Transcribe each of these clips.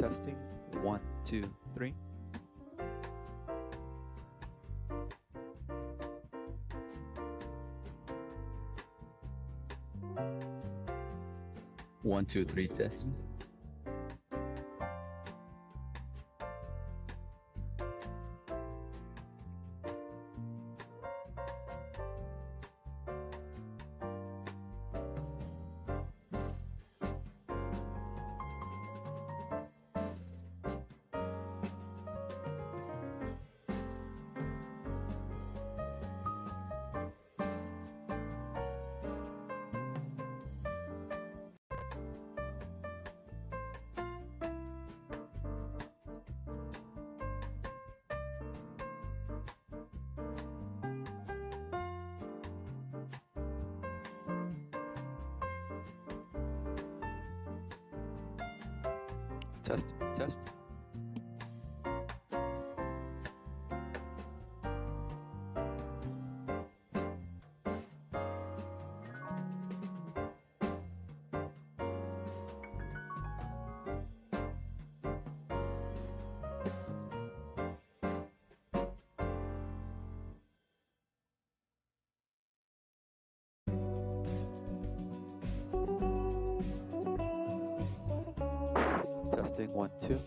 Testing. 1, 2, 3. One, two, three, testing. Test, test. Testing. 1, 2.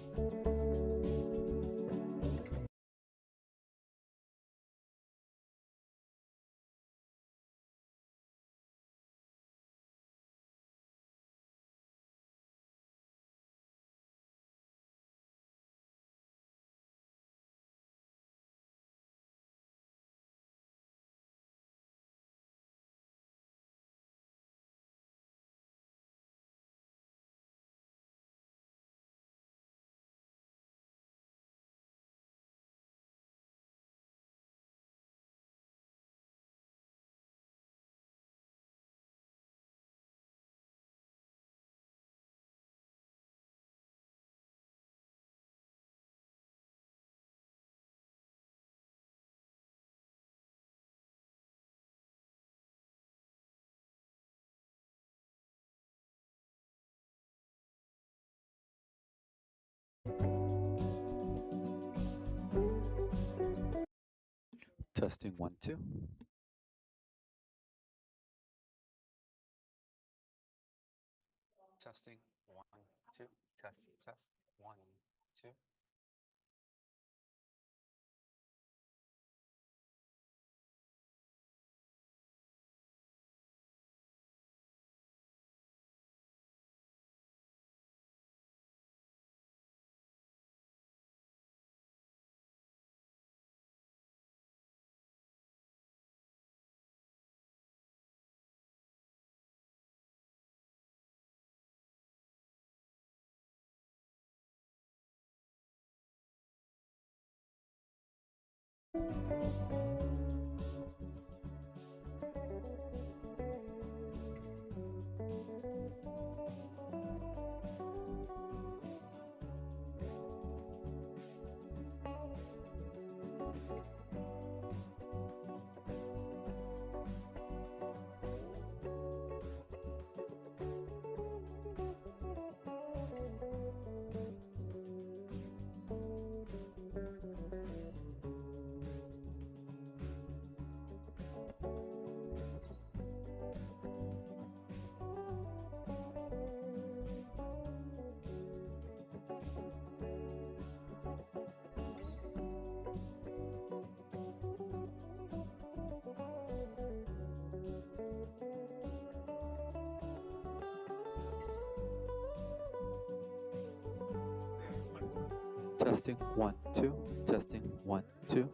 Testing. 1, 2. Testing. 1, 2. Test, test. 1, 2. Testing. 1, 2. Testing. 1, 2.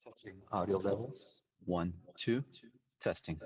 Testing audio levels. 1, 2. Testing.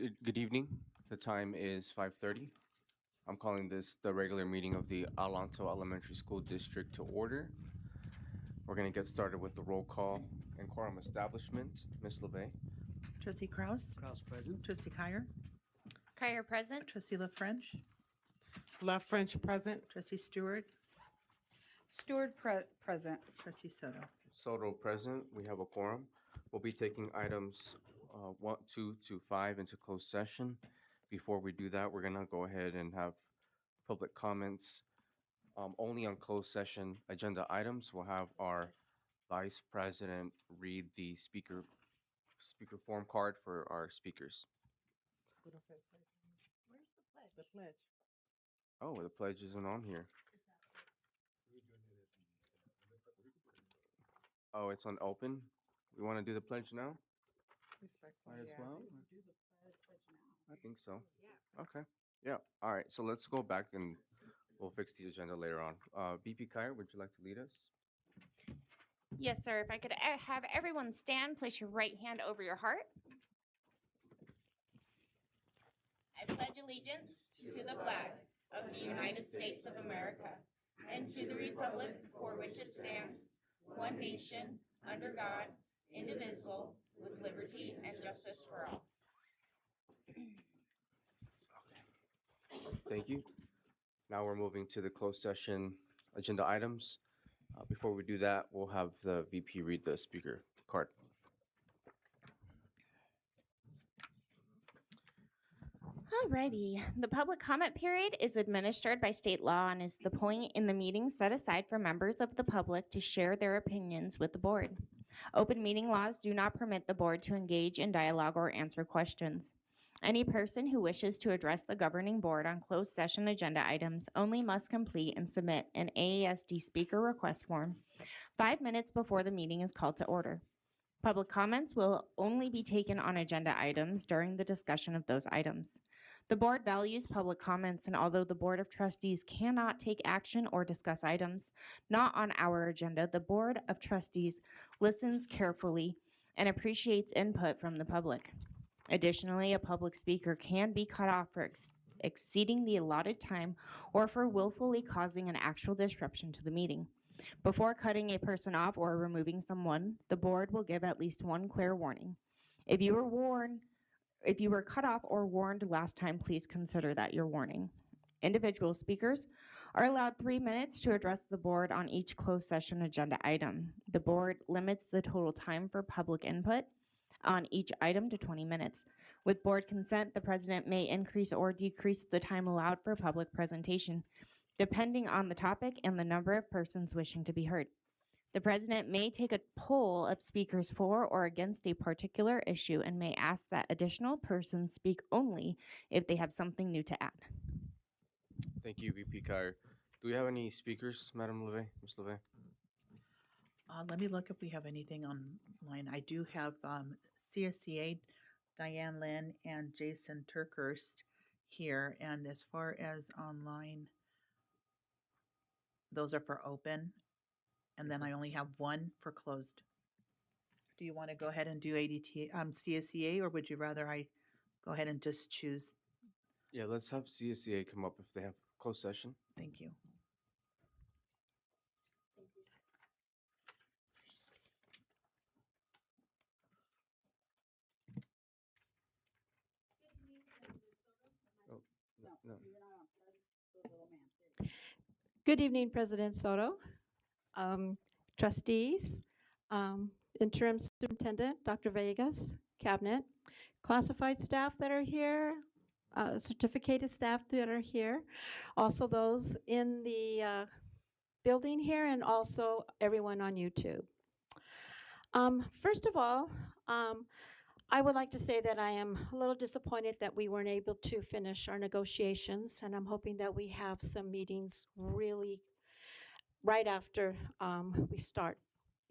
Good evening. The time is 5:30. I'm calling this the regular meeting of the Alonso Elementary School District to order. We're going to get started with the roll call and quorum establishment. Ms. LeVey. Trustee Kraus? Kraus present. Trustee Kyer? Kyer present. Trustee La French? La French present. Trustee Stewart? Stewart present. Trustee Soto? Soto present. We have a quorum. We'll be taking items 1, 2 to 5 into closed session. Before we do that, we're going to go ahead and have public comments only on closed session agenda items. We'll have our vice president read the speaker form card for our speakers. Where's the pledge? The pledge. Oh, the pledge isn't on here. Oh, it's on open. We want to do the pledge now? Might as well. I think so. Okay. Yeah. All right. So let's go back and we'll fix the agenda later on. VP Kyer, would you like to lead us? Yes, sir. If I could have everyone stand, place your right hand over your heart. I pledge allegiance to the flag of the United States of America and to the republic for which it stands, one nation, under God, indivisible, with liberty and justice for all. Thank you. Now we're moving to the closed session agenda items. Before we do that, we'll have the VP read the speaker card. Alrighty. The public comment period is administered by state law and is the point in the meeting set aside for members of the public to share their opinions with the board. Open meeting laws do not permit the board to engage in dialogue or answer questions. Any person who wishes to address the governing board on closed session agenda items only must complete and submit an AESD speaker request form 5 minutes before the meeting is called to order. Public comments will only be taken on agenda items during the discussion of those items. The board values public comments, and although the Board of Trustees cannot take action or discuss items not on our agenda, the Board of Trustees listens carefully and appreciates input from the public. Additionally, a public speaker can be cut off for exceeding the allotted time or for willfully causing an actual disruption to the meeting. Before cutting a person off or removing someone, the board will give at least one clear warning. If you were cut off or warned last time, please consider that your warning. Individual speakers are allowed 3 minutes to address the board on each closed session agenda item. The board limits the total time for public input on each item to 20 minutes. With board consent, the president may increase or decrease the time allowed for public presentation, depending on the topic and the number of persons wishing to be heard. The president may take a poll of speakers for or against a particular issue and may ask that additional persons speak only if they have something new to add. Thank you, VP Kyer. Do we have any speakers, Madam LeVey, Ms. LeVey? Let me look if we have anything online. I do have CSCA, Diane Lynn, and Jason Turkhurst here. And as far as online, those are for open. And then I only have one for closed. Do you want to go ahead and do ADT, CSCA, or would you rather I go ahead and just choose? Yeah, let's have CSCA come up if they have closed session. Thank you. Oh, no. Good evening, President Soto, trustees, interim superintendent, Dr. Vegas, cabinet, classified staff that are here, certificated staff that are here, also those in the building here, and also everyone on YouTube. First of all, I would like to say that I am a little disappointed that we weren't able to finish our negotiations, and I'm hoping that we have some meetings really right after we start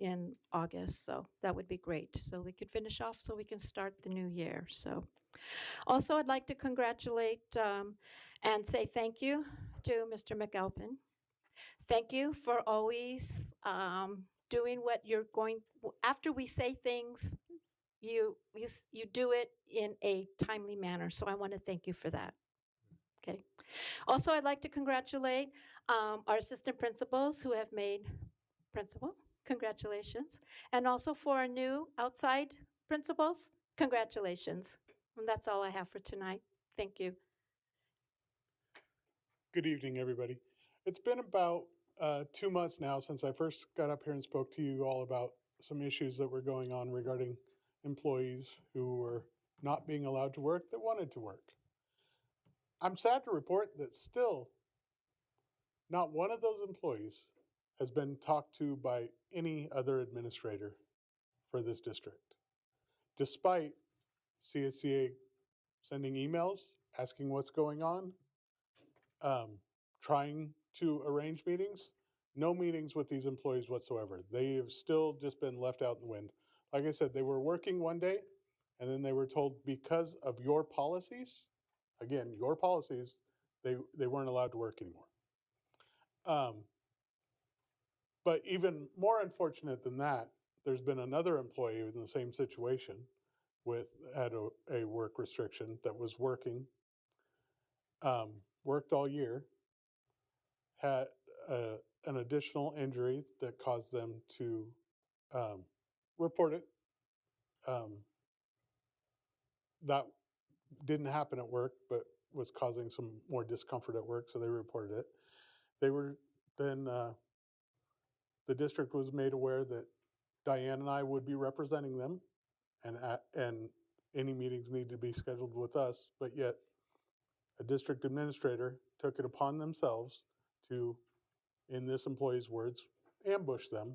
in August. So that would be great. So we could finish off so we can start the new year. So also I'd like to congratulate and say thank you to Mr. McAlpin. Thank you for always doing what you're going, after we say things, you do it in a timely manner. So I want to thank you for that. Okay. Also, I'd like to congratulate our assistant principals who have made principal. Congratulations. And also for our new outside principals, congratulations. And that's all I have for tonight. Thank you. Good evening, everybody. It's been about 2 months now since I first got up here and spoke to you all about some issues that were going on regarding employees who were not being allowed to work that wanted to work. I'm sad to report that still not one of those employees has been talked to by any other administrator for this district, despite CSCA sending emails asking what's going on, trying to arrange meetings. No meetings with these employees whatsoever. They have still just been left out in the wind. Like I said, they were working one day and then they were told because of your policies, again, your policies, they weren't allowed to work anymore. But even more unfortunate than that, there's been another employee in the same situation had a work restriction that was working, worked all year, had an additional injury that caused them to report it. That didn't happen at work, but was causing some more discomfort at work, so they reported it. They were then the district was made aware that Diane and I would be representing them, and any meetings need to be scheduled with us. But yet, a district administrator took it upon themselves to, in this employee's words, ambush them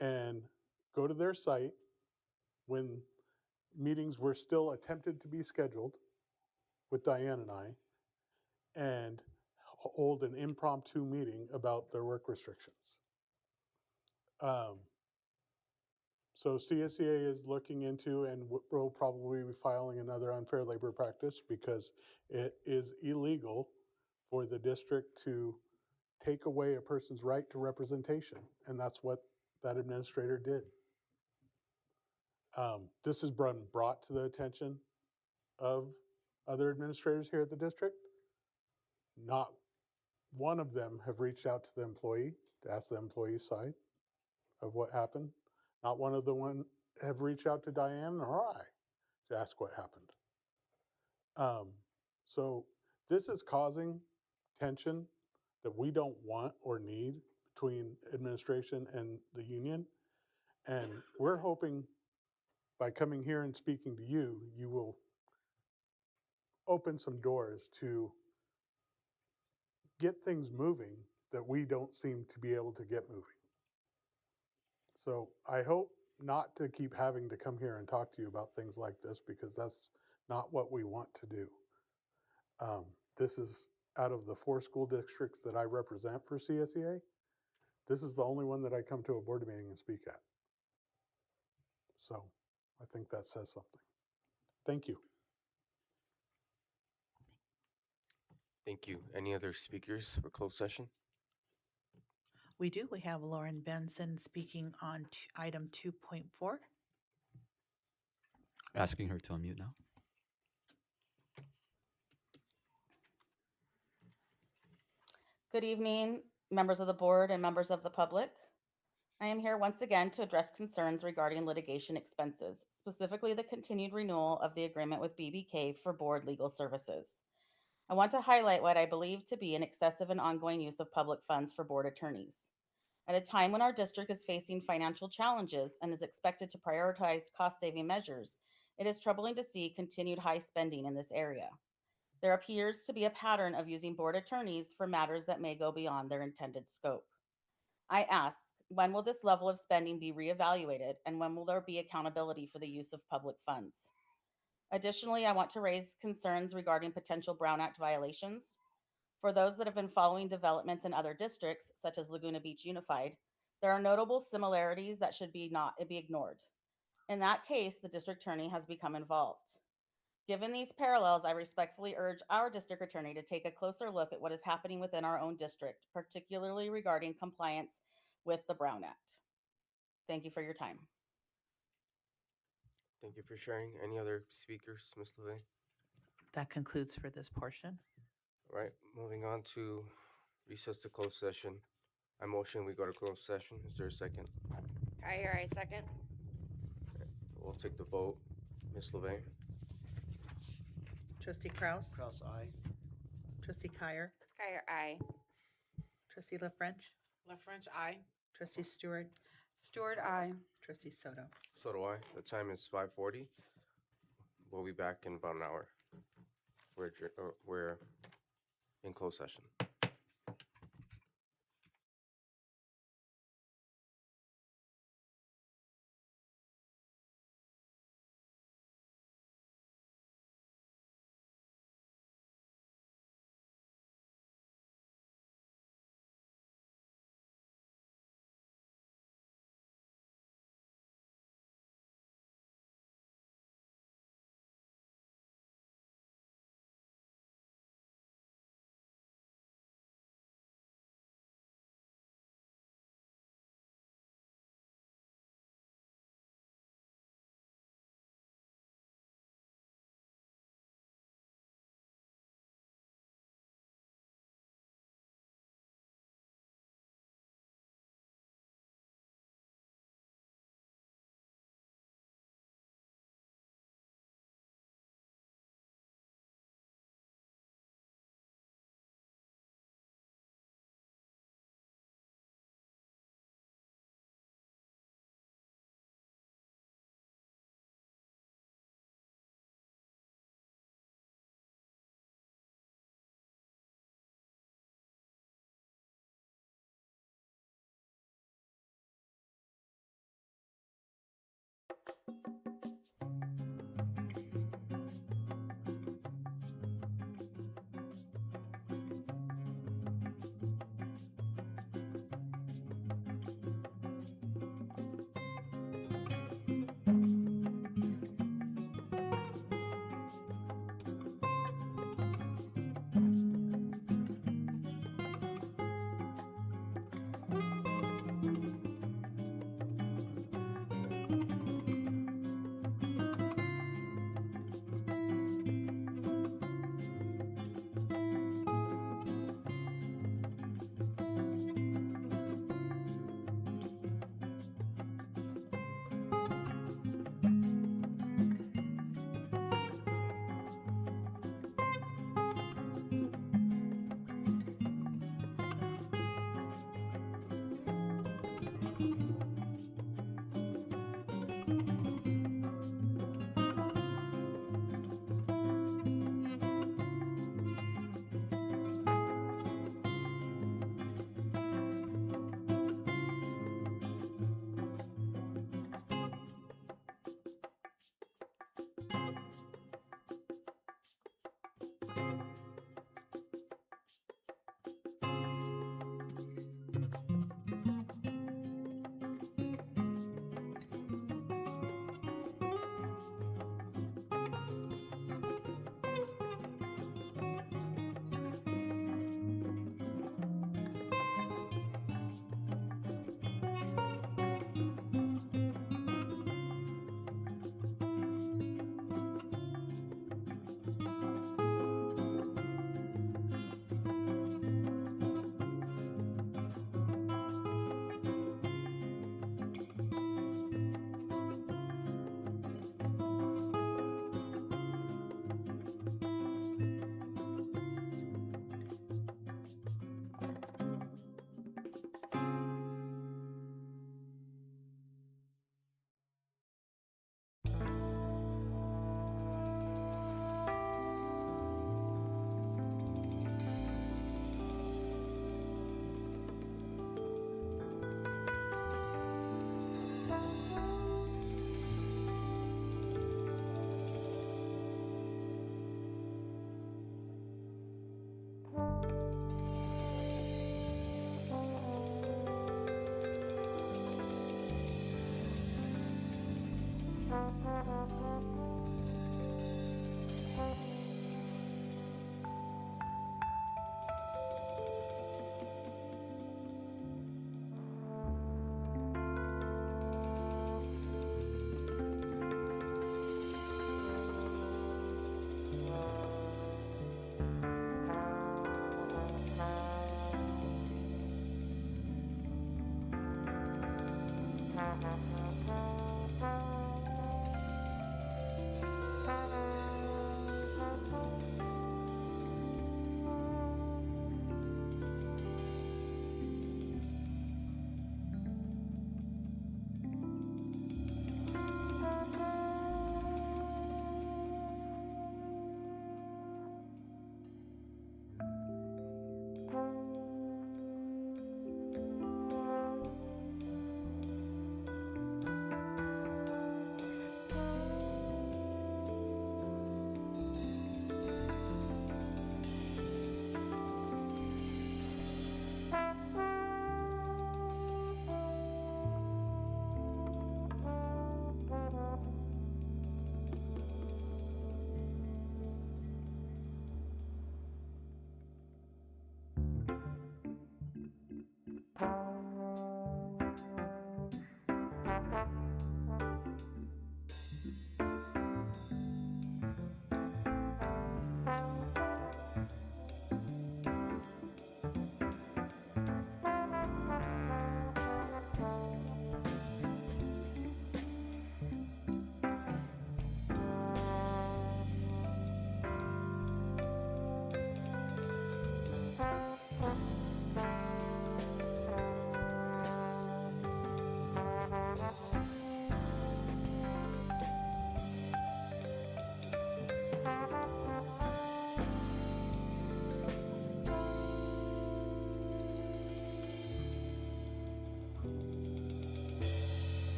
and go to their site when meetings were still attempted to be scheduled with Diane and I, and hold an impromptu meeting about their work restrictions. So CSEA is looking into and will probably be filing another unfair labor practice because it is illegal for the district to take away a person's right to representation. And that's what that administrator did. This has been brought to the attention of other administrators here at the district. Not one of them have reached out to the employee to ask the employee's side of what happened. Not one of them have reached out to Diane or I to ask what happened. So this is causing tension that we don't want or need between administration and the union. And we're hoping by coming here and speaking to you, you will open some doors to get things moving that we don't seem to be able to get moving. So I hope not to keep having to come here and talk to you about things like this, because that's not what we want to do. This is out of the 4 school districts that I represent for CSEA. This is the only one that I come to a board meeting and speak at. So I think that says something. Thank you. Thank you. Any other speakers for closed session? We do. We have Lauren Benson speaking on item 2.4. Asking her to unmute now. Good evening, members of the board and members of the public. I am here once again to address concerns regarding litigation expenses, specifically the continued renewal of the agreement with BBK for board legal services. I want to highlight what I believe to be an excessive and ongoing use of public funds for board attorneys. At a time when our district is facing financial challenges and is expected to prioritize cost-saving measures, it is troubling to see continued high spending in this area. There appears to be a pattern of using board attorneys for matters that may go beyond their intended scope. I ask, when will this level of spending be reevaluated, and when will there be accountability for the use of public funds? Additionally, I want to raise concerns regarding potential Brown Act violations. For those that have been following developments in other districts, such as Laguna Beach Unified, there are notable similarities that should not be ignored. In that case, the district attorney has become involved. Given these parallels, I respectfully urge our district attorney to take a closer look at what is happening within our own district, particularly regarding compliance with the Brown Act. Thank you for your time. Thank you for sharing. Any other speakers, Ms. LeVay? That concludes for this portion. All right, moving on to recess to closed session. I motion we go to closed session. Is there a second? I second. We'll take the vote. Ms. LeVay? Trustee Kraus? Kraus, aye. Trustee Kyer? Kyer, aye. Trustee La French? La French, aye. Trustee Stewart? Stewart, aye. Trustee Soto? So do I. The time is 5:40. We'll be back in about an hour. We're in closed session.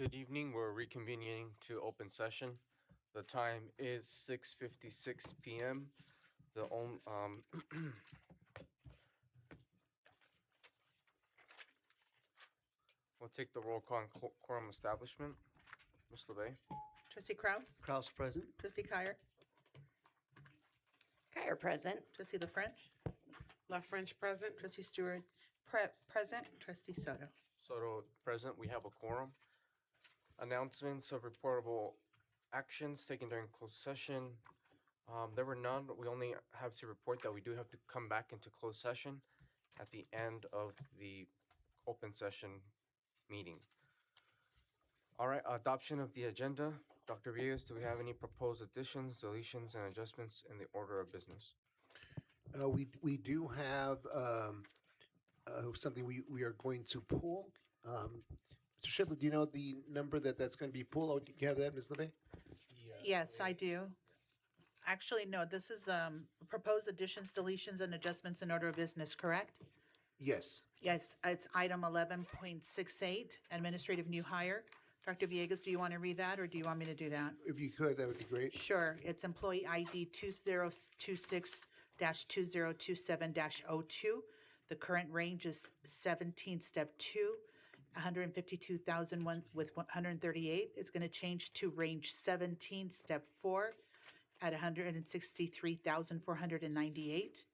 Good evening. We're reconvening to open session. The time is 6:56 p.m. The we'll take the roll call on quorum establishment. Ms. LeVey. Trustee Kraus? Kraus present. Trustee Kyer? Kyer present. Trustee La French? La French present. Trustee Stewart? Present. Trustee Soto? Soto present. We have a quorum. Announcements of reportable actions taken during closed session. There were none. We only have to report that we do have to come back into closed session at the end of the open session meeting. All right, adoption of the agenda. Dr. Villegas, do we have any proposed additions, deletions, and adjustments in the order of business? We do have something we are going to pull. Mr. Shipley, do you know the number that's going to be pulled? Oh, do you have that, Ms. LeVey? Yes, I do. Actually, no, this is proposed additions, deletions, and adjustments in order of business, correct? Yes. Yes, it's item 11.68, administrative new hire. Dr. Villegas, do you want to read that, or do you want me to do that? If you could, that would be great. Sure, it's employee ID 2026-2027-02. The current range is 17, step 2, 152,001 with 138. It's going to change to range 17, step 4, at 163,498.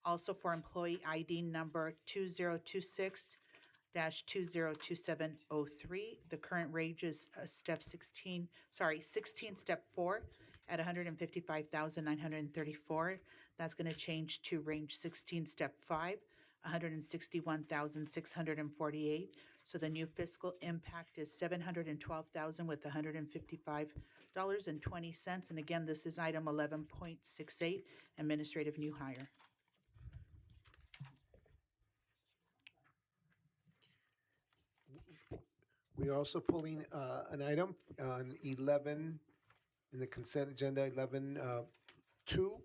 Also for employee ID number 2026-202703, the current range is step 16, 16, step 4 at 155,934. That's going to change to range 16, step 5, 161,648. So the new fiscal impact is 712,000 with $155.20. And again, this is item 11.68, administrative new hire. We're also pulling an item on 11 in the consent agenda, 11.2,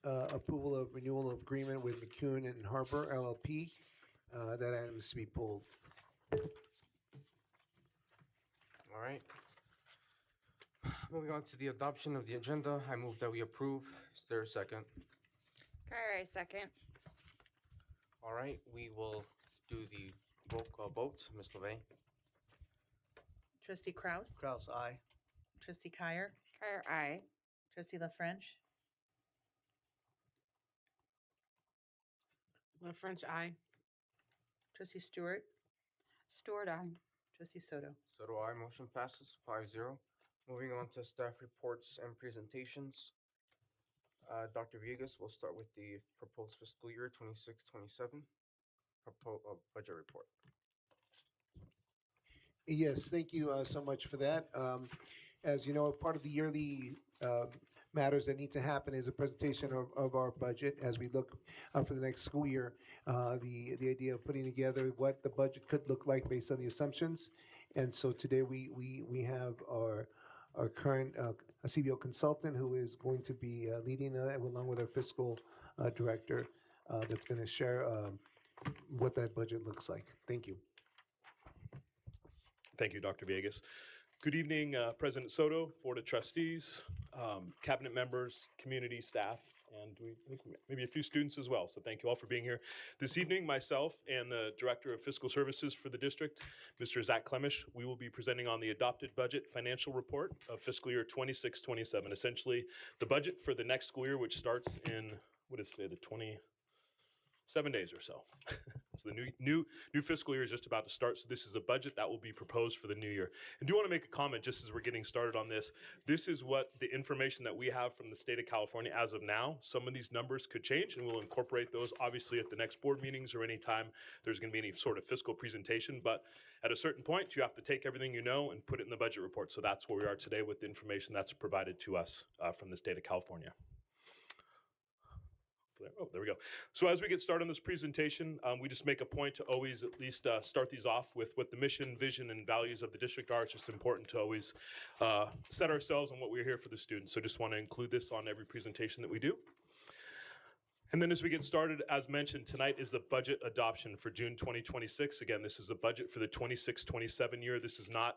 approval of renewal of agreement with McCune and Harbor LLP. That item is to be pulled. All right. Moving on to the adoption of the agenda, I move that we approve. Is there a second? Kyer, I second. All right, we will do the roll call vote. Ms. LeVey. Trustee Kraus? Kraus, aye. Trustee Kyer? Kyer, aye. Trustee La French? La French, aye. Trustee Stewart? Stewart, aye. Trustee Soto? So do I. Motion passes 5-0. Moving on to staff reports and presentations. Dr. Villegas, we'll start with the proposed fiscal year 26-27 budget report. Yes, thank you so much for that. As you know, part of the yearly matters that need to happen is a presentation of our budget as we look for the next school year. The idea of putting together what the budget could look like based on the assumptions. And so today we have our current CBO consultant who is going to be leading along with our fiscal director that's going to share what that budget looks like. Thank you. Thank you, Dr. Villegas. Good evening, President Soto, Board of Trustees, cabinet members, community staff, and maybe a few students as well. So thank you all for being here this evening. Myself and the Director of Fiscal Services for the district, Mr. Zach Clemish, we will be presenting on the adopted budget financial report of fiscal year 26-27, essentially the budget for the next school year, which starts in, what is today, the 27 days or so. So the new fiscal year is just about to start. So this is a budget that will be proposed for the new year. And do want to make a comment just as we're getting started on this. This is what the information that we have from the state of California as of now. Some of these numbers could change, and we'll incorporate those obviously at the next board meetings or anytime there's going to be any sort of fiscal presentation. But at a certain point, you have to take everything you know and put it in the budget report. So that's where we are today with the information that's provided to us from the state of California. Oh, there we go. So as we get started on this presentation, we just make a point to always at least start these off with what the mission, vision, and values of the district are. It's just important to always set ourselves on what we're here for the students. So just want to include this on every presentation that we do. And then as we get started, as mentioned, tonight is the budget adoption for June 2026. Again, this is the budget for the 26-27 year. This is not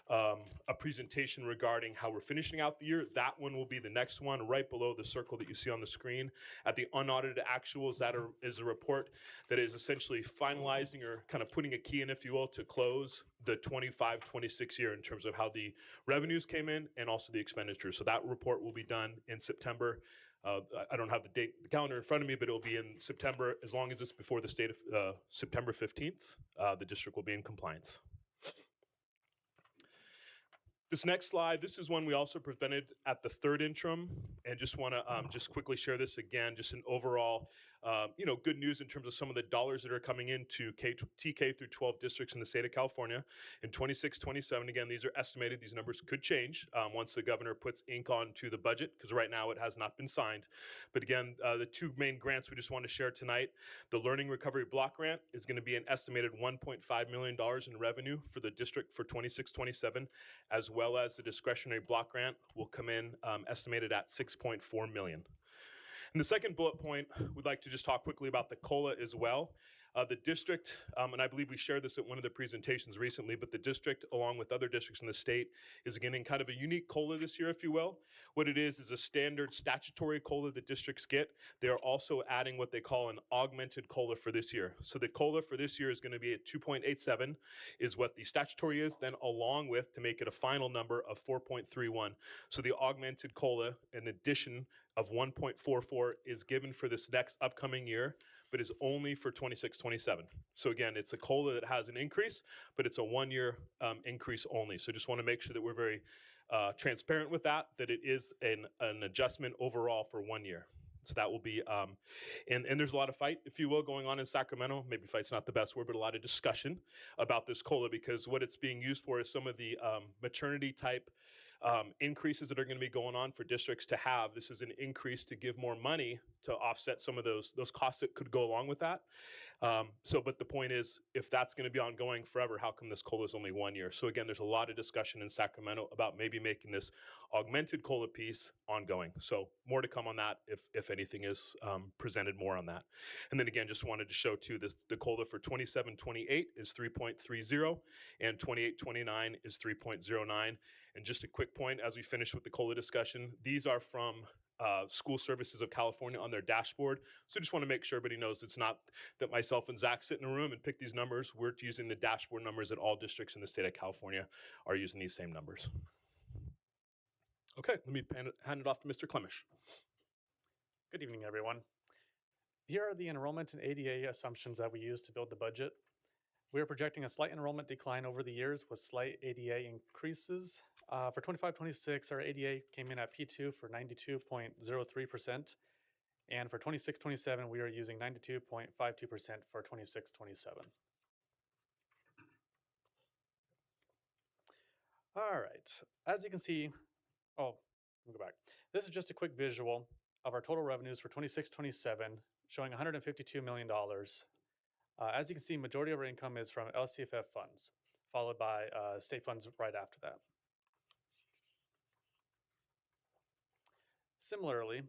a presentation regarding how we're finishing out the year. That one will be the next one right below the circle that you see on the screen. At the unaudited actuals, that is a report that is essentially finalizing or kind of putting a key in, if you will, to close the 25-26 year in terms of how the revenues came in and also the expenditures. So that report will be done in September. I don't have the calendar in front of me, but it'll be in September. As long as it's before the state of September 15th, the district will be in compliance. This next slide, this is one we also presented at the third interim, and just want to just quickly share this again, just an overall, good news in terms of some of the dollars that are coming into TK through 12 districts in the state of California. In 26-27, again, these are estimated. These numbers could change once the governor puts ink onto the budget, because right now it has not been signed. But again, the two main grants we just want to share tonight, the Learning Recovery Block Grant is going to be an estimated $1.5 million in revenue for the district for 26-27, as well as the discretionary block grant will come in estimated at $6.4 million. And the second bullet point, we'd like to just talk quickly about the COLA as well. The district, and I believe we shared this at one of the presentations recently, but the district, along with other districts in the state, is again in kind of a unique COLA this year, if you will. What it is a standard statutory COLA that districts get. They are also adding what they call an augmented COLA for this year. So the COLA for this year is going to be at 2.87 is what the statutory is, then along with, to make it a final number, of 4.31. So the augmented COLA, in addition of 1.44, is given for this next upcoming year, but is only for 26-27. So again, it's a COLA that has an increase, but it's a one-year increase only. So just want to make sure that we're very transparent with that it is an adjustment overall for 1 year. So that will be, and there's a lot of fight, if you will, going on in Sacramento. Maybe fight's not the best word, but a lot of discussion about this COLA, because what it's being used for is some of the maternity type increases that are going to be going on for districts to have. This is an increase to give more money to offset some of those costs that could go along with that. But the point is, if that's going to be ongoing forever, how come this COLA is only 1 year? So again, there's a lot of discussion in Sacramento about maybe making this augmented COLA piece ongoing. So more to come on that if anything is presented more on that. And then again, just wanted to show too, the COLA for 27-28 is 3.30 and 28-29 is 3.09. And just a quick point as we finish with the COLA discussion, these are from School Services of California on their dashboard. So just want to make sure everybody knows it's not that myself and Zach sit in a room and pick these numbers. We're using the dashboard numbers that all districts in the state of California are using these same numbers. Okay, let me hand it off to Mr. Clemish. Good evening, everyone. Here are the enrollment and ADA assumptions that we use to build the budget. We are projecting a slight enrollment decline over the years with slight ADA increases. For 25-26, our ADA came in at P2 for 92.03%. And for 26-27, we are using 92.52% for 26-27. All right, as you can see, let me go back. This is just a quick visual of our total revenues for 26-27, showing $152 million. As you can see, majority of our income is from LCFF funds, followed by state funds right after that. Similarly,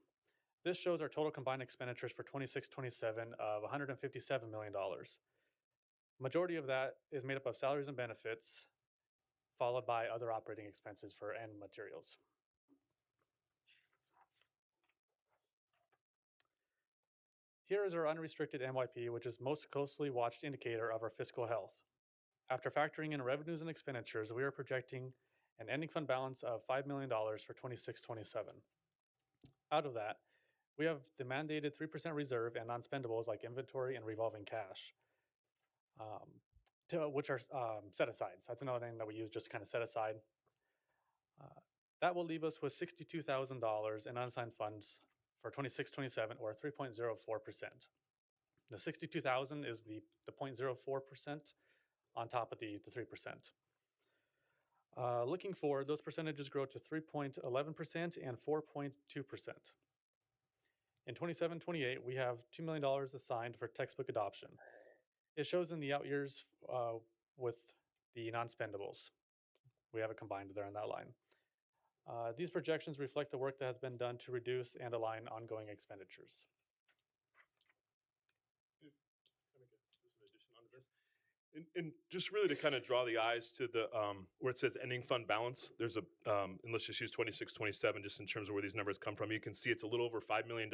this shows our total combined expenditures for 26-27 of $157 million. Majority of that is made up of salaries and benefits, followed by other operating expenses and materials. Here is our unrestricted MYP, which is most closely watched indicator of our fiscal health. After factoring in revenues and expenditures, we are projecting an ending fund balance of $5 million for 26-27. Out of that, we have the mandated 3% reserve and non-spendables like inventory and revolving cash, which are set asides. That's another name that we use just to kind of set aside. That will leave us with $62,000 in unassigned funds for 26-27, or 3.04%. The $62,000 is the 0.04% on top of the 3%. Looking forward, those percentages grow to 3.11% and 4.2%. In 27-28, we have $2 million assigned for textbook adoption. It shows in the out years with the non-spendables. We have it combined there in that line. These projections reflect the work that has been done to reduce and align ongoing expenditures. And just really to kind of draw the eyes to the where it says ending fund balance, there's a and let's just use 26, 27 just in terms of where these numbers come from. You can see it's a little over $5 million.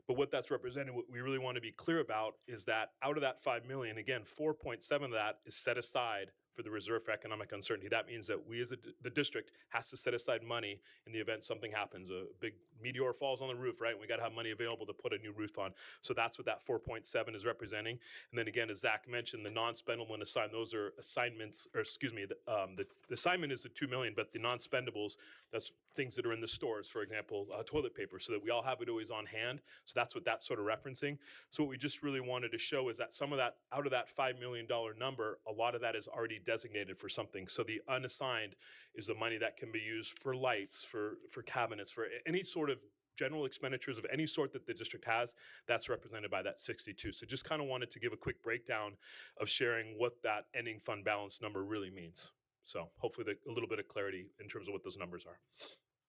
But what that's representing, what we really want to be clear about is that out of that 5 million, again, 4.7 of that is set aside for the reserve for economic uncertainty. That means that we as the district has to set aside money in the event something happens. A big meteor falls on the roof, right? We got to have money available to put a new roof on. So that's what that 4.7 is representing. And then again, as Zach mentioned, the non-spendable and assigned, those are assignments, or excuse me, the assignment is the 2 million, but the non-spendables, that's things that are in the stores, for example, toilet paper, so that we all have it always on hand. So that's what that's sort of referencing. So what we just really wanted to show is that some of that, out of that $5 million number, a lot of that is already designated for something. So the unassigned is the money that can be used for lights, for cabinets, for any sort of general expenditures of any sort that the district has. That's represented by that 62. So just kind of wanted to give a quick breakdown of sharing what that ending fund balance number really means. So hopefully a little bit of clarity in terms of what those numbers are.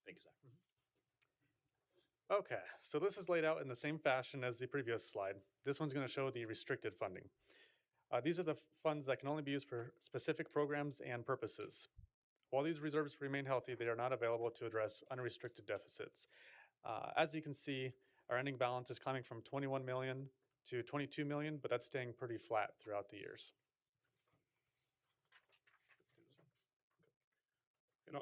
Thank you, Zach. Okay, so this is laid out in the same fashion as the previous slide. This one's going to show the restricted funding. These are the funds that can only be used for specific programs and purposes. While these reserves remain healthy, they are not available to address unrestricted deficits. As you can see, our ending balance is climbing from 21 million to 22 million, but that's staying pretty flat throughout the years.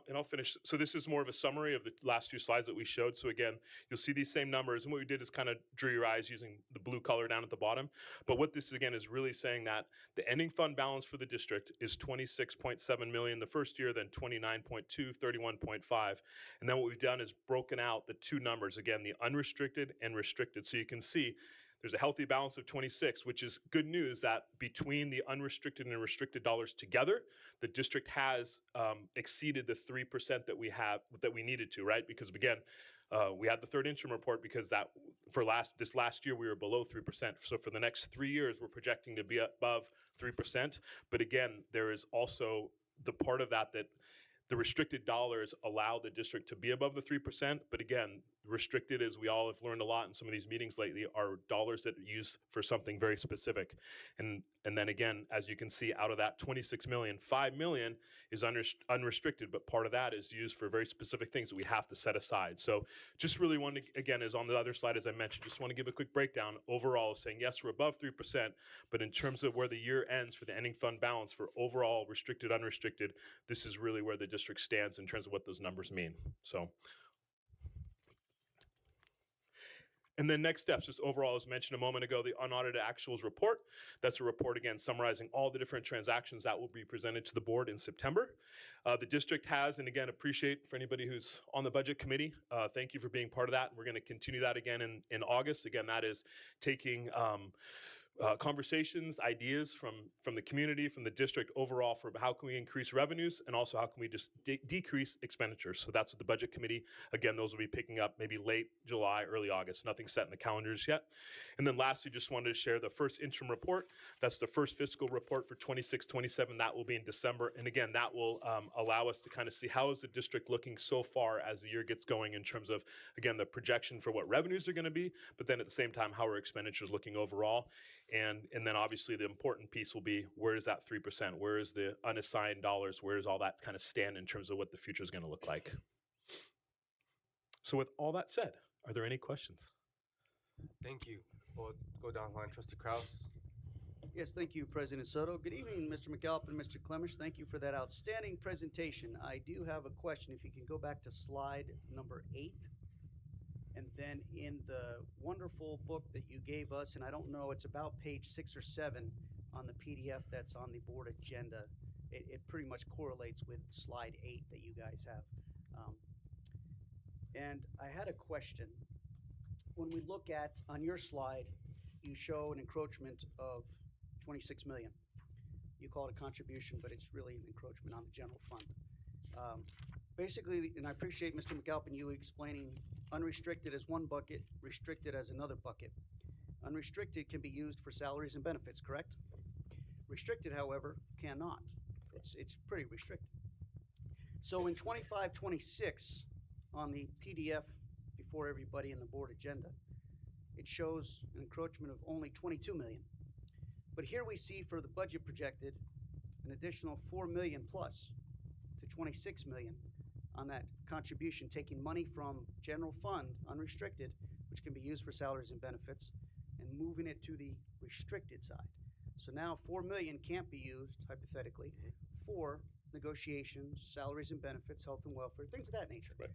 And I'll finish. So this is more of a summary of the last two slides that we showed. So again, you'll see these same numbers. And what we did is kind of drew your eyes using the blue color down at the bottom. But what this again is really saying that the ending fund balance for the district is 26.7 million the first year, then 29.2, 31.5. And then what we've done is broken out the two numbers, again, the unrestricted and restricted. So you can see there's a healthy balance of 26, which is good news that between the unrestricted and restricted dollars together, the district has exceeded the 3% that we needed to, right? Because again, we had the third interim report because that for this last year we were below 3%. So for the next 3 years, we're projecting to be above 3%. But again, there is also the part of that the restricted dollars allow the district to be above the 3%. But again, restricted, as we all have learned a lot in some of these meetings lately, are dollars that are used for something very specific. And then again, as you can see, out of that 26 million, 5 million is unrestricted, but part of that is used for very specific things that we have to set aside. So just really wanted to, again, as on the other slide, as I mentioned, just want to give a quick breakdown overall saying, yes, we're above 3%, but in terms of where the year ends for the ending fund balance for overall restricted, unrestricted, this is really where the district stands in terms of what those numbers mean. So. And then next steps, just overall, as mentioned a moment ago, the unaudited actuals report. That's a report, again, summarizing all the different transactions that will be presented to the board in September. The district has, and again, appreciate for anybody who's on the budget committee, thank you for being part of that. We're going to continue that again in August. Again, that is taking conversations, ideas from the community, from the district overall for how can we increase revenues and also how can we just decrease expenditures. So that's what the budget committee, again, those will be picking up maybe late July, early August, nothing set in the calendars yet. And then lastly, just wanted to share the first interim report. That's the first fiscal report for 26-27. That will be in December. And again, that will allow us to kind of see how is the district looking so far as the year gets going in terms of, again, the projection for what revenues are going to be, but then at the same time, how are expenditures looking overall. And then obviously the important piece will be where is that 3%? Where is the unassigned dollars? Where is all that kind of stand in terms of what the future is going to look like? So with all that said, are there any questions? Thank you. We'll go down the line. Trustee Krause. Yes, thank you, President Soto. Good evening, Mr. McAlpin and Mr. Clemish. Thank you for that outstanding presentation. I do have a question. If you can go back to slide number 8. And then in the wonderful book that you gave us, and I don't know, it's about page 6 or 7 on the PDF that's on the board agenda. It pretty much correlates with slide 8 that you guys have. And I had a question. When we look at, on your slide, you show an encroachment of 26 million. You call it a contribution, but it's really an encroachment on the general fund. Basically, and I appreciate Mr. McAlpin, you explaining unrestricted as one bucket, restricted as another bucket. Unrestricted can be used for salaries and benefits, correct? Restricted, however, cannot. It's pretty restricted. So in 25-26 on the PDF before everybody in the board agenda, it shows an encroachment of only 22 million. But here we see for the budget projected an additional 4 million plus to 26 million on that contribution, taking money from general fund, unrestricted, which can be used for salaries and benefits, and moving it to the restricted side. So now 4 million can't be used, hypothetically, for negotiations, salaries and benefits, health and welfare, things of that nature. Right.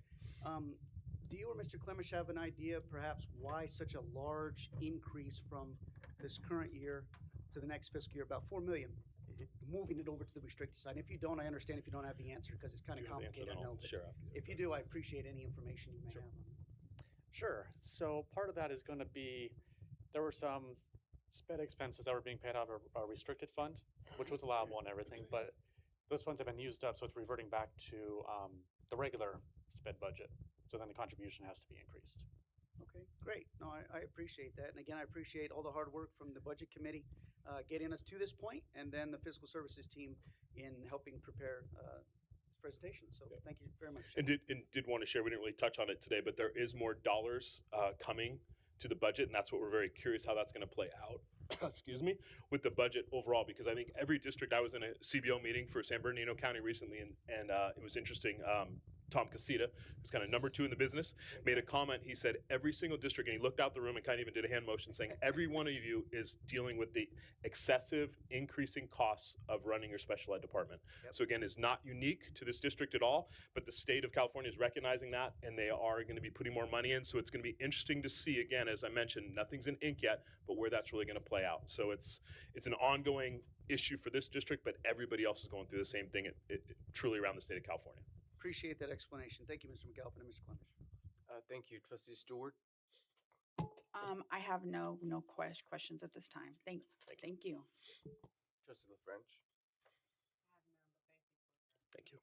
Do you or Mr. Clemish have an idea perhaps why such a large increase from this current year to the next fiscal year, about 4 million, moving it over to the restricted side? If you don't, I understand if you don't have the answer because it's kind of You have the answer, complicated, I then I'll know. but share after you. If you do, I appreciate any information you may Sure. have on that. Sure. So part of that is going to be, there were some sped expenses that were being paid out of a restricted fund, which was allowable and everything, but those funds have been used up, so it's reverting back to the regular sped budget. So then the contribution has to be increased. Okay, great. No, I appreciate that. And again, I appreciate all the hard work from the Budget Committee getting us to this point, and then the Fiscal Services team in helping prepare this presentation. So thank you very much. And did want to share, we didn't really touch on it today, but there is more dollars coming to the budget, and that's what we're very curious how that's going to play out. Excuse me, with the budget overall, because I think every district, I was in a CBO meeting for San Bernardino County recently, and it was interesting. Tom Casita, who's kind of number 2 in the business, made a comment. He said every single district, and he looked out the room and kind of even did a hand motion saying every one of you is dealing with the excessive increasing costs of running your special ed department. Yep. So again, it's not unique to this district at all, but the state of California is recognizing that, and they are going to be putting more money in. So it's going to be interesting to see, again, as I mentioned, nothing's in ink yet, but where that's really going to play out. So it's an ongoing issue for this district, but everybody else is going through the same thing truly around the state of California. Appreciate that explanation. Thank you, Mr. McAlpin and Mr. Clemish. Thank you, Trustee Stewart. I have no questions at this time. Thank you. Trustee LaFrench. Thank you.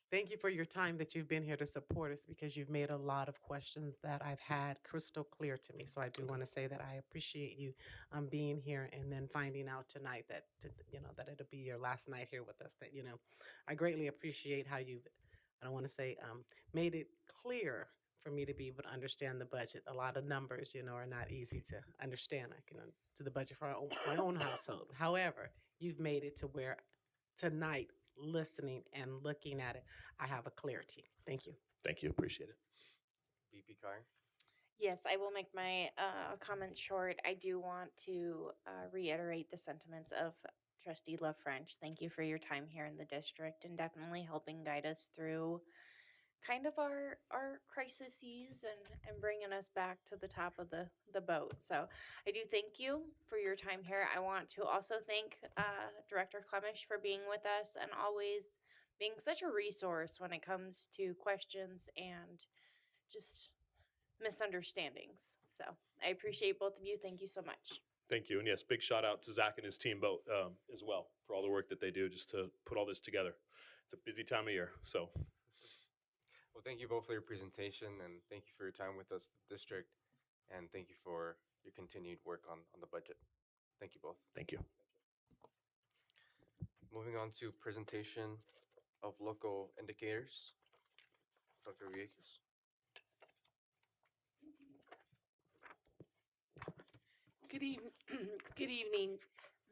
Thank you for your time that you've been here to support us, because you've made a lot of questions that I've had crystal clear to me. So I do want to say that I appreciate you being here, and then finding out tonight that that it'll be your last night here with us. That I greatly appreciate how you've, I don't want to say made it clear for me to be able to understand the budget. A lot of numbers, are not easy to understand. I can to the budget for my own household. However, you've made it to where tonight, listening and looking at it, I have a clarity. Thank you. Thank you. Appreciate it. VP Kyer. Yes, I will make my comments short. I do want to reiterate the sentiments of Trustee LaFrench. Thank you for your time here in the district and definitely helping guide us through kind of our crises and bringing us back to the top of the boat. So I do thank you for your time here. I want to also thank Director Clemish for being with us and always being such a resource when it comes to questions and just misunderstandings. So I appreciate both of you. Thank you so much. Thank you. And yes, big shout out to Zach and his team both as well for all the work that they do just to put all this together. It's a busy time of year. So. Well, thank you both for your presentation, and thank you for your time with us, the district, and thank you for your continued work on the budget. Thank you both. Thank you. Moving on to presentation of local indicators. Dr. Villegas. Good evening.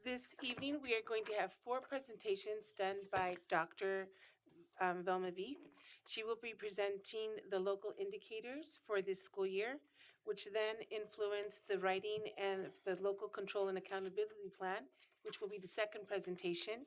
This evening, we are going to have 4 presentations done by Dr. Velma Veith. She will be presenting the local indicators for this school year, which then influence the writing and the local control and accountability plan, which will be the second presentation,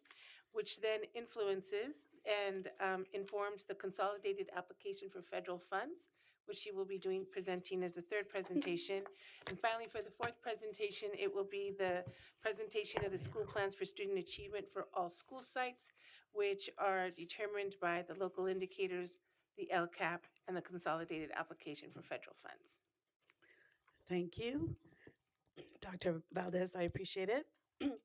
which then influences and informs the consolidated application for federal funds, which she will be presenting as the third presentation. And finally, for the fourth presentation, it will be the presentation of the school plans for student achievement for all school sites, which are determined by the local indicators, the LCAP, and the consolidated application for federal funds. Thank you, Dr. Valdez. I appreciate it.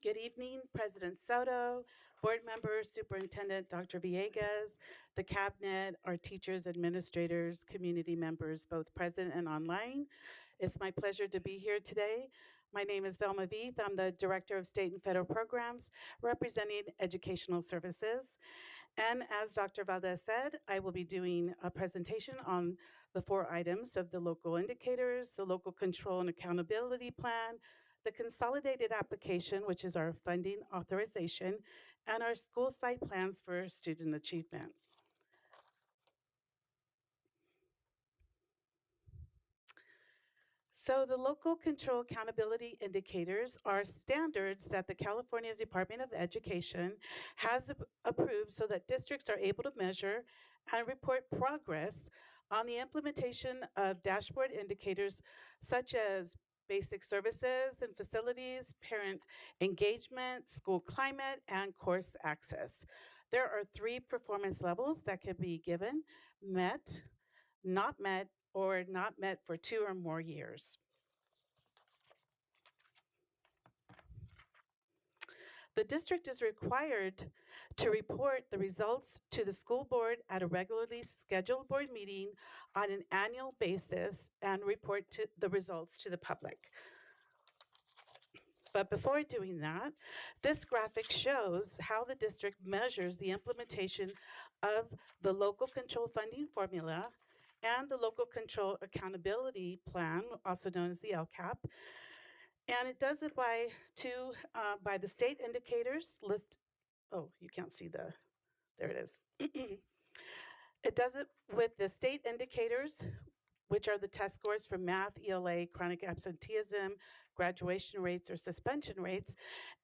Good evening, President Soto, board members, Superintendent Dr. Villegas, the cabinet, our teachers, administrators, community members, both present and online. It's my pleasure to be here today. My name is Velma Veith. I'm the Director of State and Federal Programs representing Educational Services. And as Dr. Valdez said, I will be doing a presentation on the 4 items of the local indicators, the local control and accountability plan, the consolidated application, which is our funding authorization, and our school site plans for student achievement. So the local control accountability indicators are standards that the California Department of Education has approved so that districts are able to measure and report progress on the implementation of dashboard indicators such as basic services and facilities, parent engagement, school climate, and course access. There are 3 performance levels that can be given: met, not met, or not met for 2 or more years. The district is required to report the results to the school board at a regularly scheduled board meeting on an annual basis and report the results to the public. But before doing that, this graphic shows how the district measures the implementation of the local control funding formula and the local control accountability plan, also known as the LCAP. And it does it by the state indicators list. Oh, you can't see there it is. It does it with the state indicators, which are the test scores for math, ELA, chronic absenteeism, graduation rates, or suspension rates,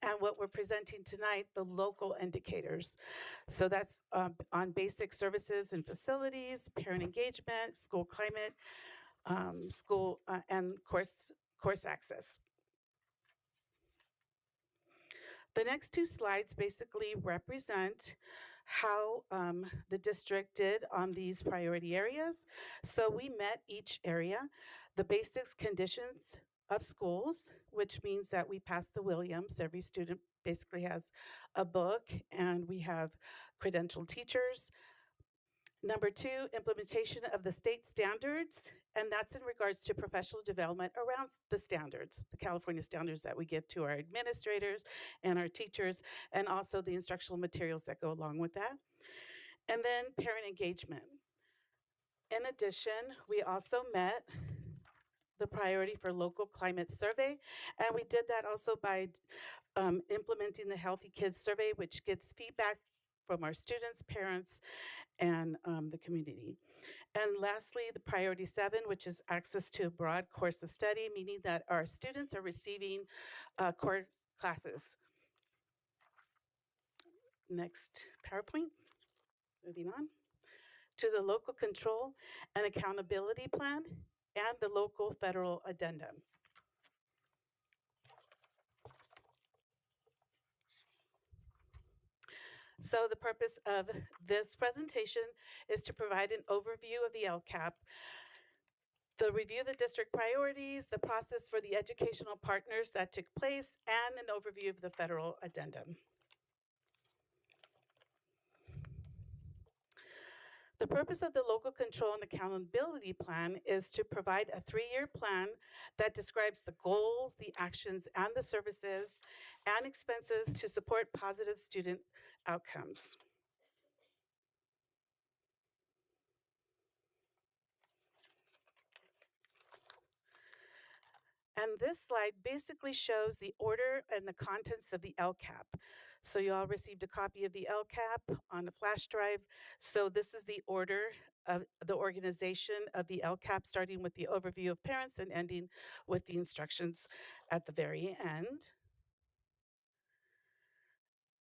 and what we're presenting tonight, the local indicators. So that's on basic services and facilities, parent engagement, school climate, school and course access. The next 2 slides basically represent how the district did on these priority areas. So we met each area, the basics conditions of schools, which means that we passed the Williams. Every student basically has a book, and we have credentialed teachers. Number 2, implementation of the state standards, and that's in regards to professional development around the standards, the California standards that we give to our administrators and our teachers, and also the instructional materials that go along with that. And then parent engagement. In addition, we also met the priority for local climate survey, and we did that also by implementing the Healthy Kids survey, which gets feedback from our students, parents, and the community. And lastly, the priority 7, which is access to a broad course of study, meaning that our students are receiving core classes. Next PowerPoint, moving on to the local control and accountability plan and the local federal addendum. So the purpose of this presentation is to provide an overview of the LCAP, the review of the district priorities, the process for the educational partners that took place, and an overview of the federal addendum. The purpose of the local control and accountability plan is to provide a 3-year plan that describes the goals, the actions, and the services and expenses to support positive student outcomes. And this slide basically shows the order and the contents of the LCAP. So you all received a copy of the LCAP on a flash drive. So this is the order of the organization of the LCAP, starting with the overview of parents and ending with the instructions at the very end.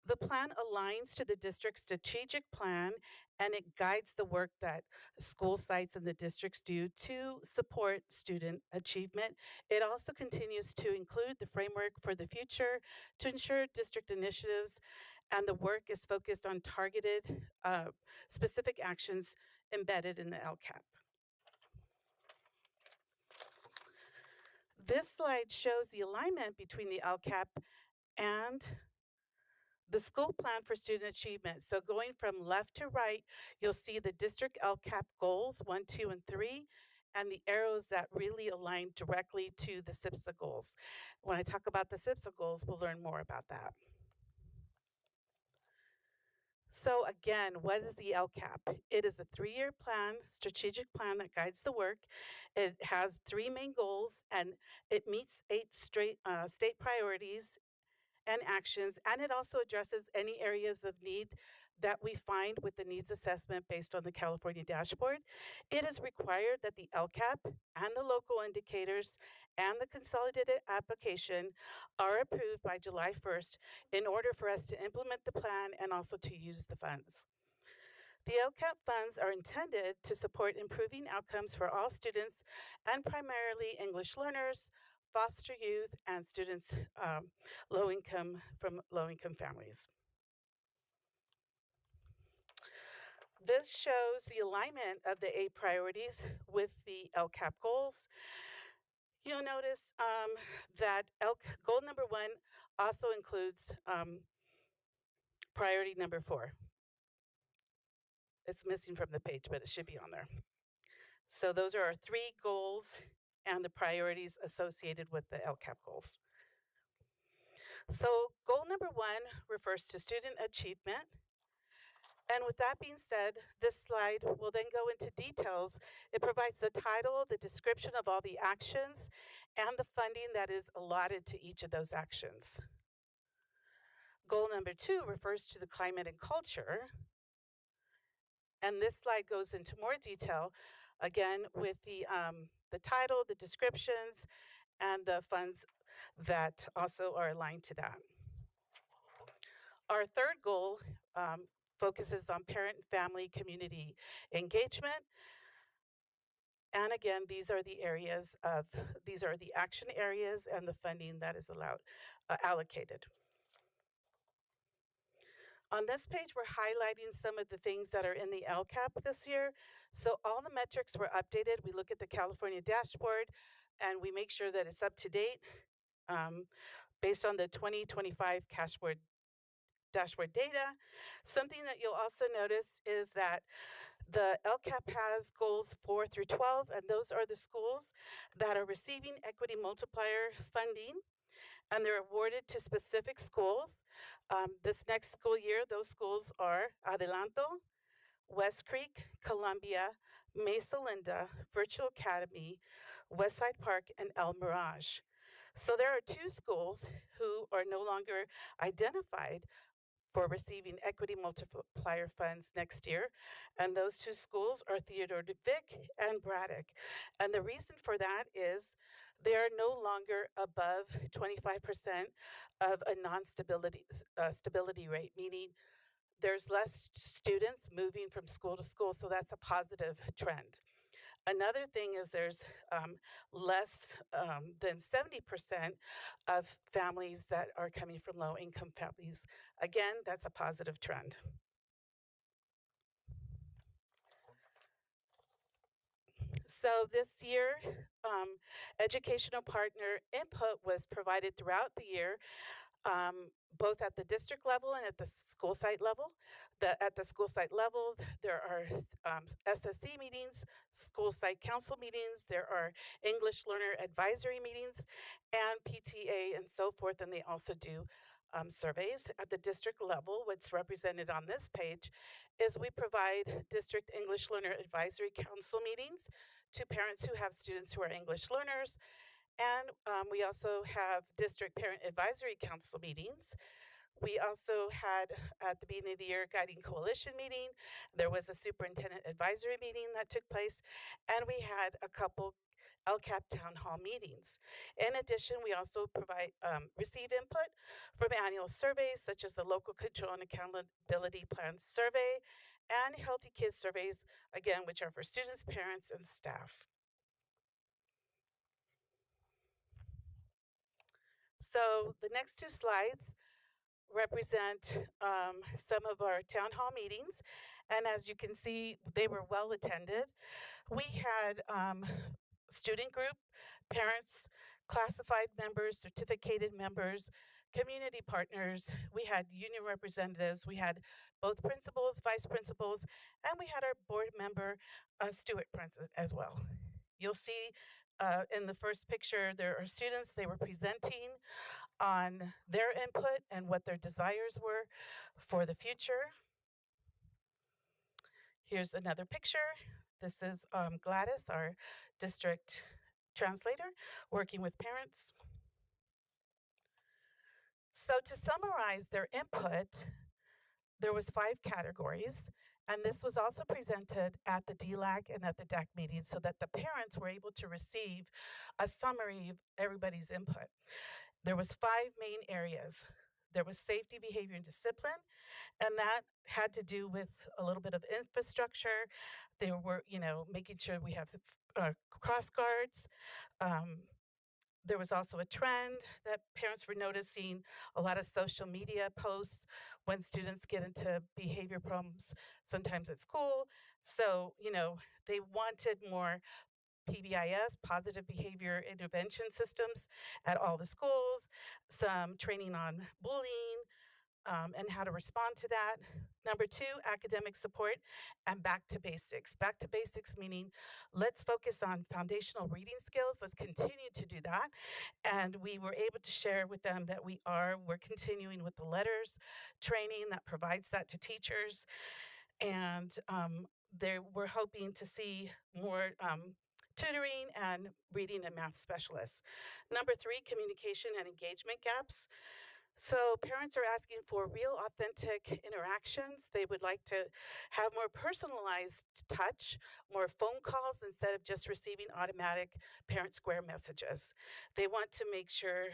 The plan aligns to the district's strategic plan, and it guides the work that school sites and the districts do to support student achievement. It also continues to include the framework for the future to ensure district initiatives, and the work is focused on targeted specific actions embedded in the LCAP. This slide shows the alignment between the LCAP and the school plan for student achievement. So going from left to right, you'll see the district LCAP goals 1, 2, and 3, and the arrows that really align directly to the SIPSA goals. When I talk about the SIPSA goals, we'll learn more about that. So again, what is the LCAP? It is a 3-year plan, strategic plan that guides the work. It has 3 main goals, and it meets 8 state priorities and actions, and it also addresses any areas of need that we find with the needs assessment based on the California dashboard. It is required that the LCAP and the local indicators and the consolidated application are approved by July 1st in order for us to implement the plan and also to use the funds. The LCAP funds are intended to support improving outcomes for all students and primarily English learners, foster youth, and students from low-income families. This shows the alignment of the 8 priorities with the LCAP goals. You'll notice that goal number 1 also includes priority number 4. It's missing from the page, but it should be on there. So those are our 3 goals and the priorities associated with the LCAP goals. So goal number 1 refers to student achievement. And with that being said, this slide will then go into details. It provides the title, the description of all the actions, and the funding that is allotted to each of those actions. Goal number 2 refers to the climate and culture. And this slide goes into more detail, again, with the title, the descriptions, and the funds that also are aligned to that. Our third goal focuses on parent, family, community engagement. And again, these are the action areas and the funding that is allocated. On this page, we're highlighting some of the things that are in the LCAP this year. So all the metrics were updated. We look at the California dashboard and we make sure that it's up to date based on the 2025 dashboard data. Something that you'll also notice is that the LCAP has goals 4 through 12, and those are the schools that are receiving equity multiplier funding, and they're awarded to specific schools. This next school year, those schools are Adelanto, West Creek, Columbia, Mesa Linda, Virtual Academy, Westside Park, and El Mirage. So there are 2 schools who are no longer identified for receiving equity multiplier funds next year. And those 2 schools are Theodore Vick and Braddock. And the reason for that is they are no longer above 25% of a stability rate, meaning there's less students moving from school to school, so that's a positive trend. Another thing is there's less than 70% of families that are coming from low-income families. Again, that's a positive trend. So this year, educational partner input was provided throughout the year, both at the district level and at the school site level. At the school site level, there are SSC meetings, school site council meetings, there are English learner advisory meetings, and PTA and so forth, and they also do surveys. At the district level, what's represented on this page is we provide district English learner advisory council meetings to parents who have students who are English learners. And we also have district parent advisory council meetings. We also had, at the beginning of the year, guiding coalition meeting. There was a superintendent advisory meeting that took place, and we had a couple LCAP town hall meetings. In addition, we also receive input from annual surveys, such as the Local Control and Accountability Plan Survey and Healthy Kids surveys, again, which are for students, parents, and staff. So the next 2 slides represent some of our town hall meetings. And as you can see, they were well attended. We had student group, parents, classified members, certificated members, community partners. We had union representatives. We had both principals, vice principals, and we had our board member, Stuart Prince, as well. You'll see in the first picture, there are students, they were presenting on their input and what their desires were for the future. Here's another picture. This is Gladys, our district translator, working with parents. So to summarize their input, there was 5 categories, and this was also presented at the DLAC and at the DAC meeting so that the parents were able to receive a summary of everybody's input. There was 5 main areas. There was safety, behavior, and discipline, and that had to do with a little bit of infrastructure. They were, making sure we have cross guards. There was also a trend that parents were noticing a lot of social media posts when students get into behavior problems, sometimes at school. So, they wanted more PBIS, positive behavior intervention systems, at all the schools, some training on bullying, and how to respond to that. Number 2, academic support and back to basics. Back to basics meaning let's focus on foundational reading skills. Let's continue to do that. And we were able to share with them that we're continuing with the letters training that provides that to teachers. And we're hoping to see more tutoring and reading and math specialists. Number 3, communication and engagement gaps. So parents are asking for real, authentic interactions. They would like to have more personalized touch, more phone calls instead of just receiving automatic parent square messages. They want to make sure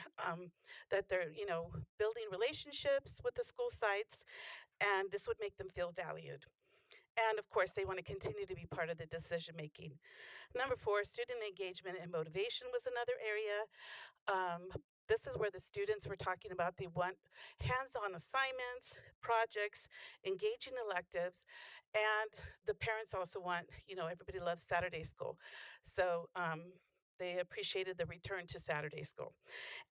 that they're, building relationships with the school sites, and this would make them feel valued. And of course, they want to continue to be part of the decision making. Number 4, student engagement and motivation was another area. This is where the students were talking about they want hands-on assignments, projects, engaging electives, and the parents also want, everybody loves Saturday school. So they appreciated the return to Saturday school.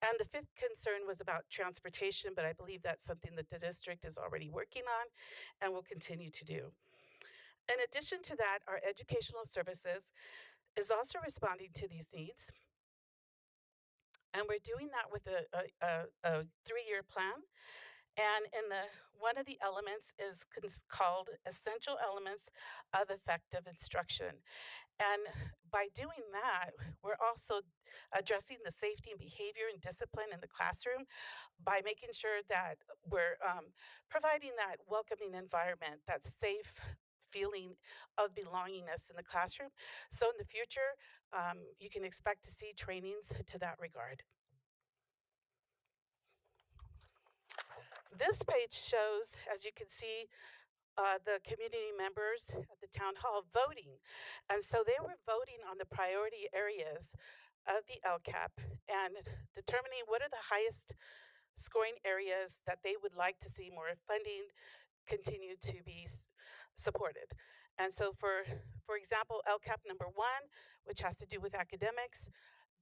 And the 5th concern was about transportation, but I believe that's something that the district is already working on and will continue to do. In addition to that, our educational services is also responding to these needs. And we're doing that with a 3-year plan. And one of the elements is called Essential Elements of Effective Instruction. And by doing that, we're also addressing the safety and behavior and discipline in the classroom by making sure that we're providing that welcoming environment, that safe feeling of belongingness in the classroom. So in the future, you can expect to see trainings to that regard. This page shows, as you can see, the community members at the town hall voting. And so they were voting on the priority areas of the LCAP and determining what are the highest scoring areas that they would like to see more funding continue to be supported. And so for example, LCAP number 1, which has to do with academics,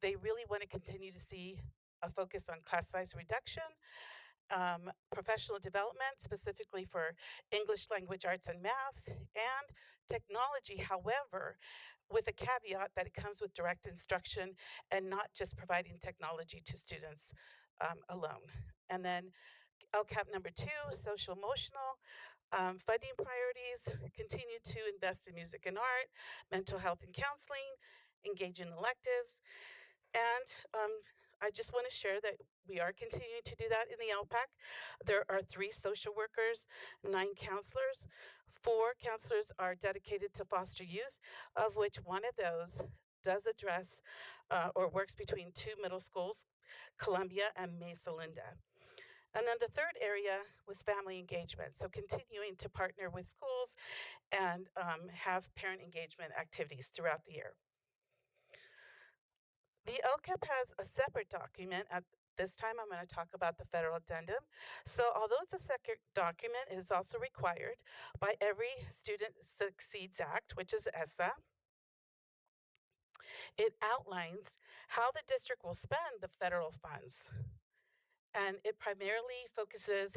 they really want to continue to see a focus on class size reduction, professional development, specifically for English language arts and math, and technology, however, with a caveat that it comes with direct instruction and not just providing technology to students alone. And then LCAP number 2, social emotional, funding priorities, continue to invest in music and art, mental health and counseling, engage in electives. And I just want to share that we are continuing to do that in the LPAC. There are 3 social workers, 9 counselors. 4 counselors are dedicated to foster youth, of which one of those does address or works between 2 middle schools, Columbia and Mesa Linda. And then the 3rd area was family engagement. So continuing to partner with schools and have parent engagement activities throughout the year. The LCAP has a separate document. At this time, I'm going to talk about the federal addendum. So although it's a separate document, it is also required by every Student Succeeds Act, which is ESSA. It outlines how the district will spend the federal funds. And it primarily focuses,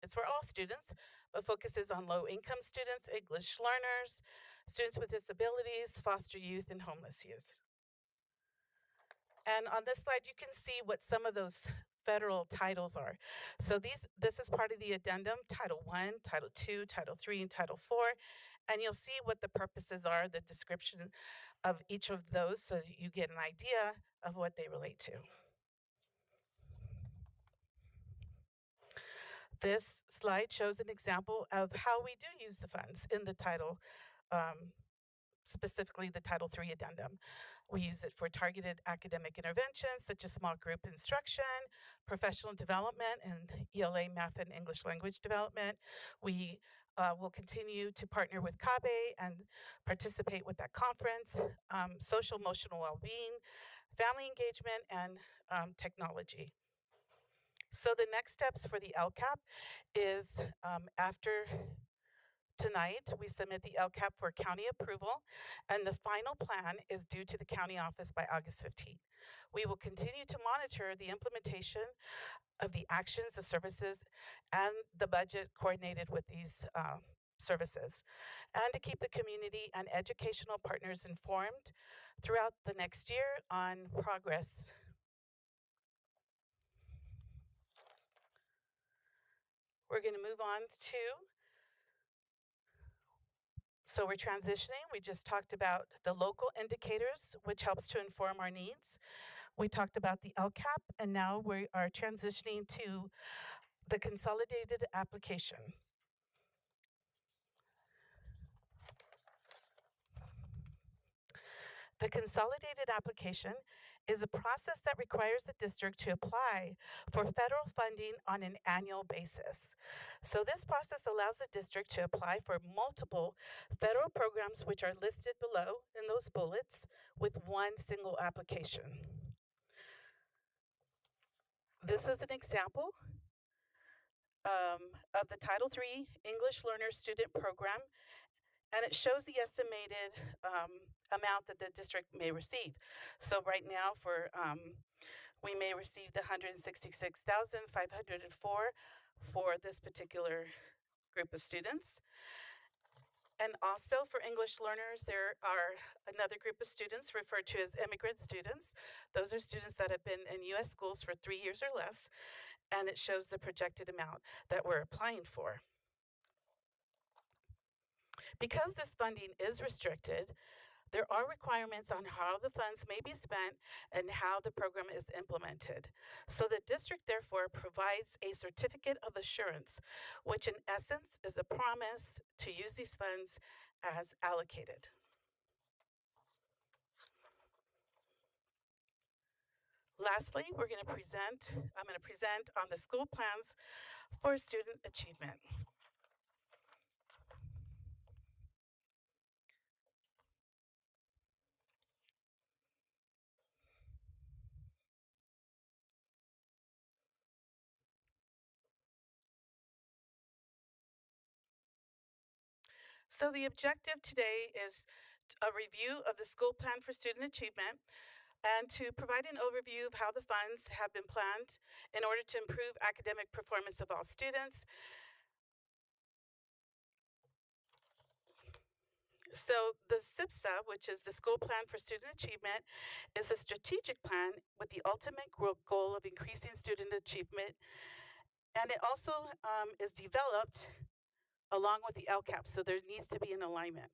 it's for all students, but focuses on low-income students, English learners, students with disabilities, foster youth, and homeless youth. And on this slide, you can see what some of those federal titles are. So this is part of the addendum, Title I, Title II, Title III, and Title IV. And you'll see what the purposes are, the description of each of those, so that you get an idea of what they relate to. This slide shows an example of how we do use the funds in the title, specifically the Title III addendum. We use it for targeted academic interventions such as small group instruction, professional development, and ELA math and English language development. We will continue to partner with CABE and participate with that conference, social emotional well-being, family engagement, and technology. So the next steps for the LCAP is after tonight, we submit the LCAP for county approval, and the final plan is due to the county office by August 15th. We will continue to monitor the implementation of the actions, the services, and the budget coordinated with these services, and to keep the community and educational partners informed throughout the next year on progress. We're going to move on to, so we're transitioning. We just talked about the local indicators, which helps to inform our needs. We talked about the LCAP, and now we are transitioning to the consolidated application. The consolidated application is a process that requires the district to apply for federal funding on an annual basis. So this process allows the district to apply for multiple federal programs, which are listed below in those bullets, with one single application. This is an example of the Title III English Learner Student Program, and it shows the estimated amount that the district may receive. So right now we may receive the $166,504 for this particular group of students. And also for English learners, there are another group of students referred to as immigrant students. Those are students that have been in U.S. schools for 3 years or less, and it shows the projected amount that we're applying for. Because this funding is restricted, there are requirements on how the funds may be spent and how the program is implemented. So the district therefore provides a certificate of assurance, which in essence is a promise to use these funds as allocated. Lastly, I'm going to present on the school plans for student achievement. So the objective today is a review of the school plan for student achievement and to provide an overview of how the funds have been planned in order to improve academic performance of all students. So the SIPSA, which is the School Plan for Student Achievement, is a strategic plan with the ultimate goal of increasing student achievement. And it also is developed along with the LCAP, so there needs to be an alignment.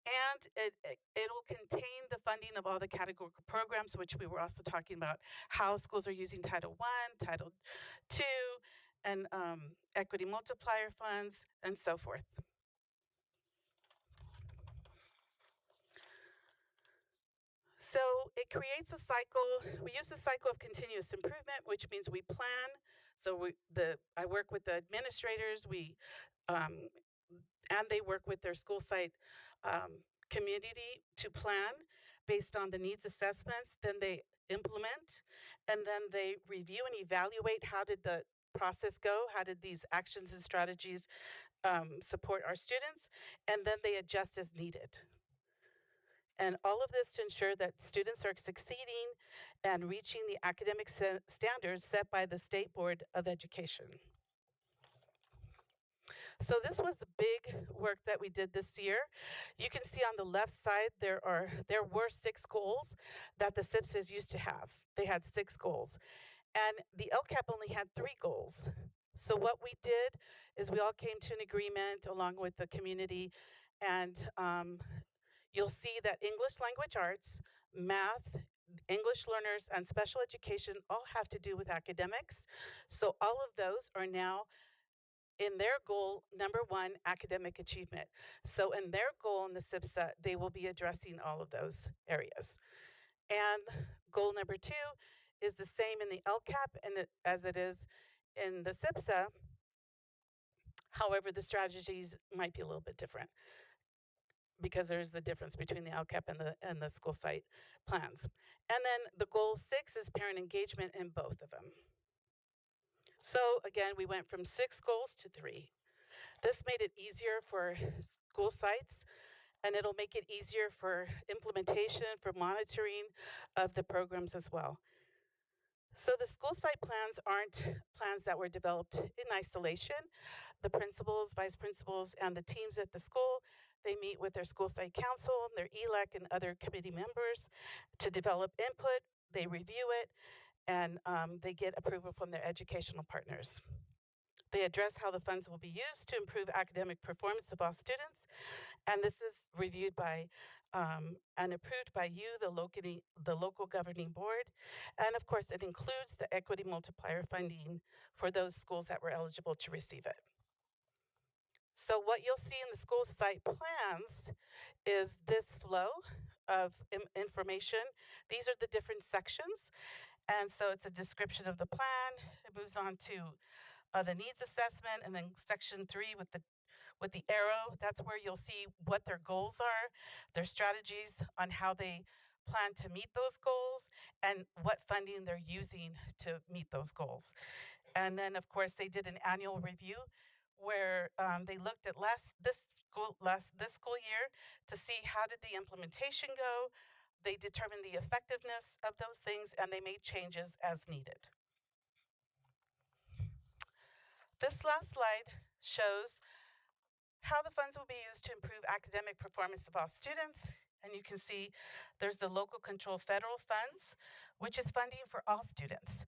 And it'll contain the funding of all the categorical programs, which we were also talking about, how schools are using Title I, Title II, and equity multiplier funds, and so forth. So it creates a cycle. We use the cycle of continuous improvement, which means we plan. So I work with the administrators. And they work with their school site community to plan based on the needs assessments. Then they implement, and then they review and evaluate how did the process go, how did these actions and strategies support our students, and then they adjust as needed. And all of this to ensure that students are succeeding and reaching the academic standards set by the State Board of Education. So this was the big work that we did this year. You can see on the left side, there were 6 goals that the SIPSs used to have. They had 6 goals. And the LCAP only had 3 goals. So what we did is we all came to an agreement along with the community, and you'll see that English language arts, math, English learners, and special education all have to do with academics. So all of those are now in their goal, number one, academic achievement. So in their goal in the SIPSA, they will be addressing all of those areas. And goal number two is the same in the LCAP as it is in the SIPSA. However, the strategies might be a little bit different because there's the difference between the LCAP and the school site plans. And then the goal 6 is parent engagement in both of them. So again, we went from 6 goals to 3. This made it easier for school sites, and it'll make it easier for implementation, for monitoring of the programs as well. So the school site plans aren't plans that were developed in isolation. The principals, vice principals, and the teams at the school, they meet with their school site council, their ELEC, and other committee members to develop input. They review it, and they get approval from their educational partners. They address how the funds will be used to improve academic performance of all students, and this is reviewed by and approved by you, the local governing board. And of course, it includes the equity multiplier funding for those schools that were eligible to receive it. So what you'll see in the school site plans is this flow of information. These are the different sections. And so it's a description of the plan. It moves on to the needs assessment, and then section 3 with the arrow. That's where you'll see what their goals are, their strategies on how they plan to meet those goals, and what funding they're using to meet those goals. And then, of course, they did an annual review where they looked at this school year to see how did the implementation go. They determined the effectiveness of those things, and they made changes as needed. This last slide shows how the funds will be used to improve academic performance of all students. And you can see there's the local control federal funds, which is funding for all students.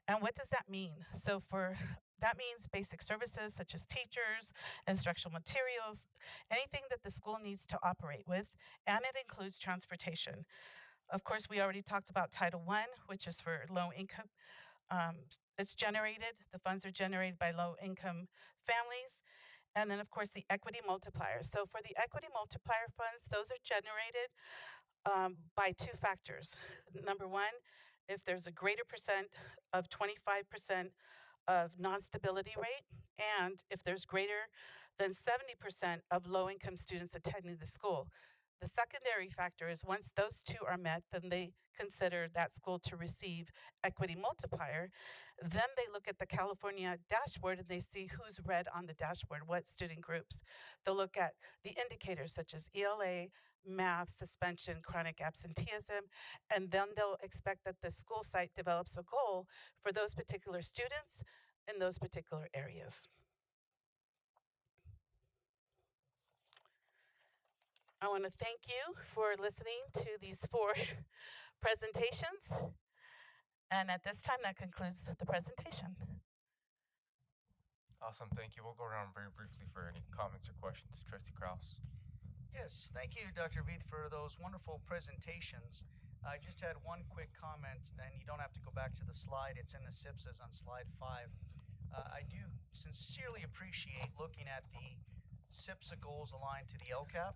And what does that mean? So that means basic services such as teachers, instructional materials, anything that the school needs to operate with, and it includes transportation. Of course, we already talked about Title I, which is for low income. The funds are generated by low income families. And then, of course, the equity multiplier. So for the equity multiplier funds, those are generated by 2 factors. Number one, if there's a greater percent of 25% of non-stability rate, and if there's greater than 70% of low-income students attending the school. The secondary factor is once those 2 are met, then they consider that school to receive equity multiplier. Then they look at the California dashboard and they see who's red on the dashboard, what student groups. They'll look at the indicators such as ELA, math, suspension, chronic absenteeism, and then they'll expect that the school site develops a goal for those particular students in those particular areas. I want to thank you for listening to these 4 presentations. And at this time, that concludes the presentation. Awesome, thank you. We'll go around very briefly for any comments or questions. Trustee Kraus. Yes, thank you, Dr. Veith, for those wonderful presentations. I just had one quick comment, and you don't have to go back to the slide. It's in the SIPSAs on slide 5. I do sincerely appreciate looking at the SIPSA goals aligned to the LCAP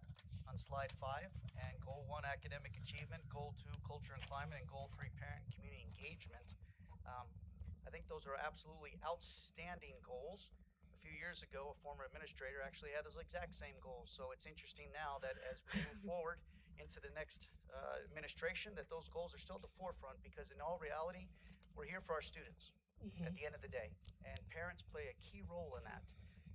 on slide 5, and goal 1, academic achievement, goal 2, culture and climate, and goal 3, parent and community engagement. I think those are absolutely outstanding goals. A few years ago, a former administrator actually had those exact same goals. So it's interesting now that as we move forward into the next administration, that those goals are still at the forefront, because in all reality, we're here for our students at the end of the day. And parents play a key role in that.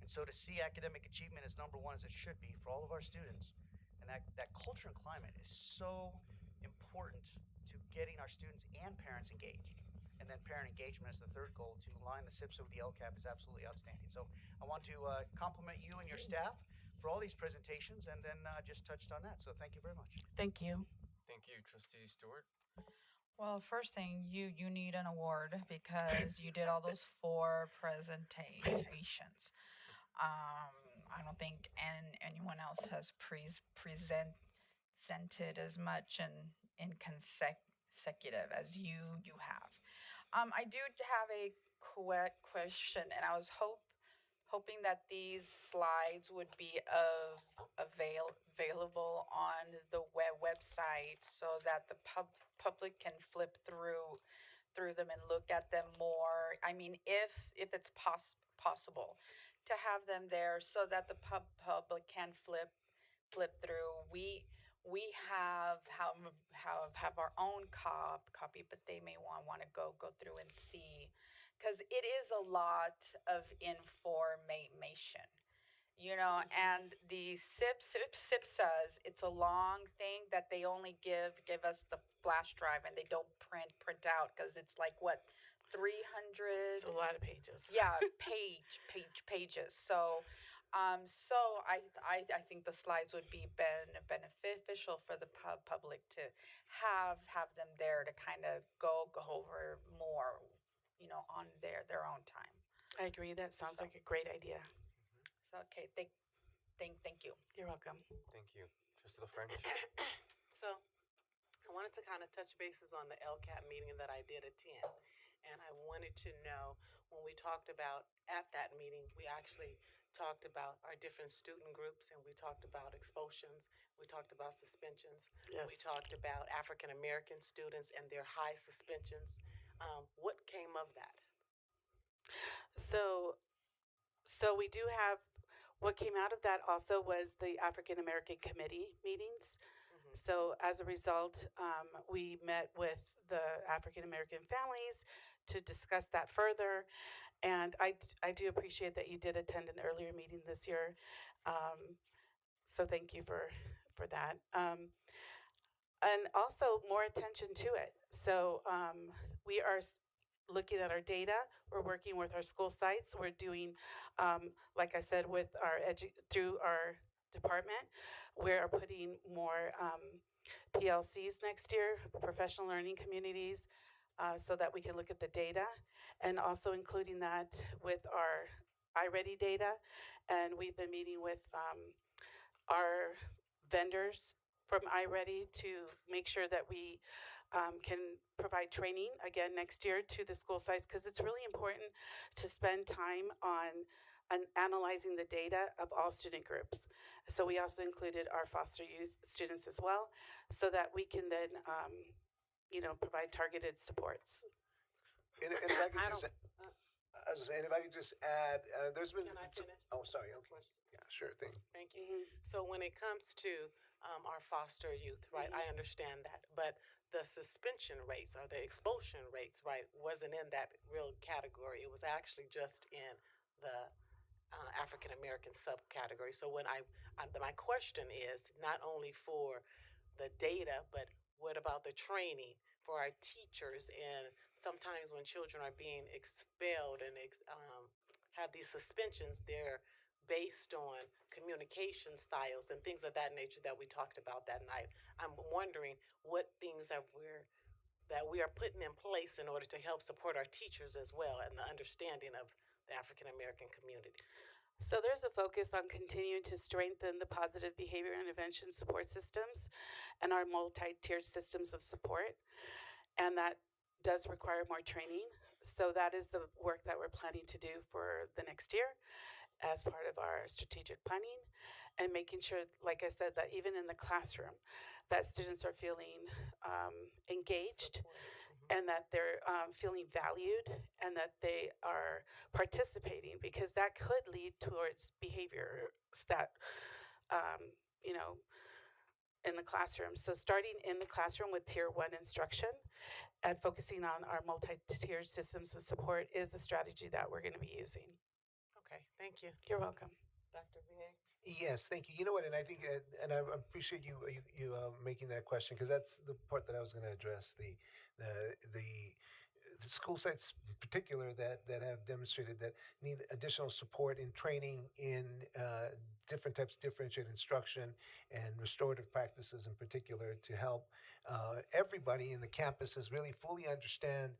And so to see academic achievement as number 1 as it should be for all of our students, and that culture and climate is so important to getting our students and parents engaged. And then parent engagement is the 3rd goal. To align the SIPSA with the LCAP is absolutely outstanding. So I want to compliment you and your staff for all these presentations, and then just touched on that. So thank you very much. Thank you. Thank you, Trustee Stewart. Well, first thing, you need an award because you did all those 4 presentations. I don't think anyone else has presented as much in consecutive as you have. I do have a question, and I was hoping that these slides would be available on the website so that the public can flip through them and look at them more. I mean, if it's possible to have them there so that the public can flip through. We have our own copy, but they may want to go through and see, because it is a lot of information, and the SIP says it's a long thing that they only give us the flash drive, and they don't print out, because it's like what, 300. It's a lot of pages. Yeah, pages. So I think the slides would be beneficial for the public to have them there to kind of go over more, on their own time. I agree. That sounds like a great idea. So okay, thank you. You're welcome. Thank you. Trustee LaFrench? So I wanted to kind of touch bases on the LCAP meeting that I did attend. And I wanted to know, when we talked about at that meeting, we actually talked about our different student groups, and we talked about expulsions, we talked about suspensions, we Yes. talked about African American students and their high suspensions. What came of that? So we do have, what came out of that also was the African American Committee meetings. So as a result, we met with the African American families to discuss that further. And I do appreciate that you did attend an earlier meeting this year. So thank you for that. And also more attention to it. So we are looking at our data. We're working with our school sites. We're doing, like I said, with our through our department, we are putting more PLCs next year, professional learning communities, so that we can look at the data, and also including that with our iReady data. And we've been meeting with our vendors from iReady to make sure that we can provide training again next year to the school sites, because it's really important to spend time on analyzing the data of all student groups. So we also included our foster youth students as well, so that we can then, provide targeted supports. And if I could just, I was saying, if I could just add, there's been. Can I finish? Oh, sorry. Okay. Yeah, sure thing. Thank you. So when it comes to our foster youth, right, I understand that, but the suspension rates or the expulsion rates, right, wasn't in that real category. It was actually just in the African American subcategory. So when my question is not only for the data, but what about the training for our teachers? And sometimes when children are being expelled and have these suspensions, they're based on communication styles and things of that nature that we talked about that night. I'm wondering what things that we are putting in place in order to help support our teachers as well and the understanding of the African American community. So there's a focus on continuing to strengthen the positive behavior intervention support systems and our multi-tiered systems of support. And that does require more training. So that is the work that we're planning to do for the next year as part of our strategic planning, and making sure, like I said, that even in the classroom, that students are feeling engaged, and that they're feeling valued, and that they are participating, because that could lead towards behaviors that, in the classroom. So starting in the classroom with Tier 1 instruction and focusing on our multi-tiered systems of support is the strategy that we're going to be using. Okay, thank you. You're welcome. Dr. VA? Yes, thank you. You know what, and I think, and I appreciate you making that question, because that's the part that I was going to address. The the school sites in particular that have demonstrated that need additional support in training in different types of differentiated instruction and restorative practices in particular to help everybody in the campuses really fully understand,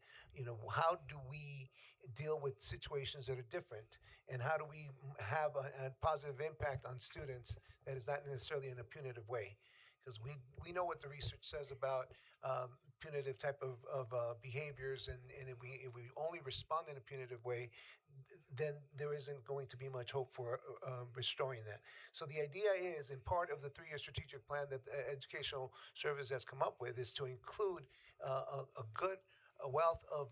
how do we deal with situations that are different, and how do we have a positive impact on students that is not necessarily in a punitive way, because we know what the research says about punitive type of behaviors, and if we only respond in a punitive way, then there isn't going to be much hope for restoring that. So the idea is, in part of the three-year strategic plan that the Educational Service has come up with, is to include a wealth of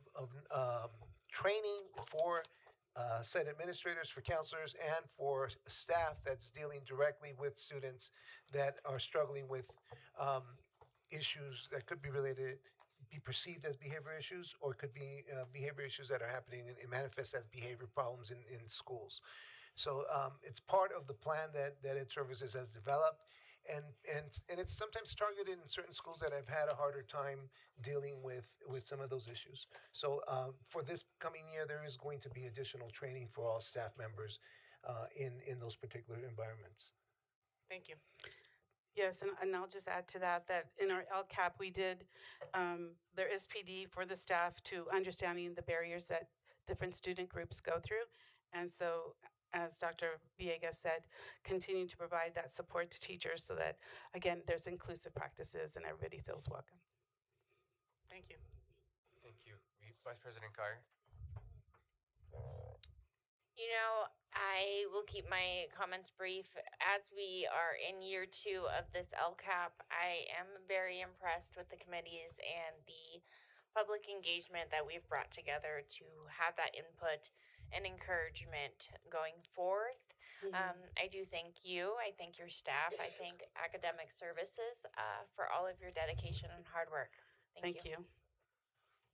training for said administrators, for counselors, and for staff that's dealing directly with students that are struggling with issues that could be perceived as behavior issues, or could be behavior issues that are happening and manifest as behavior problems in schools. So it's part of the plan that Ed Services has developed, and it's sometimes targeted in certain schools that have had a harder time dealing with some of those issues. So for this coming year, there is going to be additional training for all staff members in those particular environments. Thank you. Yes, and I'll just add to that, that in our LCAP, we did, there is PD for the staff to understanding the barriers that different student groups go through. And so, as Dr. Villegas said, continue to provide that support to teachers so that, again, there's inclusive practices and everybody feels welcome. Thank you. Thank you. Vice President Kyer. I will keep my comments brief. As we are in year 2 of this LCAP, I am very impressed with the committees and the public engagement that we've brought together to have that input and encouragement going forth. I do thank you. I thank your staff. I thank academic services for all of your dedication and hard work. Thank you.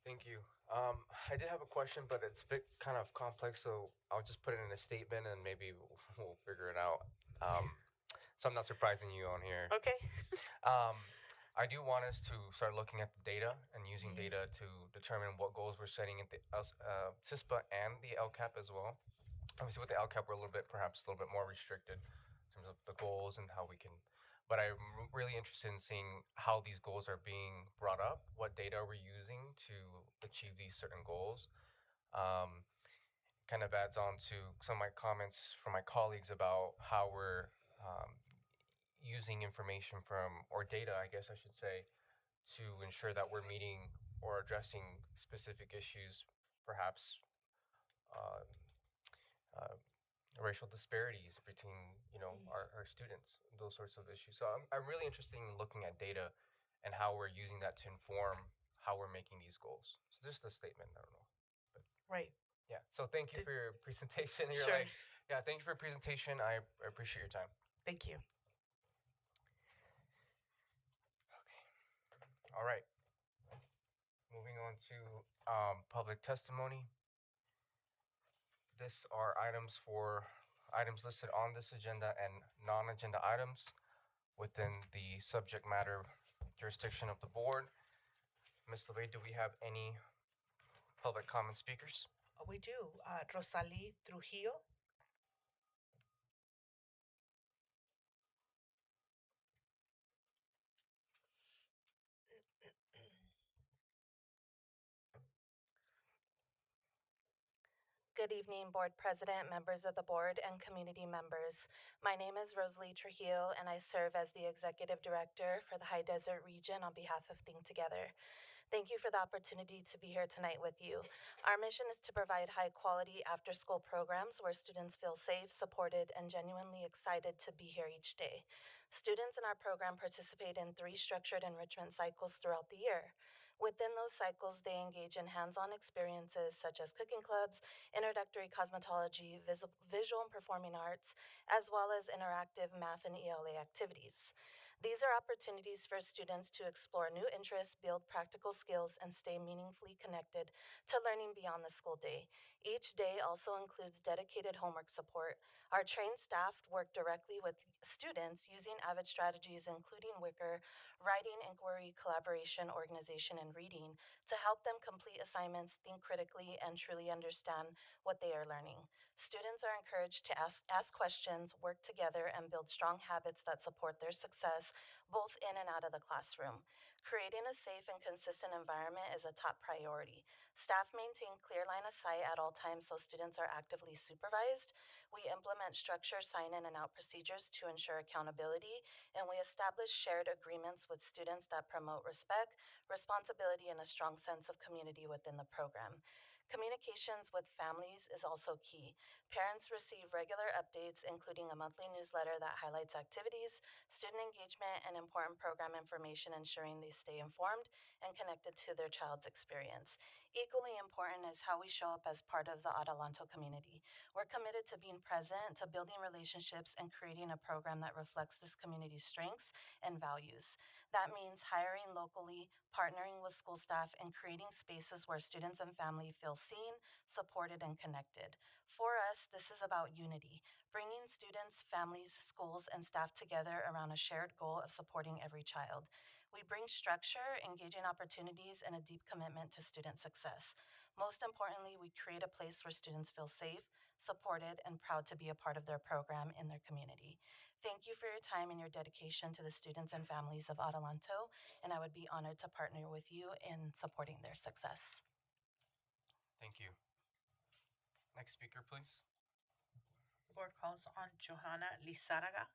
Thank you. I did have a question, but it's a bit kind of complex, so I'll just put it in a statement and maybe we'll figure it out. So I'm not surprising you on here. Okay. I do want us to start looking at the data and using data to determine what goals we're setting at the CISPA and the LCAP as well. Obviously, with the LCAP, we're perhaps a little bit more restricted in terms of the goals and how we can. But I'm really interested in seeing how these goals are being brought up, what data we're using to achieve these certain goals. Kind of adds on to some of my comments from my colleagues about how we're using information or data, I guess I should say, to ensure that we're meeting or addressing specific issues, perhaps racial disparities between our students, those sorts of issues. So I'm really interested in looking at data and how we're using that to inform how we're making these goals. So just a statement, I don't know. But Right. yeah, so thank you for your presentation. You're Sure. thank you for your presentation. I appreciate your time. Thank you. Okay. All right. Moving on to public testimony. This are items listed on this agenda and non-agenda items within the subject matter jurisdiction of the board. Ms. LeVay, do we have any public comment speakers? We do. Rosalie Trujillo. Good evening, Board President, members of the board, and community members. My name is Rosalie Trujillo, and I serve as the Executive Director for the High Desert Region on behalf of Think Together. Thank you for the opportunity to be here tonight with you. Our mission is to provide high-quality after-school programs where students feel safe, supported, and genuinely excited to be here each day. Students in our program participate in 3 structured enrichment cycles throughout the year. Within those cycles, they engage in hands-on experiences such as cooking clubs, introductory cosmetology, visual and performing arts, as well as interactive math and ELA activities. These are opportunities for students to explore new interests, build practical skills, and stay meaningfully connected to learning beyond the school day. Each day also includes dedicated homework support. Our trained staff work directly with students using AVID strategies, including Wicker, writing, inquiry, collaboration, organization, and reading to help them complete assignments, think critically, and truly understand what they are learning. Students are encouraged to ask questions, work together, and build strong habits that support their success both in and out of the classroom. Creating a safe and consistent environment is a top priority. Staff maintain clear line of sight at all times so students are actively supervised. We implement structured sign-in and out procedures to ensure accountability, and we establish shared agreements with students that promote respect, responsibility, and a strong sense of community within the program. Communications with families is also key. Parents receive regular updates, including a monthly newsletter that highlights activities, student engagement, and important program information, ensuring they stay informed and connected to their child's experience. Equally important is how we show up as part of the Adelanto community. We're committed to being present, to building relationships, and creating a program that reflects this community's strengths and values. That means hiring locally, partnering with school staff, and creating spaces where students and family feel seen, supported, and connected. For us, this is about unity, bringing students, families, schools, and staff together around a shared goal of supporting every child. We bring structure, engaging opportunities, and a deep commitment to student success. Most importantly, we create a place where students feel safe, supported, and proud to be a part of their program in their community. Thank you for your time and your dedication to the students and families of Adelanto, and I would be honored to partner with you in supporting their success. Thank you. Next speaker, please. The board calls on Johanna Lizarraga.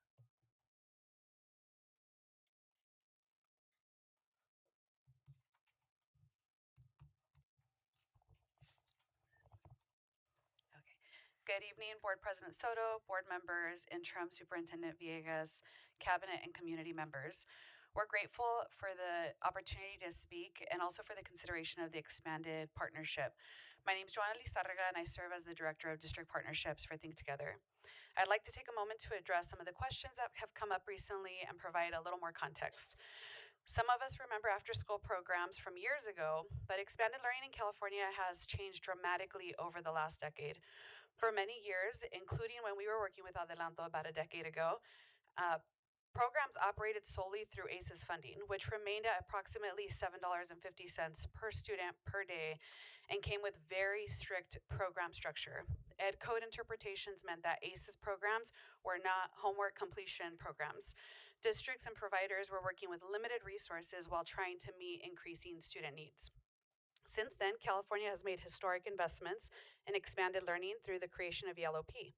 Good evening, Board President Soto, board members, Interim Superintendent Villegas, cabinet, and community members. We're grateful for the opportunity to speak and also for the consideration of the expanded partnership. My name is Joanna Lizarraga, and I serve as the Director of District Partnerships for Think Together. I'd like to take a moment to address some of the questions that have come up recently and provide a little more context. Some of us remember after-school programs from years ago, but expanded learning in California has changed dramatically over the last decade. For many years, including when we were working with Adelanto about a decade ago, programs operated solely through ACES funding, which remained at approximately $7.50 per student per day and came with very strict program structure. Ed code interpretations meant that ACES programs were not homework completion programs. Districts and providers were working with limited resources while trying to meet increasing student needs. Since then, California has made historic investments in expanded learning through the creation of ELOP.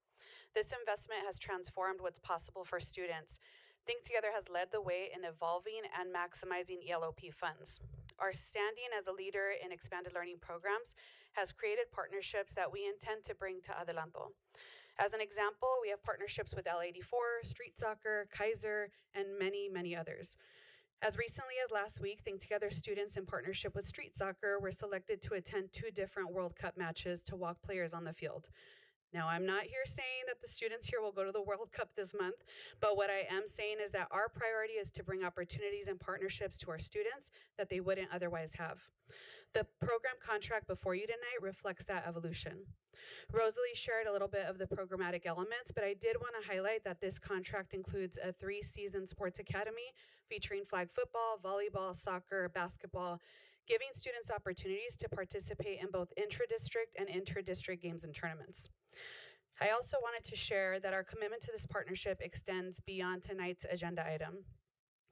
This investment has transformed what's possible for students. Think Together has led the way in evolving and maximizing ELOP funds. Our standing as a leader in expanded learning programs has created partnerships that we intend to bring to Adelanto. As an example, we have partnerships with L84, Street Soccer, Kaiser, and many, many others. As recently as last week, Think Together students in partnership with Street Soccer were selected to attend 2 different World Cup matches to walk players on the field. Now, I'm not here saying that the students here will go to the World Cup this month, but what I am saying is that our priority is to bring opportunities and partnerships to our students that they wouldn't otherwise have. The program contract before you tonight reflects that evolution. Rosalie shared a little bit of the programmatic elements, but I did want to highlight that this contract includes a 3-season sports academy featuring flag football, volleyball, soccer, basketball, giving students opportunities to participate in both intra-district and inter-district games and tournaments. I also wanted to share that our commitment to this partnership extends beyond tonight's agenda item.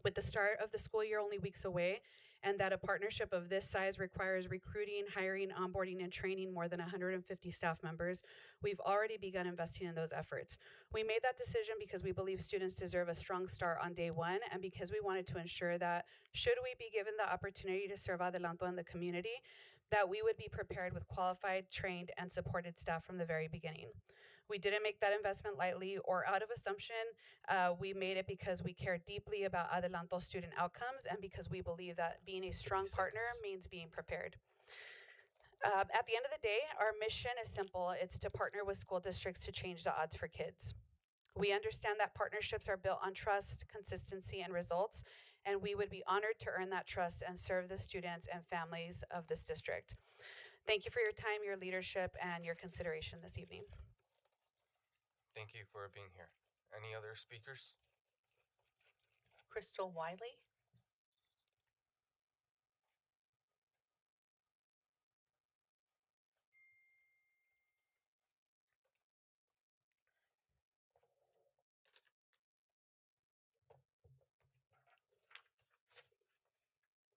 With the start of the school year only weeks away, and that a partnership of this size requires recruiting, hiring, onboarding, and training more than 150 staff members, we've already begun investing in those efforts. We made that decision because we believe students deserve a strong start on day one, and because we wanted to ensure that should we be given the opportunity to serve Adelanto in the community, that we would be prepared with qualified, trained, and supported staff from the very beginning. We didn't make that investment lightly or out of assumption. We made it because we care deeply about Adelanto student outcomes and because we believe that being a strong partner means being prepared. At the end of the day, our mission is simple. It's to partner with school districts to change the odds for kids. We understand that partnerships are built on trust, consistency, and results, and we would be honored to earn that trust and serve the students and families of this district. Thank you for your time, your leadership, and your consideration this evening. Thank you for being here. Any other speakers? Crystal Wiley.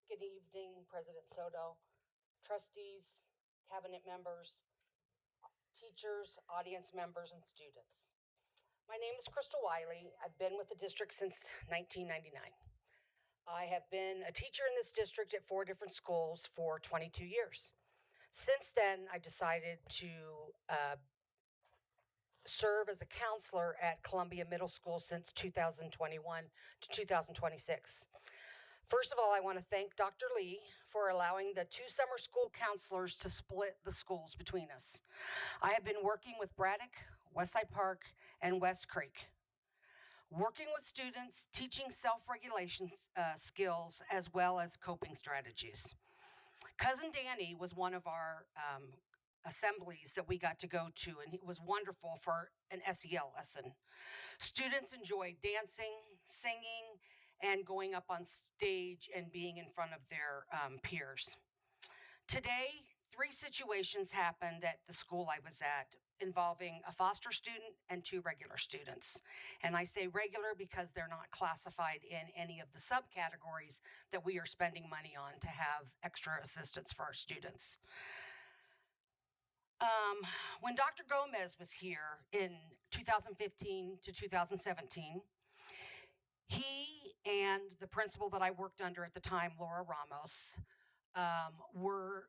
Good evening, President Soto, trustees, cabinet members, teachers, audience members, and students. My name is Crystal Wiley. I've been with the district since 1999. I have been a teacher in this district at 4 different schools for 22 years. Since then, I decided to serve as a counselor at Columbia Middle School since 2021 to 2026. First of all, I want to thank Dr. Lee for allowing the 2 summer school counselors to split the schools between us. I have been working with Braddock, Westside Park, and West Creek, working with students, teaching self-regulation skills, as well as coping strategies. Cousin Danny was one of our assemblies that we got to go to, and it was wonderful for an SEL lesson. Students enjoyed dancing, singing, and going up on stage and being in front of their peers. Today, 3 situations happened at the school I was at involving a foster student and 2 regular students. And I say regular because they're not classified in any of the subcategories that we are spending money on to have extra assistance for our students. When Dr. Gomez was here in 2015 to 2017, he and the principal that I worked under at the time, Laura Ramos, were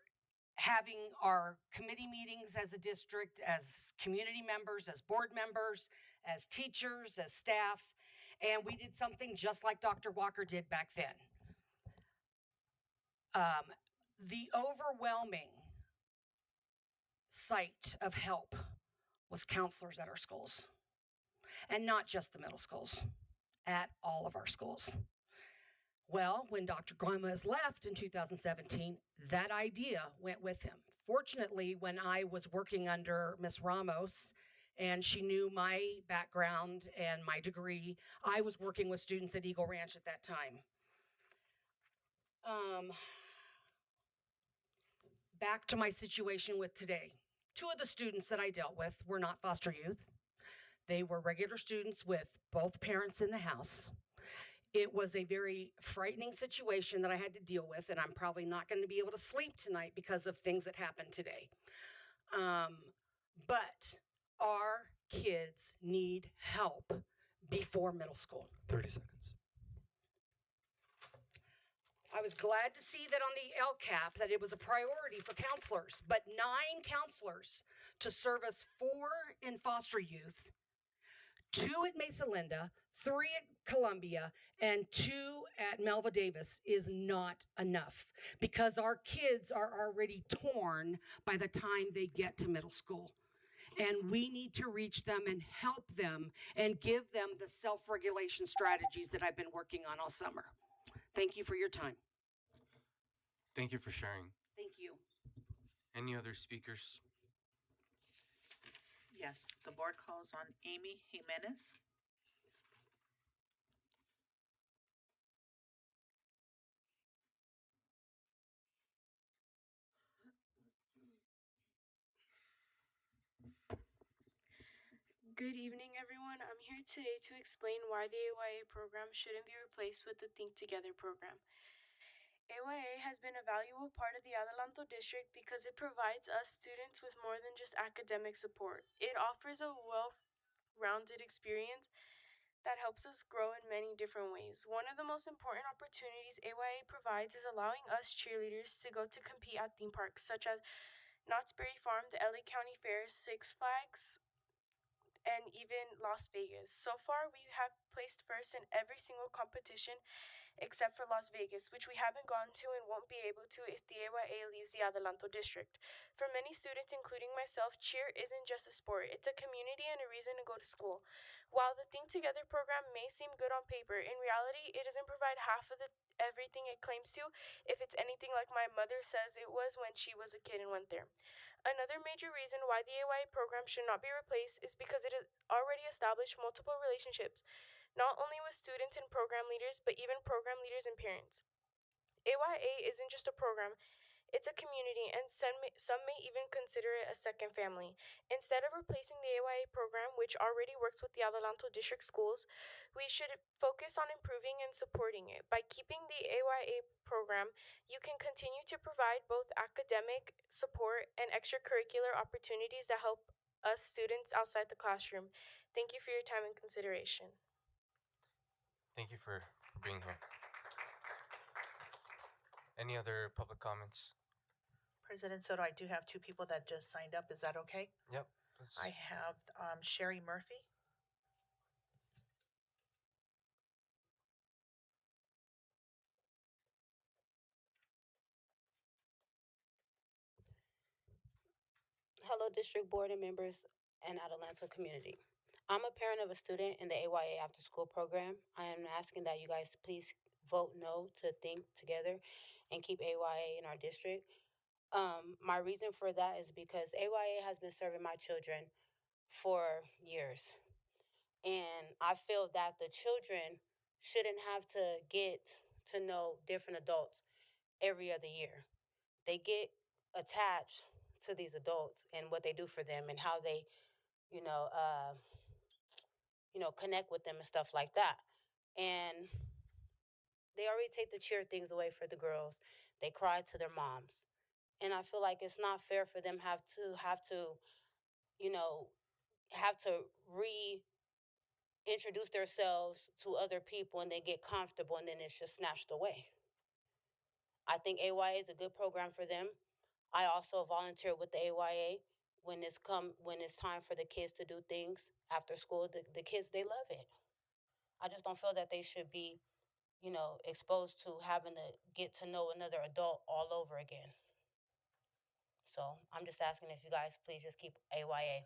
having our committee meetings as a district, as community members, as board members, as teachers, as staff, and we did something just like Dr. Walker did back then. The overwhelming sight of help was counselors at our schools, and not just the middle schools, at all of our schools. Well, when Dr. Gomez left in 2017, that idea went with him. Fortunately, when I was working under Miss Ramos, and she knew my background and my degree, I was working with students at Eagle Ranch at that time. Back to my situation with today. 2 of the students that I dealt with were not foster youth. They were regular students with both parents in the house. It was a very frightening situation that I had to deal with, and I'm probably not going to be able to sleep tonight because of things that happened today. But our kids need help before middle school. 30 seconds. I was glad to see that on the LCAP that it was a priority for counselors, but 9 counselors to service 4 in foster youth, 2 at Mesa Linda, 3 at Columbia, and 2 at Melva Davis is not enough because our kids are already torn by the time they get to middle school. And we need to reach them and help them and give them the self-regulation strategies that I've been working on all summer. Thank you for your time. Thank you for sharing. Thank you. Any other speakers? Yes, the board calls on Amy Jimenez. Good evening, everyone. I'm here today to explain why the AYA program shouldn't be replaced with the Think Together program. AYA has been a valuable part of the Adelanto district because it provides us students with more than just academic support. It offers a well-rounded experience that helps us grow in many different ways. One of the most important opportunities AYA provides is allowing us cheerleaders to go to compete at theme parks such as Knott's Berry Farm, the LA County Fair, Six Flags, and even Las Vegas. So far, we have placed first in every single competition except for Las Vegas, which we haven't gone to and won't be able to if the AYA leaves the Adelanto district. For many students, including myself, cheer isn't just a sport, it's a community and a reason to go to school. While the Think Together program may seem good on paper, in reality, it doesn't provide half of the everything it claims to if it's anything like my mother says it was when she was a kid and went there. Another major reason why the AYA program should not be replaced is because it has already established multiple relationships, not only with students and program leaders, but even program leaders and parents. AYA isn't just a program, it's a community, and some may even consider it a second family. Instead of replacing the AYA program, which already works with the Adelanto District schools, we should focus on improving and supporting it. By keeping the AYA program, you can continue to provide both academic support and extracurricular opportunities that help us students outside the classroom. Thank you for your time and consideration. Thank you for being here. Any other public comments? President Soto, I do have two people that just signed up. Is that okay? Yep. I have Sherry Murphy. Hello, District Board and members and Adelanto community. I'm a parent of a student in the AYA After School program. I am asking that you guys please vote no to Think Together and keep AYA in our district. My reason for that is because AYA has been serving my children for years. And I feel that the children shouldn't have to get to know different adults every other year. They get attached to these adults and what they do for them and how they, you know, uh, connect with them and stuff like that. And they already take the cheer things away for the girls. They cry to their moms. And I feel like it's not fair for them you know, have to reintroduce themselves to other people and they get comfortable and then it's just snatched away. I think AYA is a good program for them. I also volunteer with the AYA when it's time for the kids to do things after school. The kids, they love it. I just don't feel that they should be, exposed to having to get to know another adult all over again. So I'm just asking if you guys please just keep AYA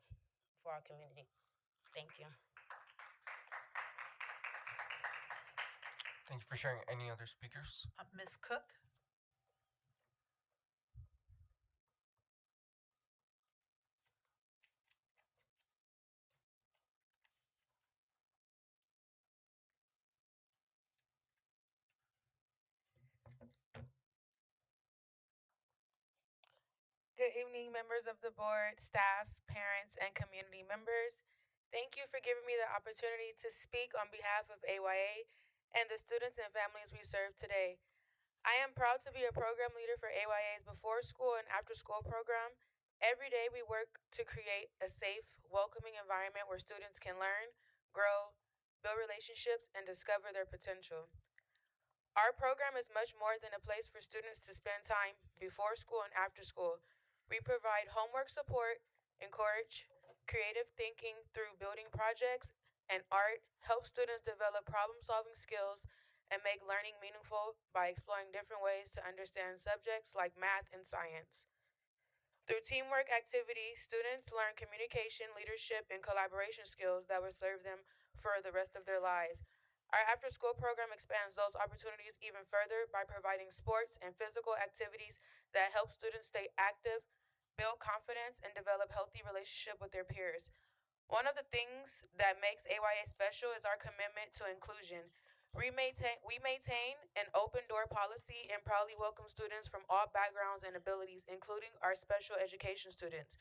for our community. Thank you. Thank you for sharing. Any other speakers? Ms. Cook. Good evening, members of the board, staff, parents, and community members. Thank you for giving me the opportunity to speak on behalf of AYA and the students and families we serve today. I am proud to be a program leader for AYA's before school and after school program. Every day we work to create a safe, welcoming environment where students can learn, grow, build relationships, and discover their potential. Our program is much more than a place for students to spend time before school and after school. We provide homework support, encourage creative thinking through building projects and art, help students develop problem-solving skills, and make learning meaningful by exploring different ways to understand subjects like math and science. Through teamwork activities, students learn communication, leadership, and collaboration skills that will serve them for the rest of their lives. Our after school program expands those opportunities even further by providing sports and physical activities that help students stay active, build confidence, and develop healthy relationships with their peers. One of the things that makes AYA special is our commitment to inclusion. We maintain an open door policy and proudly welcome students from all backgrounds and abilities, including our special education students.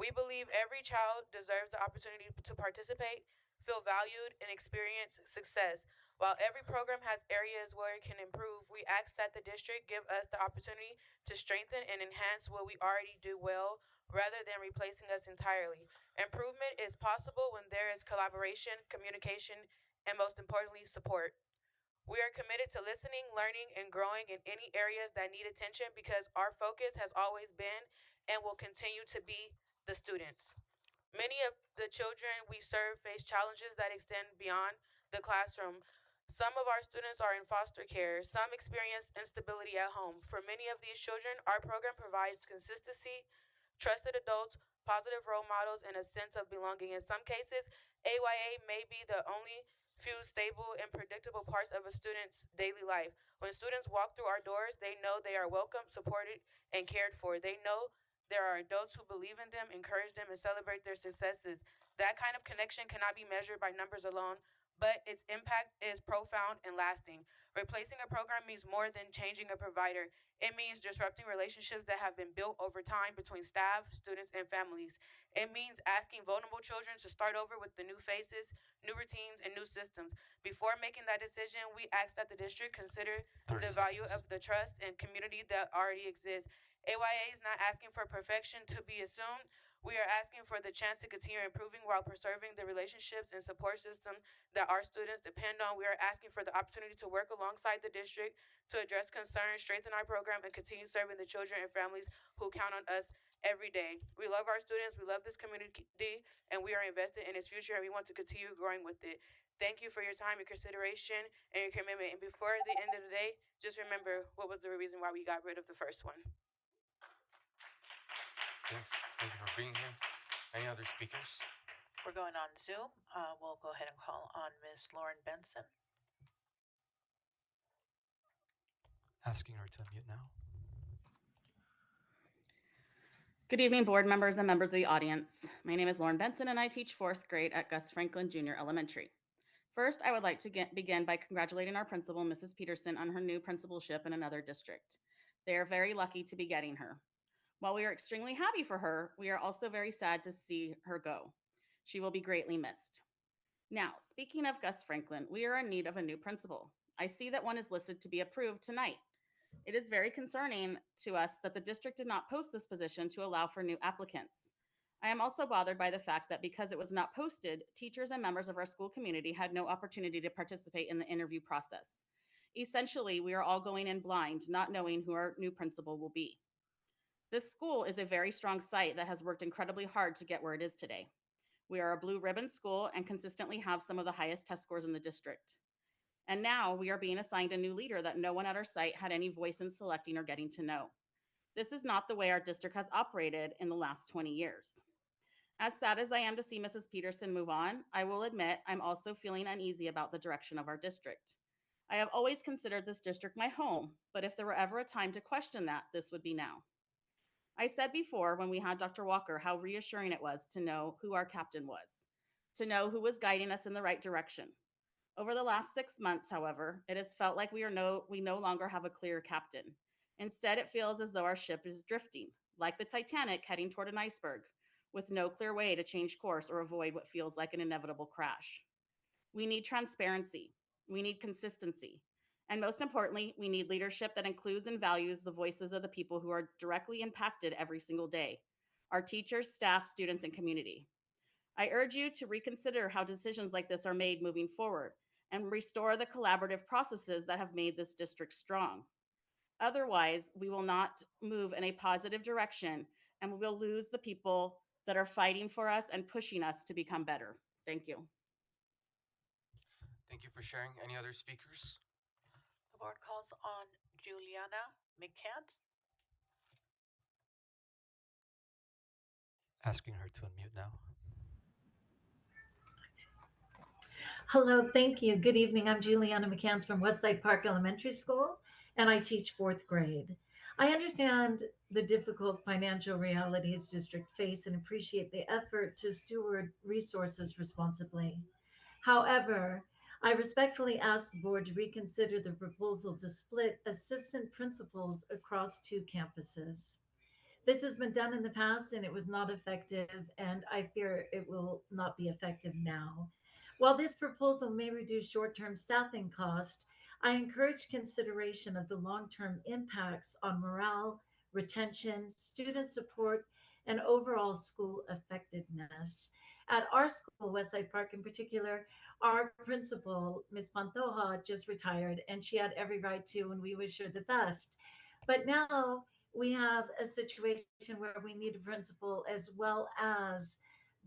We believe every child deserves the opportunity to participate, feel valued, and experience success. While every program has areas where it can improve, we ask that the district give us the opportunity to strengthen and enhance what we already do well rather than replacing us entirely. Improvement is possible when there is collaboration, communication, and most importantly, support. We are committed to listening, learning, and growing in any areas that need attention because our focus has always been and will continue to be the students. Many of the children we serve face challenges that extend beyond the classroom. Some of our students are in foster care. Some experience instability at home. For many of these children, our program provides consistency, trusted adults, positive role models, and a sense of belonging. In some cases, AYA may be the only few stable and predictable parts of a student's daily life. When students walk through our doors, they know they are welcome, supported, and cared for. They know there are adults who believe in them, encourage them, and celebrate their successes. That kind of connection cannot be measured by numbers alone, but its impact is profound and lasting. Replacing a program means more than changing a provider. It means disrupting relationships that have been built over time between staff, students, and families. It means asking vulnerable children to start over with the new faces, new routines, and new systems. Before making that decision, we ask that the district consider the value of the trust and community that already exists. AYA is not asking for perfection to be assumed. We are asking for the chance to continue improving while preserving the relationships and support system that our students depend on. We are asking for the opportunity to work alongside the district to address concerns, strengthen our program, and continue serving the children and families who count on us every day. We love our students, we love this community, and we are invested in its future, and we want to continue growing with it. Thank you for your time, your consideration, and your commitment. And before the end of the day, just remember what was the reason why we got rid of the first one. Thanks. Thank you for being here. Any other speakers? We're going on Zoom. We'll go ahead and call on Ms. Lauren Benson. Asking her to unmute now. Good evening, board members and members of the audience. My name is Lauren Benson, and I teach 4th grade at Gus Franklin Junior Elementary. First, I would like to begin by congratulating our principal, Mrs. Peterson, on her new principalship in another district. They are very lucky to be getting her. While we are extremely happy for her, we are also very sad to see her go. She will be greatly missed. Now, speaking of Gus Franklin, we are in need of a new principal. I see that one is listed to be approved tonight. It is very concerning to us that the district did not post this position to allow for new applicants. I am also bothered by the fact that because it was not posted, teachers and members of our school community had no opportunity to participate in the interview process. Essentially, we are all going in blind, not knowing who our new principal will be. This school is a very strong site that has worked incredibly hard to get where it is today. We are a blue ribbon school and consistently have some of the highest test scores in the district. And now we are being assigned a new leader that no one at our site had any voice in selecting or getting to know. This is not the way our district has operated in the last 20 years. As sad as I am to see Mrs. Peterson move on, I will admit I'm also feeling uneasy about the direction of our district. I have always considered this district my home, but if there were ever a time to question that, this would be now. I said before when we had Dr. Walker how reassuring it was to know who our captain was, to know who was guiding us in the right direction. Over the last 6 months, however, it has felt like we no longer have a clear captain. Instead, it feels as though our ship is drifting, like the Titanic heading toward an iceberg, with no clear way to change course or avoid what feels like an inevitable crash. We need transparency. We need consistency. And most importantly, we need leadership that includes and values the voices of the people who are directly impacted every single day, our teachers, staff, students, and community. I urge you to reconsider how decisions like this are made moving forward and restore the collaborative processes that have made this district strong. Otherwise, we will not move in a positive direction and we will lose the people that are fighting for us and pushing us to become better. Thank you. Thank you for sharing. Any other speakers? The board calls on Juliana McCants. Asking her to unmute now. Hello, thank you. Good evening. I'm Juliana McCants from Westside Park Elementary School, and I teach 4th grade. I understand the difficult financial realities districts face and appreciate the effort to steward resources responsibly. However, I respectfully ask the board to reconsider the proposal to split assistant principals across 2 campuses. This has been done in the past and it was not effective, and I fear it will not be effective now. While this proposal may reduce short-term staffing costs, I encourage consideration of the long-term impacts on morale, retention, student support, and overall school effectiveness. At our school, Westside Park in particular, our principal, Ms. Pantoja, just retired, and she had every right to, and we wish her the best. But now we have a situation where we need a principal as well as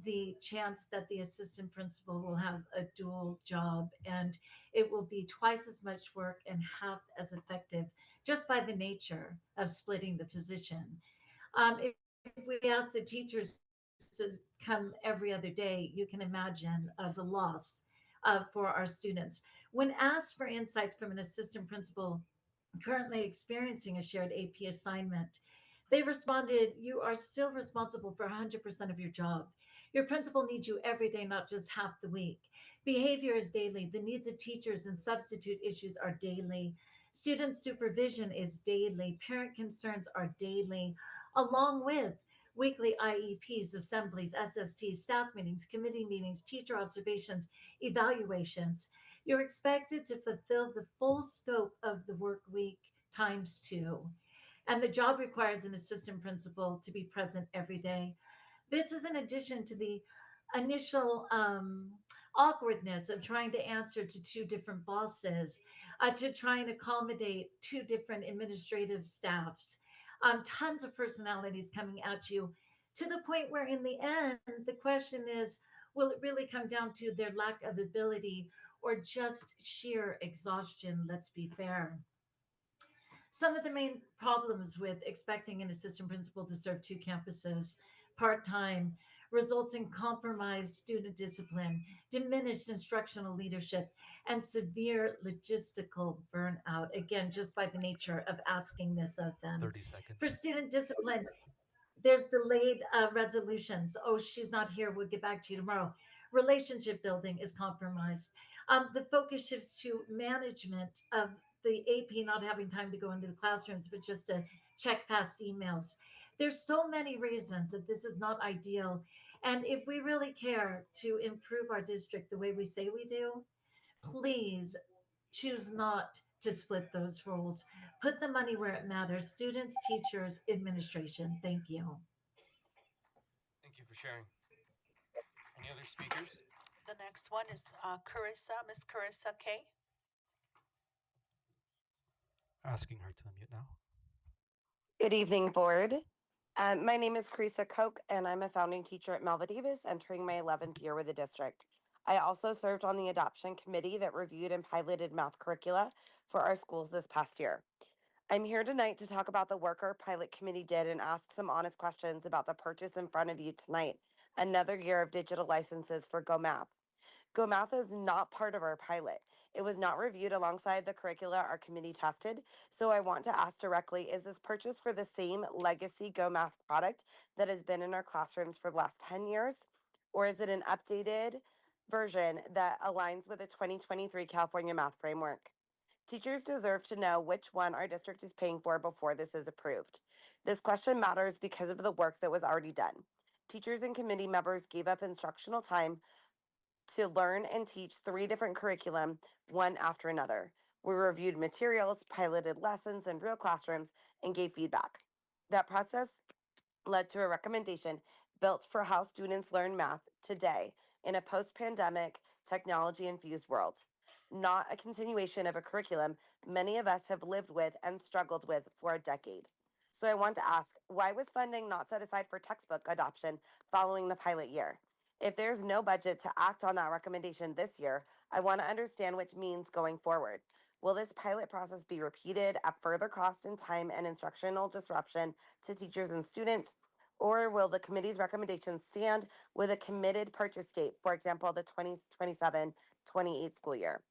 the chance that the assistant principal will have a dual job, and it will be twice as much work and half as effective just by the nature of splitting the position. If we ask the teachers to come every other day, you can imagine the loss for our students. When asked for insights from an assistant principal currently experiencing a shared AP assignment, they responded, "You are still responsible for 100% of your job. Your principal needs you every day, not just half the week. Behavior is daily. The needs of teachers and substitute issues are daily. Student supervision is daily. Parent concerns are daily, along with weekly IEPs, assemblies, SSTs, staff meetings, committee meetings, teacher observations, evaluations. You're expected to fulfill the full scope of the work week times two. And the job requires an assistant principal to be present every day. This is in addition to the initial awkwardness of trying to answer to two different bosses, to try and accommodate two different administrative staffs, tons of personalities coming at you, to the point where, in the end, the question is, will it really come down to their lack of ability or just sheer exhaustion? Let's be fair. Some of the main problems with expecting an assistant principal to serve two campuses part time results in compromised student discipline, diminished instructional leadership, and severe logistical burnout. Again, just by the nature of asking this of them. 30 For seconds. student discipline, there's delayed resolutions. Oh, she's not here. We'll get back to you tomorrow. Relationship building is compromised. The focus shifts to management of the AP not having time to go into the classrooms, but just to check past emails. There's so many reasons that this is not ideal. And if we really care to improve our district the way we say we do, please choose not to split those roles. Put the money where it matters: students, teachers, administration. Thank you. Thank you for sharing. Any other speakers? The next one is Carissa, Miss Carissa K. Asking her to unmute now. Good evening, board. My name is Carissa Koch, and I'm a founding teacher at Melva Davis, entering my 11th year with the district. I also served on the adoption committee that reviewed and piloted math curricula for our schools this past year. I'm here tonight to talk about the work our pilot committee did and ask some honest questions about the purchase in front of you tonight, another year of digital licenses for Go Math. Go Math is not part of our pilot. It was not reviewed alongside the curricula our committee tested, so I want to ask directly, is this purchase for the same legacy Go Math product that has been in our classrooms for the last 10 years, or is it an updated version that aligns with the 2023 California Math Framework? Teachers deserve to know which one our district is paying for before this is approved. This question matters because of the work that was already done. Teachers and committee members gave up instructional time to learn and teach 3 different curriculum, one after another. We reviewed materials, piloted lessons in real classrooms, and gave feedback. That process led to a recommendation built for how students learn math today in a post-pandemic, technology-infused world, not a continuation of a curriculum many of us have lived with and struggled with for a decade. So I want to ask, why was funding not set aside for textbook adoption following the pilot year? If there's no budget to act on that recommendation this year, I want to understand which means going forward. Will this pilot process be repeated at further cost in time and instructional disruption to teachers and students? Or will the committee's recommendations stand with a committed purchase date, for example, the 2027-28 school year?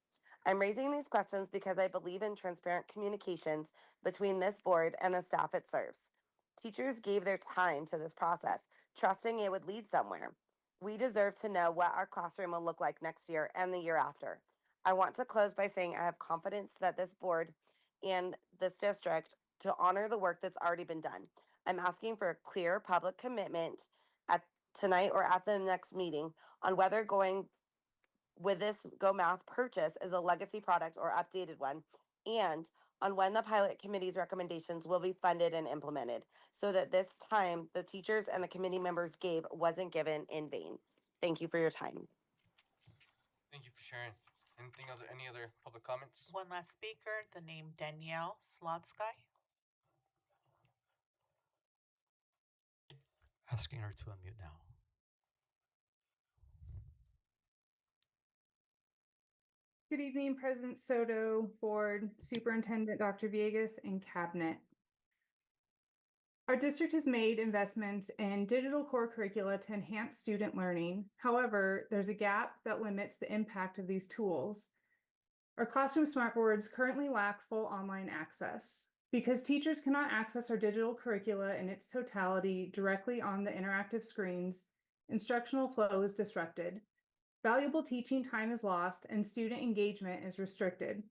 I'm raising these questions because I believe in transparent communications between this board and the staff it serves. Teachers gave their time to this process, trusting it would lead somewhere. We deserve to know what our classroom will look like next year and the year after. I want to close by saying I have confidence that this board and this district to honor the work that's already been done. I'm asking for a clear public commitment at tonight or at the next meeting on whether going with this Go Math purchase is a legacy product or updated one, and on when the pilot committee's recommendations will be funded and implemented, so that this time the teachers and the committee members gave wasn't given in vain. Thank you for your time. Thank you for sharing. Any other public comments? One last speaker, the name Danielle Slotsky. Asking her to unmute now. Good evening, President Soto, Board, Superintendent Dr. Villegas, and Cabinet. Our district has made investments in digital core curricula to enhance student learning. However, there's a gap that limits the impact of these tools. Our classroom smartboards currently lack full online access. Because teachers cannot access our digital curricula in its totality directly on the interactive screens, instructional flow is disrupted. Valuable teaching time is lost and student engagement is restricted.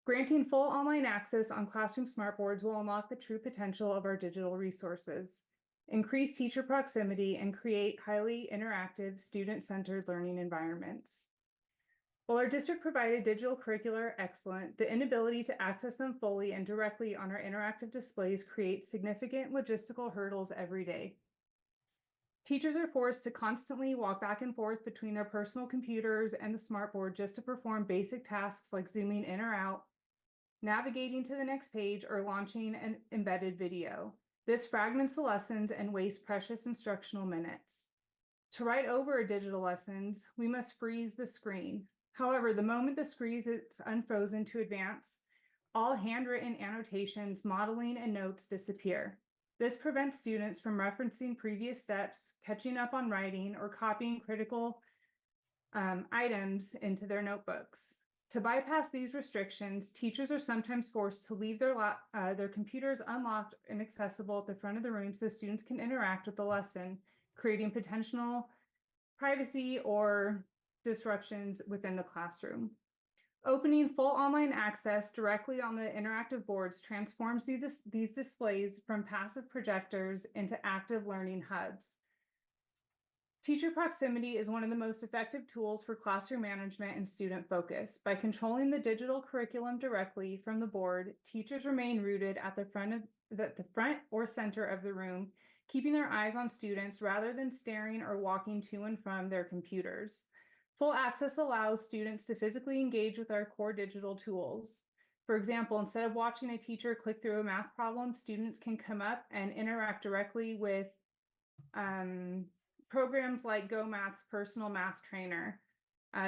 Granting full online access on classroom smartboards will unlock the true potential of our digital resources, increase teacher proximity, and create highly interactive, student-centered learning environments. While our district provided digital curricula are excellent, the inability to access them fully and directly on our interactive displays creates significant logistical hurdles every day. Teachers are forced to constantly walk back and forth between their personal computers and the smartboard just to perform basic tasks like zooming in or out, navigating to the next page, or launching an embedded video. This fragments the lessons and wastes precious instructional minutes. To write over a digital lessons, we must freeze the screen. However, the moment the screen is unfrozen to advance, all handwritten annotations, modeling, and notes disappear. This prevents students from referencing previous steps, catching up on writing, or copying critical items into their notebooks. To bypass these restrictions, teachers are sometimes forced to leave their computers unlocked and accessible at the front of the room so students can interact with the lesson, creating potential privacy or disruptions within the classroom. Opening full online access directly on the interactive boards transforms these displays from passive projectors into active learning hubs. Teacher proximity is one of the most effective tools for classroom management and student focus. By controlling the digital curriculum directly from the board, teachers remain rooted at the front or center of the room, keeping their eyes on students rather than staring or walking to and from their computers. Full access allows students to physically engage with our core digital tools. For example, instead of watching a teacher click through a math problem, students can come up and interact directly with programs like GoMath's personal math trainer,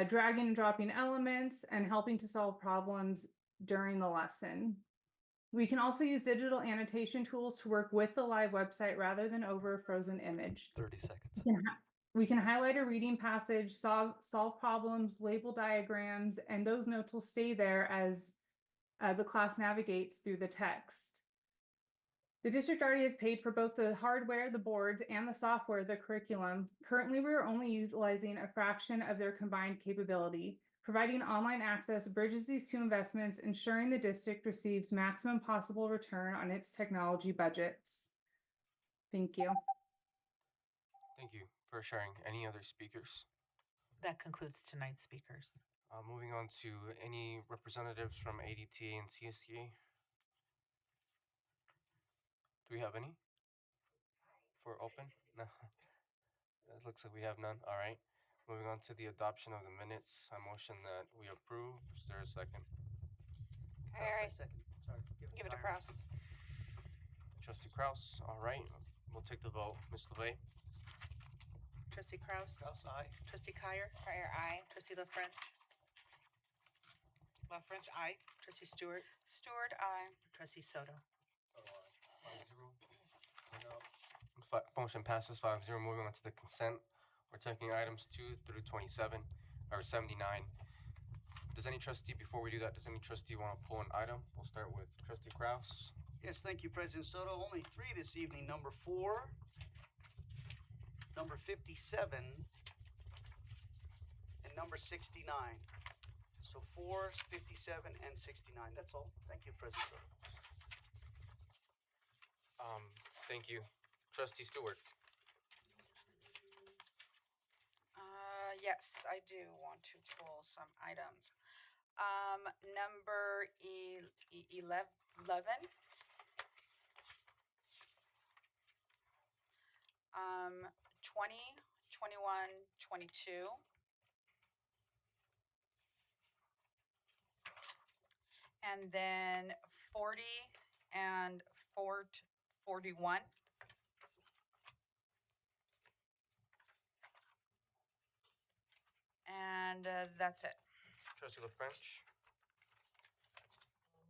dragging and dropping elements and helping to solve problems during the lesson. We can also use digital annotation tools to work with the live website rather than over a frozen image. 30 seconds. We can highlight a reading passage, solve problems, label diagrams, and those notes will stay there as the class navigates through the text. The district already has paid for both the hardware, the boards, and the software, the curriculum. Currently, we are only utilizing a fraction of their combined capability. Providing online access bridges these two investments, ensuring the district receives maximum possible return on its technology budgets. Thank you. Thank you for sharing. Any other speakers? That concludes tonight's speakers. Moving on to any representatives from ADTA and CSEA. Do we have any for open? No. It looks like we have none. All right. Moving on to the adoption of the minutes. I motion that we approve. Is there a second? All right. Second. Sorry. Give it to Kraus. Trustee Kraus. All right. We'll take the vote. Ms. LeVay? Trustee Kraus? Kraus, aye. Trustee Kyer? Kyer, aye. Trustee LaFrench? LaFrench, aye. Trustee Stewart? Stewart, aye. Trustee Soto? Motion passes 5-0. Moving on to the consent. We're taking items 2 through 27 or 79. Does any trustee, before we do that, does any trustee want to pull an item? We'll start with Trustee Kraus. Yes, thank you, President Soto. Only 3 this evening. Number 4, number 57, and number 69. So 4, 57, and 69. That's all. Thank you, President Soto. Thank you. Trustee Stewart. Yes, I do want to pull some items. Number 11. 20, 21, 22. And then 40 and 41. And that's it. Trustee La French.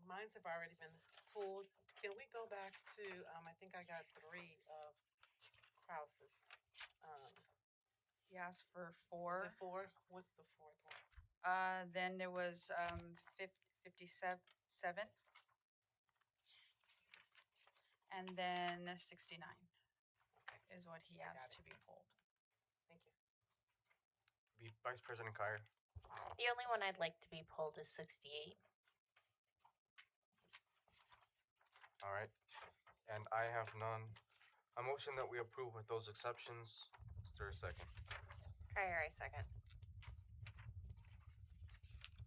Mines have already been pulled. Can we go back to, I think I got 3 of Krause's. He asked for Is 4. it 4? What's the 4th one? Then there was 57, and then 69 is what he asked to be pulled. Thank you. Vice President Kyer. The only one I'd like to be pulled is 68. All right. And I have none. A motion that we approve with those exceptions. Is there a second? Kyer, I second.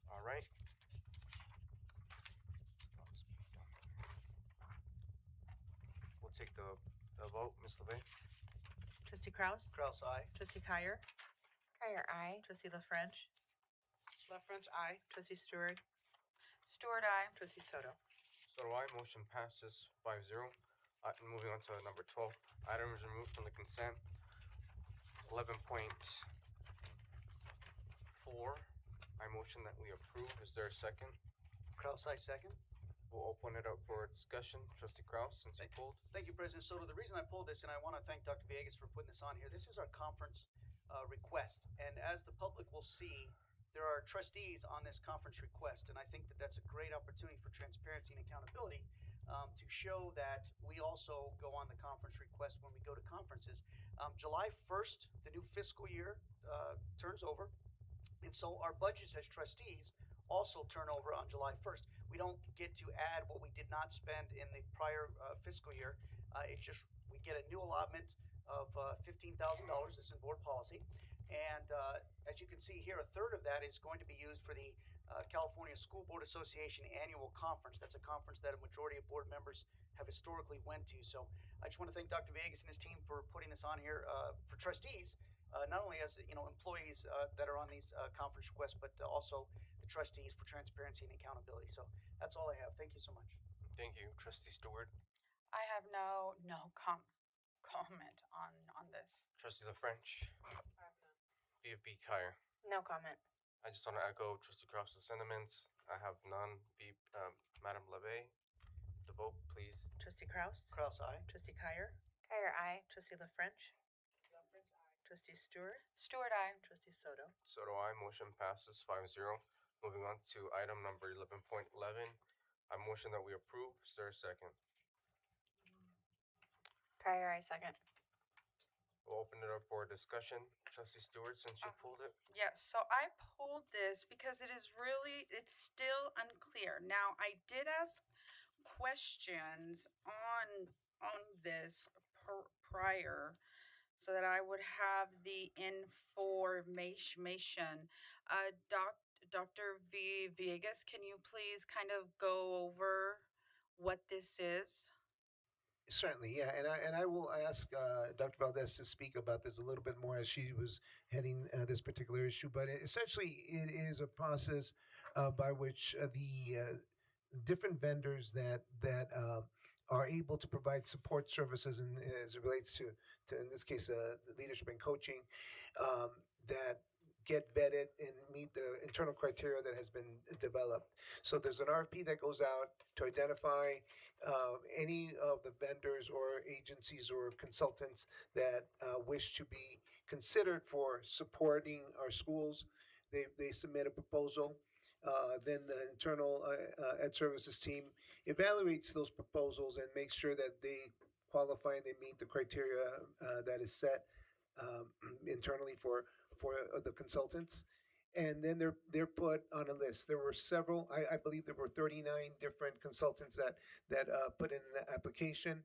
All right. We'll take the vote, Ms. LeVay. Trustee Kraus? Kraus, aye. Trustee Kyer? Kyer, aye. Trustee La French? La French, aye. Trustee Stewart? Stewart, aye. Trustee Soto? So do I. Motion passes 5-0. Moving on to number 12. Items removed from the consent. 11.4. I motion that we approve. Is there a second? Kraus, I second. We'll open it up for discussion. Trustee Kraus, since you pulled. Thank you, President Soto. The reason I pulled this, and I want to thank Dr. Villegas for putting this on here, this is our conference request. And as the public will see, there are trustees on this conference request. And I think that that's a great opportunity for transparency and accountability to show that we also go on the conference request when we go to conferences. July 1st, the new fiscal year turns over. And so our budgets as trustees also turn over on July 1st. We don't get to add what we did not spend in the prior fiscal year. We get a new allotment of $15,000. This is in board policy. And as you can see here, a third of that is going to be used for the California School Board Association Annual Conference. That's a conference that a majority of board members have historically went to. So I just want to thank Dr. Villegas and his team for putting this on here for trustees, not only as employees that are on these conference requests, but also the trustees for transparency and accountability. So that's all I have. Thank you so much. Thank you. Trustee Stewart. I have no comment on this. Trustee La French. VP Kyer. No comment. I just want to echo Trustee Kraus's sentiments. I have none. Madam LeVay, the vote, please. Trustee Kraus? Kraus, aye. Trustee Kyer? Kyer, aye. Trustee La French? La French, aye. Trustee Stewart? Stewart, aye. Trustee Soto? So do I. Motion passes 5-0. Moving on to item number 11.11. I motion that we approve. Is there a second? Kyer, I second. We'll open it up for discussion. Trustee Stewart, since you pulled it. Yes, so I pulled this because it's still unclear. Now, I did ask questions on this prior so that I would have the information. Dr. Villegas, can you please kind of go over what this is? Certainly, yeah, and I will ask Dr. Valdez to speak about this a little bit more as she was heading this particular issue. But essentially, it is a process by which the different vendors that are able to provide support services, and as it relates to in this case leadership and coaching, that get vetted and meet the internal criteria that has been developed. So there's an RFP that goes out to identify any of the vendors or agencies or consultants that wish to be considered for supporting our schools. They submit a proposal. Then the internal ed services team evaluates those proposals and makes sure that they qualify and they meet the criteria that is set internally for the consultants, and then they're put on a list. There were several. I believe there were 39 different consultants that put in an application.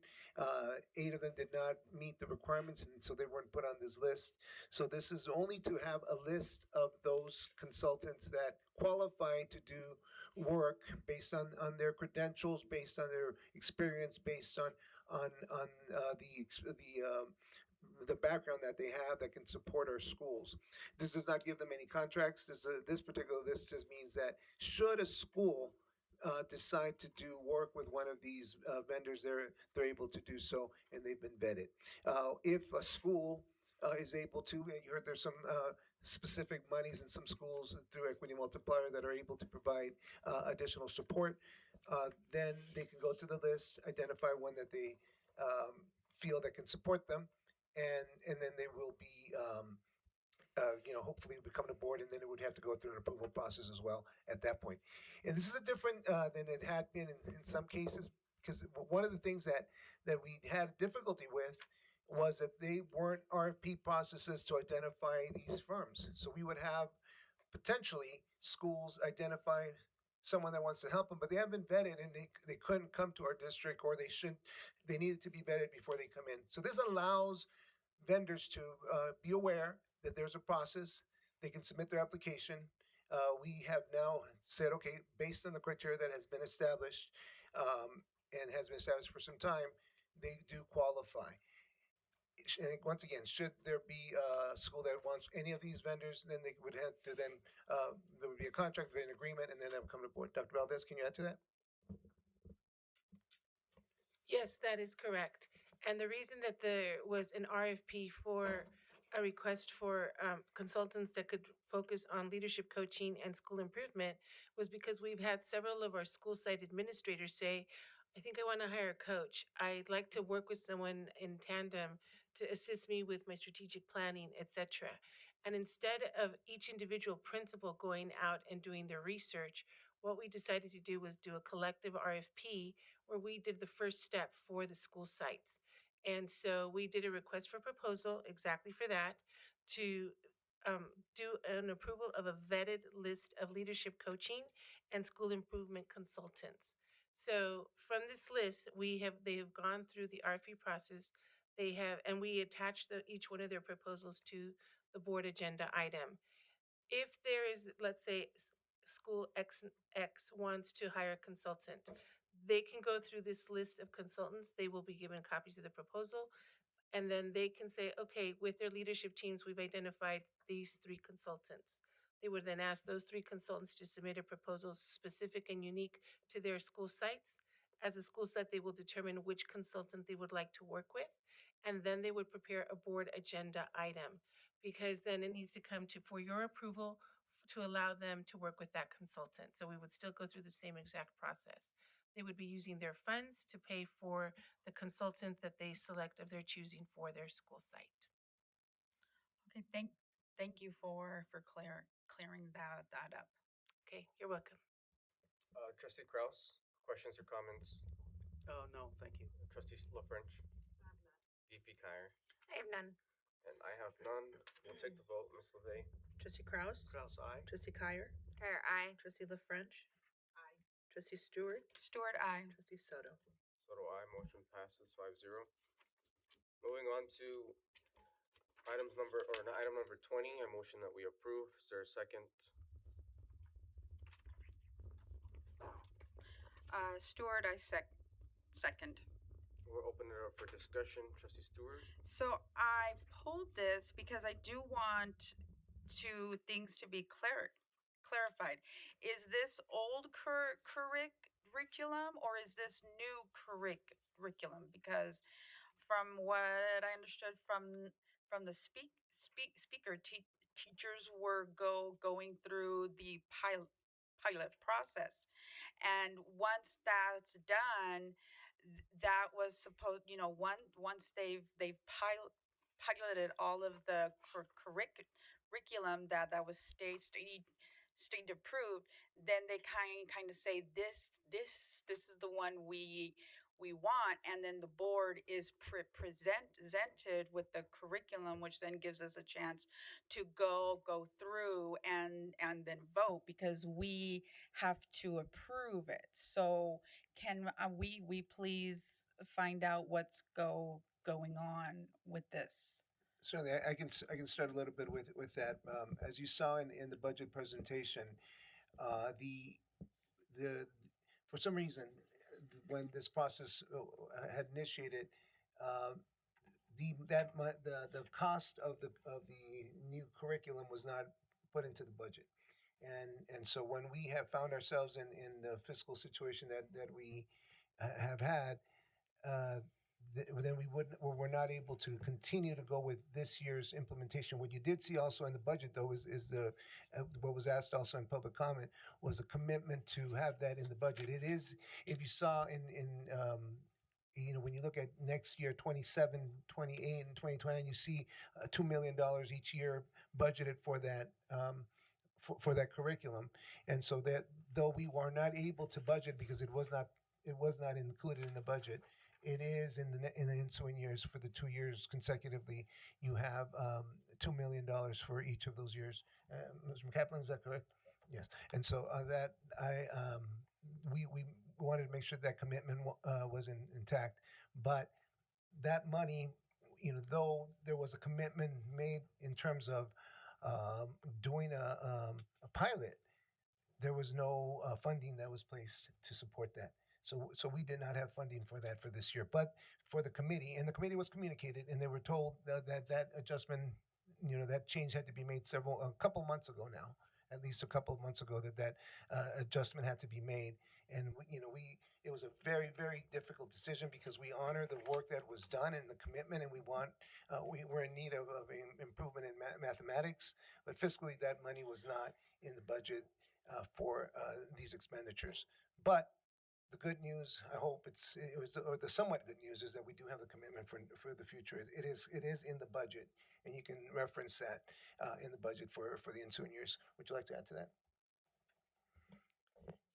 8 of them did not meet the requirements, and so they weren't put on this list. So this is only to have a list of those consultants that qualify to do work based on their credentials, based on their experience, based on the background that they have that can support our schools. This does not give them any contracts. This particular list just means that should a school decide to do work with one of these vendors, they're able to do so, and they've been vetted. If a school is able to. You heard there's some specific monies in some schools through Equity Multiplier that are able to provide additional support. Then they can go to the list, identify one that they feel that can support them, and then they will be hopefully become a board, and then it would have to go through an approval process as well at that point. And this is a different than it had been in some cases, because one of the things that we had difficulty with was that they weren't RFP processes to identify these firms. So we would have potentially schools identify someone that wants to help them, but they haven't been vetted, and they couldn't come to our district, or they needed to be vetted before they come in. So this allows vendors to be aware that there's a process. They can submit their application. We have now said, okay, based on the criteria that has been established and has been established for some time, they do qualify. And once again, should there be a school that wants any of these vendors, then they would have to there would be a contract, an agreement, and then it would come to board. Dr. Valdez, can you add to that? Yes, that is correct. And the reason that there was an RFP for a request for consultants that could focus on leadership coaching and school improvement was because we've had several of our school site administrators say, I think I want to hire a coach. I'd like to work with someone in tandem to assist me with my strategic planning, etc. And instead of each individual principal going out and doing their research, what we decided to do was do a collective RFP where we did the first step for the school sites. And so we did a request for proposal exactly for that, to do an approval of a vetted list of leadership coaching and school improvement consultants. So from this list, they have gone through the RFP process. And we attached each one of their proposals to the board agenda item. If there is, let's say, school X wants to hire a consultant, they can go through this list of consultants. They will be given copies of the proposal, and then they can say, okay, with their leadership teams, we've identified these 3 consultants. They would then ask those 3 consultants to submit a proposal specific and unique to their school sites. As a school site, they will determine which consultant they would like to work with, and then they would prepare a board agenda item, because then it needs to come for your approval to allow them to work with that consultant. So we would still go through the same exact process. They would be using their funds to pay for the consultant that they select of their choosing for their school site. Okay, thank you for clearing that up. Okay, you're welcome. Trustee Kraus, questions or comments? Oh, no, thank you. Trustee LaFrench? VP Kyer? I have none. And I have none. We'll take the vote. Ms. LeVay? Trustee Kraus? Kraus, aye. Trustee Kyer? Kyer, aye. Trustee LaFrench? Aye. Trustee Stewart? Stewart, aye. Trustee Soto? Soto, aye. Motion passes 5-0. Moving on to item number 20, a motion that we approve. Is there a second? Stewart, I second. We'll open it up for discussion. Trustee Stewart? So I pulled this because I do want things to be clarified. Is this old curriculum or is this new curriculum? Because from what I understood from the speaker, teachers were going through the pilot process, and once that's done, that was supposed, once they've piloted all of the curriculum that was state approved, then they kind of say this is the one we want, and then the board is presented with the curriculum, which then gives us a chance to go through and then vote, because we have to approve it. So can we please find out what's going on with this? Certainly, I can start a little bit with that. As you saw in the budget presentation, the for some reason, when this process had initiated, the cost of the new curriculum was not put into the budget, and so when we have found ourselves in the fiscal situation that we have had, then we're not able to continue to go with this year's implementation. What you did see also in the budget, though, is the what was asked also in public comment was a commitment to have that in the budget. It is, if you saw in when you look at next year, 27, 28, and 2020, you see $2 million each year budgeted for that. For that curriculum, and so that though we were not able to budget because it was not included in the budget, it is in the ensuing years for the 2 years consecutively. You have $2 million for each of those years. Mr. Kaplan, is that correct? Yes. And so that we wanted to make sure that commitment was intact, but that money, though there was a commitment made in terms of doing a pilot, there was no funding that was placed to support that. So we did not have funding for that for this year, but for the committee, and the committee was communicated, and they were told that adjustment, that change had to be made a couple months ago now, at least a couple of months ago, that adjustment had to be made. And it was a very, very difficult decision because we honor the work that was done and the commitment, and we're in need of improvement in mathematics, but fiscally that money was not in the budget for these expenditures. But the good news, I hope or the somewhat good news, is that we do have the commitment for the future. It is in the budget, and you can reference that in the budget for the ensuing years. Would you like to add to that?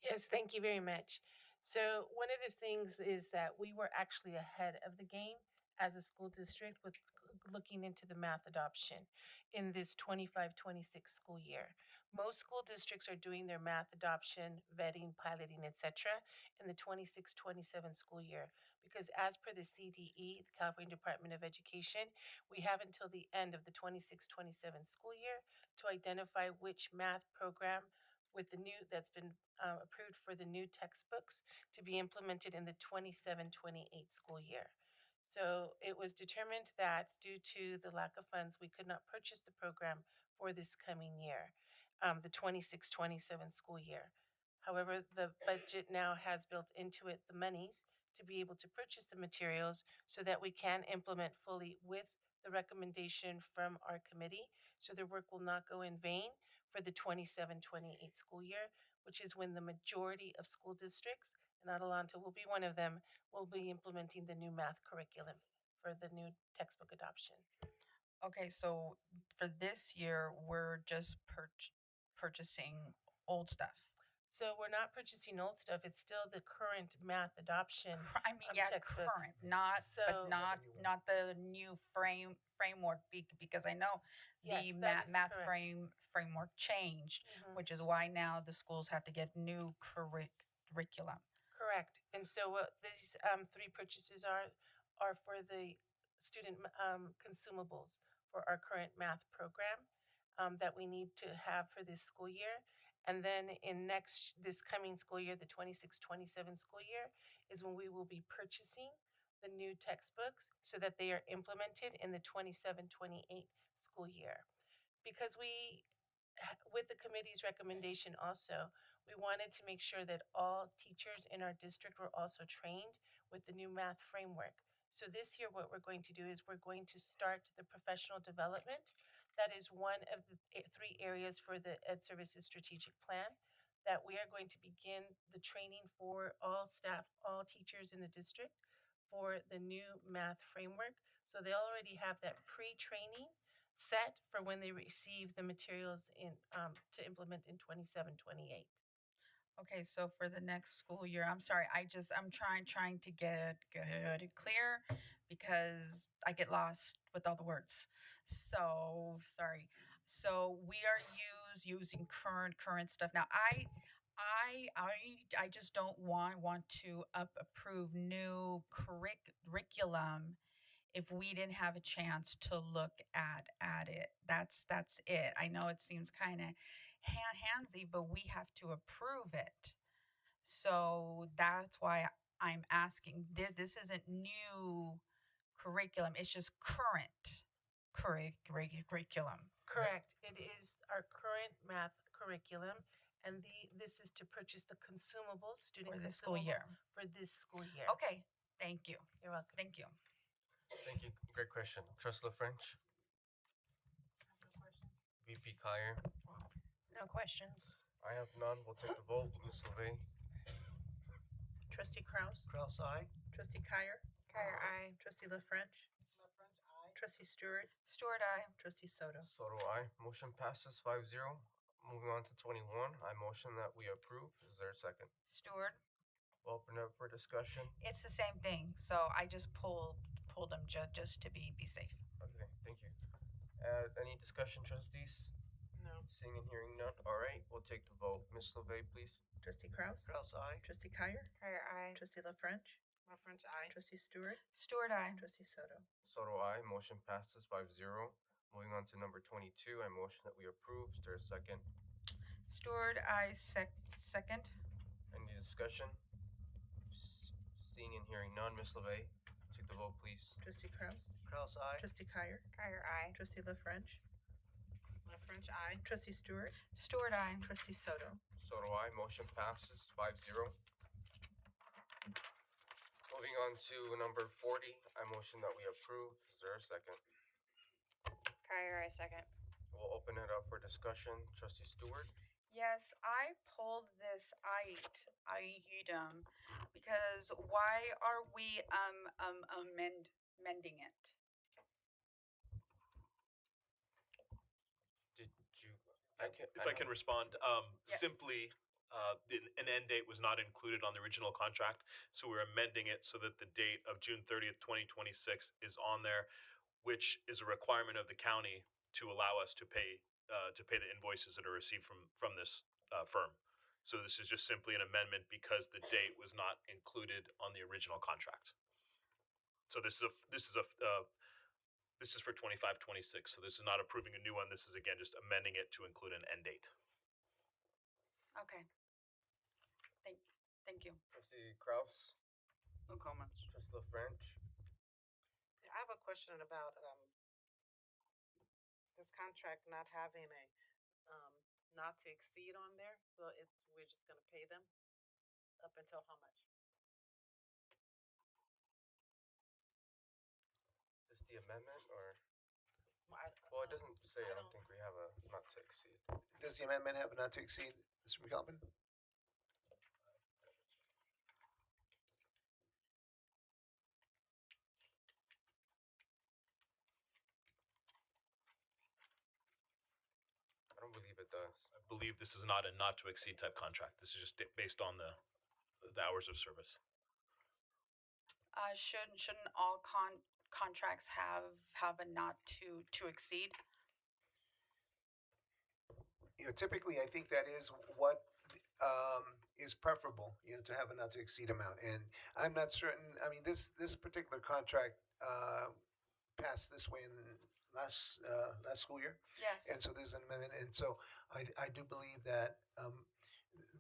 Yes, thank you very much. So one of the things is that we were actually ahead of the game as a school district with looking into the math adoption in this 25-26 school year. Most school districts are doing their math adoption, vetting, piloting, etc. in the 26-27 school year because as per the CDE, the California Department of Education, we have until the end of the 26-27 school year to identify which math program with the new that's been approved for the new textbooks to be implemented in the 27-28 school year. So it was determined that due to the lack of funds, we could not purchase the program for this coming year, the 26-27 school year. However, the budget now has built into it the monies to be able to purchase the materials so that we can implement fully with the recommendation from our committee. So their work will not go in vain for the 27-28 school year, which is when the majority of school districts, and Adelanto will be one of them, will be implementing the new math curriculum for the new textbook adoption. Okay, so for this year, we're just purchasing old stuff. So we're not purchasing old stuff. It's still the current math adoption. Textbooks. Current, not but not the new framework because I know the math framework changed, which is why now the schools have to get new curriculum. Correct. And so what these three purchases are for the student consumables for our current math program that we need to have for this school year. And then this coming school year, the 26-27 school year, is when we will be purchasing the new textbooks so that they are implemented in the 27-28 school year. Because with the committee's recommendation also, we wanted to make sure that all teachers in our district were also trained with the new math framework. So this year, what we're going to do is we're going to start the professional development. That is one of the three areas for the Ed Services Strategic Plan that we are going to begin the training for all staff, all teachers in the district for the new math framework. So they already have that pre-training set for when they receive the materials to implement in 27-28. Okay, so for the next school year, I'm sorry, I'm trying to get good and clear because I get lost with all the words. So sorry. So we are using current stuff. Now I just don't want to approve new curriculum if we didn't have a chance to look at it. That's it. I know it seems kind of handsy, but we have to approve it. So that's why I'm asking. This isn't new curriculum. It's just current curriculum. Correct. It is our current math curriculum, and this is to purchase the consumables, student for this consumables school year. for this school year. Okay. Thank you. You're welcome. Thank you. Thank you. Great question. Trustee LaFrench? VP Collier? No questions. I have none. We'll take the vote. Ms. LeVey? Trustee Kraus? Kraus, aye. Trustee Kyer? Kyer, aye. Trustee La French? Trustee Stewart? Stewart, aye. Trustee Soto? Soto, aye. Motion passes 5-0. Moving on to 21, I motion that we approve. Is there a second? Stewart. We'll open it up for discussion. It's the same thing, so I just pulled them just to be safe. Okay, thank you. Any discussion, trustees? No. Seeing and hearing none. All right, we'll take the vote. Ms. LeVey, please. Trustee Kraus? Kraus, aye. Trustee Kyer? Kyer, aye. Trustee La French? La French, aye. Trustee Stewart? Stewart, aye. Trustee Soto? Soto, aye. Motion passes 5-0. Moving on to number 22, I motion that we approve. Is there a second? Stewart, aye. Second. Any discussion? Seeing and hearing none. Ms. LeVey, take the vote, please. Trustee Kraus? Kraus, aye. Trustee Kyer? Kyer, aye. Trustee La French? La French, aye. Trustee Stewart? Stewart, aye. Trustee Soto? Soto, aye. Motion passes 5-0. Moving on to number 40, I motion that we approve. Is there a second? Kyer, aye. Second. We'll open it up for discussion. Trustee Stewart? Yes, I pulled this item because why are we amending it? Did you? If I can respond, Yes. simply, an end date was not included on the original contract, so we're amending it so that the date of June 30th, 2026 is on there, which is a requirement of the county to allow us to pay the invoices that are received from this firm. So this is just simply an amendment because the date was not included on the original contract. So this is for 25-26. So this is not approving a new one. This is again just amending it to include an end date. Okay. Thank you. Trustee Kraus? No comments. Trustee La French? I have a question about this contract not having a not to exceed on there. So we're just going to pay them up until how much? Is this the amendment or? Well, Well, it doesn't say. I don't think we have a not to exceed. Does the amendment have a not to exceed, Mr. McAlpin? I don't believe it does. I believe this is not a not to exceed type contract. This is just based on the hours of service. Shouldn't all contracts have a not to exceed? Typically, I think that is what is preferable, to have a not to exceed amount. And I'm not certain, I mean, this particular contract passed this way in last school year. Yes. And so there's an amendment. And so I do believe that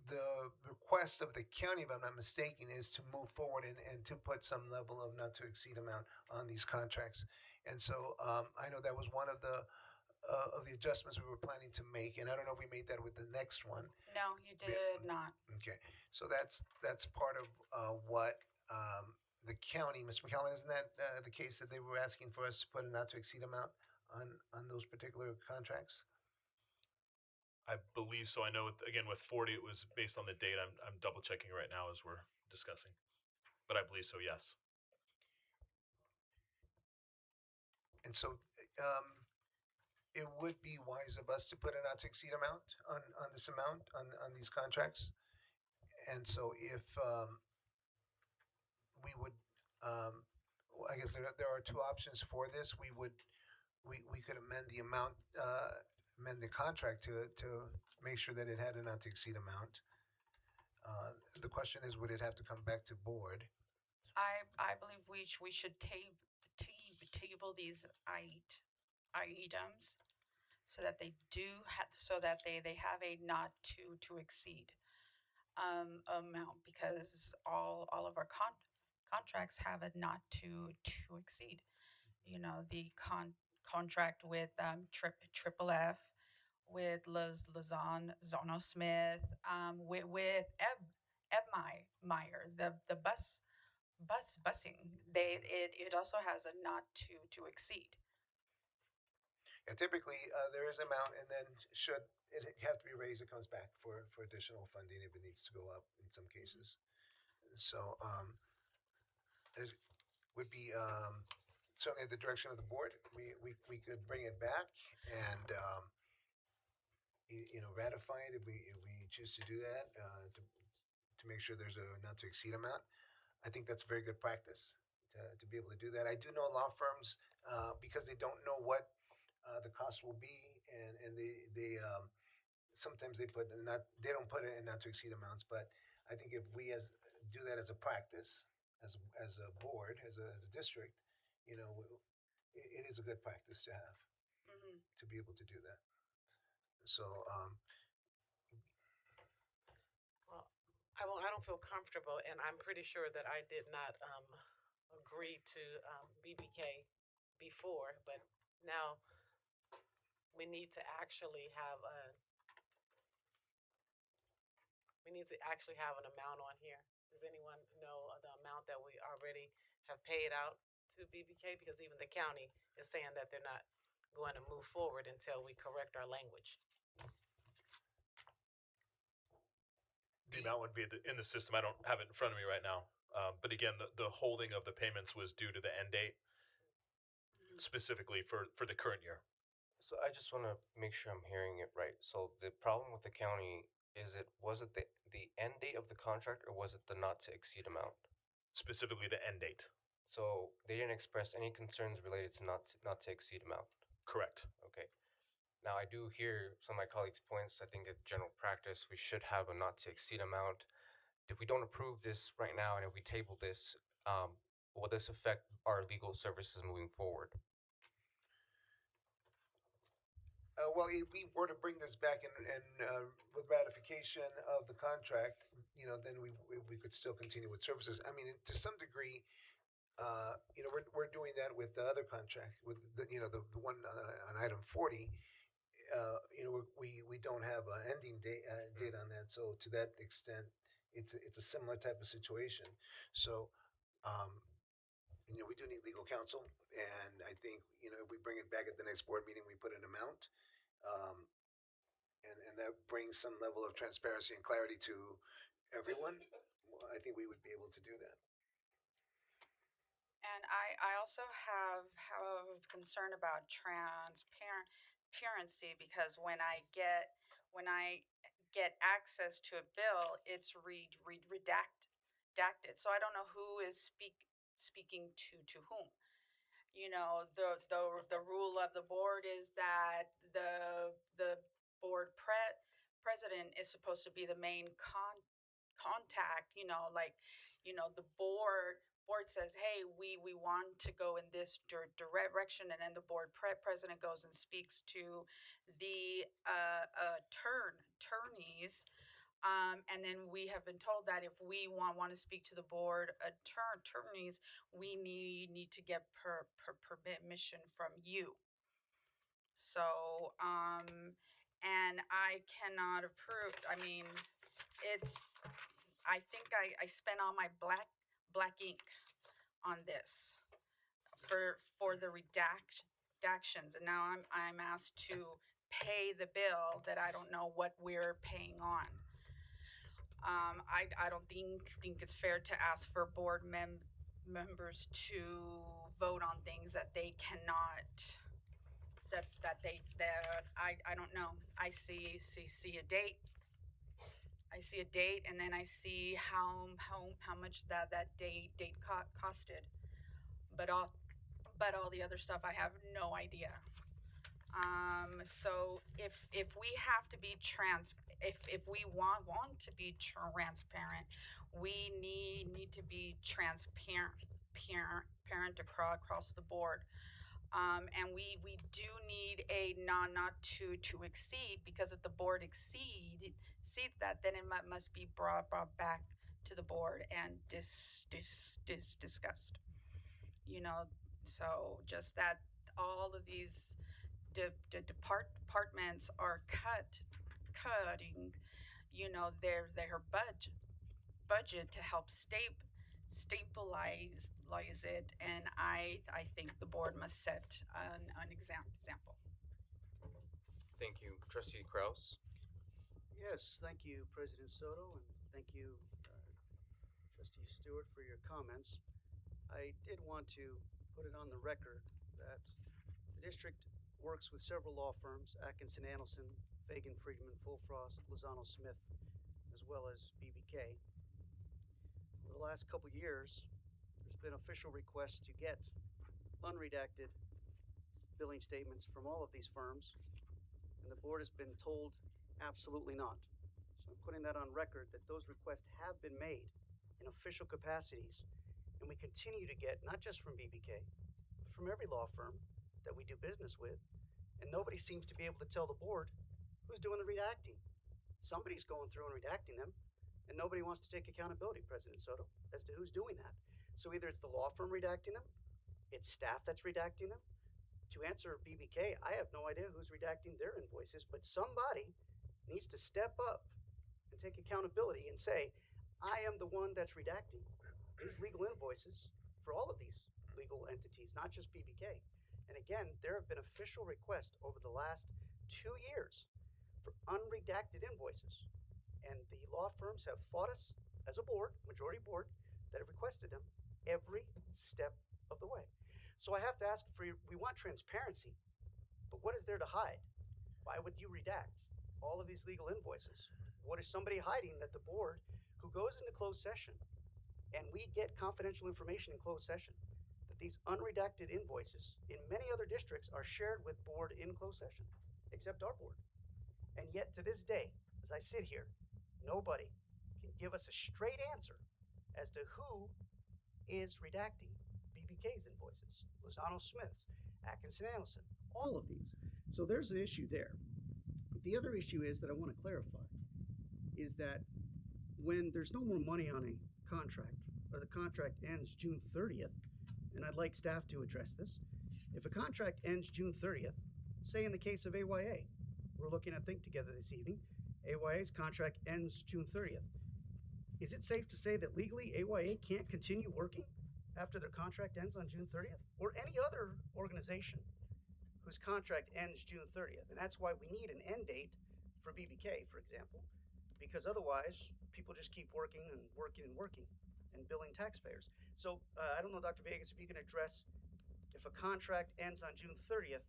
the request of the county, if I'm not mistaken, is to move forward and to put some level of not to exceed amount on these contracts. And so I know that was one of the adjustments we were planning to make, and I don't know if we made that with the next one. No, you did not. Okay, so that's part of what the county, Mr. McCallum, isn't that the case that they were asking for us to put a not to exceed amount on those particular contracts? I believe so. I know again with 40, it was based on the date. I'm double checking right now as we're discussing, but I believe so. Yes. And so it would be wise of us to put a not to exceed amount on this amount on these contracts. And so if we would, I guess there are two options for this. We could amend the amount, amend the contract to make sure that it had a not to exceed amount. The question is, would it have to come back to board? I believe we should table these items so that they do they have a not to exceed amount, because all of our contracts have a not to exceed. The contract with Triple F, with Lazon Zono Smith, with Eb Meyer, the busing. It also has a not to exceed. And typically, there is amount, and then should it have to be raised, it comes back for additional funding if it needs to go up in some cases. So it would be certainly at the direction of the board. We could bring it back and ratify it if we choose to do that to make sure there's a not to exceed amount. I think that's a very good practice to be able to do that. I do know law firms because they don't know what the cost will be, and they sometimes they don't put it in not to exceed amounts. But I think if we do that as a practice, as a board, as a district, it is a good practice to have to be able to do that. So Well, I don't feel comfortable, and I'm pretty sure that I did not agree to BBK before, but now we need to actually have an amount on here. Does anyone know the amount that we already have paid out to BBK? Because even the county is saying that they're not going to move forward until we correct our language. The amount would be in the system. I don't have it in front of me right now. But again, the holding of the payments was due to the end date, specifically for the current year. So I just want to make sure I'm hearing it right. So the problem with the county was it the end date of the contract, or was it the not to exceed amount? Specifically the end date. So they didn't express any concerns related to not to exceed amount. Correct. Okay. Now I do hear some of my colleagues' points. I think in general practice we should have a not to exceed amount. If we don't approve this right now, and if we table this, will this affect our legal services moving forward? Well, if we were to bring this back and with ratification of the contract, then we could still continue with services. I mean, to some degree, we're doing that with the other contract with the one on item 40. We don't have an ending date on that, so to that extent, it's a similar type of situation. So. We do need legal counsel, and I think if we bring it back at the next board meeting, we put an amount, and that brings some level of transparency and clarity to everyone. I think we would be able to do that. And I also have concern about transparency, because when I get access to a bill, it's redacted. So I don't know who is speaking to whom. The rule of the board is that the board president is supposed to be the main contact. The board says, hey, we want to go in this direction, and then the board president goes and speaks to the attorneys. And then we have been told that if we want to speak to the board attorneys, we need to get permission from you. So, and I cannot approve. I mean, I think I spent all my black ink on this for the redactions, and now I'm asked to pay the bill that I don't know what we're paying on. I don't think it's fair to ask for board members to vote on things that they cannot. That I don't know. I see a date. I see a date, and then I see how much that date costed. But all the other stuff, I have no idea. So if we have to be if we want to be transparent, we need to be transparent across the board. And we do need a not to exceed, because if the board exceeds that, then it must be brought back to the board and discussed. So just that all of these departments are cutting their budget to help stabilize it, and I think the board must set an example. Thank you. Trustee Kraus? Yes, thank you, President Soto, and thank you, Trustee Stewart, for your comments. I did want to put it on the record that the district works with several law firms, Atkinson Annelson, Fagan Friedman, Fullfrost, Lozano Smith, as well as BBK. Over the last couple years, there's been official requests to get unredacted billing statements from all of these firms, and the board has been told absolutely not. So I'm putting that on record that those requests have been made in official capacities, and we continue to get, not just from BBK, but from every law firm that we do business with, and nobody seems to be able to tell the board who's doing the redacting. Somebody's going through and redacting them, and nobody wants to take accountability, President Soto, as to who's doing that. So either it's the law firm redacting them, it's staff that's redacting them. To answer BBK, I have no idea who's redacting their invoices, but somebody needs to step up and take accountability and say, I am the one that's redacting these legal invoices for all of these legal entities, not just BBK. And again, there have been official requests over the last 2 years for unredacted invoices. And the law firms have fought us as a board, majority board, that have requested them every step of the way. So I have to ask for we want transparency, but what is there to hide? Why would you redact all of these legal invoices? What is somebody hiding that the board, who goes into closed session, and we get confidential information in closed session, that these unredacted invoices in many other districts are shared with board in closed session, except our board. And yet to this day, as I sit here, nobody can give us a straight answer as to who is redacting BBK's invoices, Lozano Smith's, Atkinson Annelson, all of these. So there's an issue there. The other issue is that I want to clarify is that when there's no more money on a contract, or the contract ends June 30th, and I'd like staff to address this, if a contract ends June 30th, say in the case of AYA, we're looking at Think Together this evening, AYA's contract ends June 30th. Is it safe to say that legally AYA can't continue working after their contract ends on June 30th? Or any other organization whose contract ends June 30th? And that's why we need an end date for BBK, for example, because otherwise people just keep working and working and working and billing taxpayers. So I don't know, Dr. Vegas, if you can address if a contract ends on June 30th,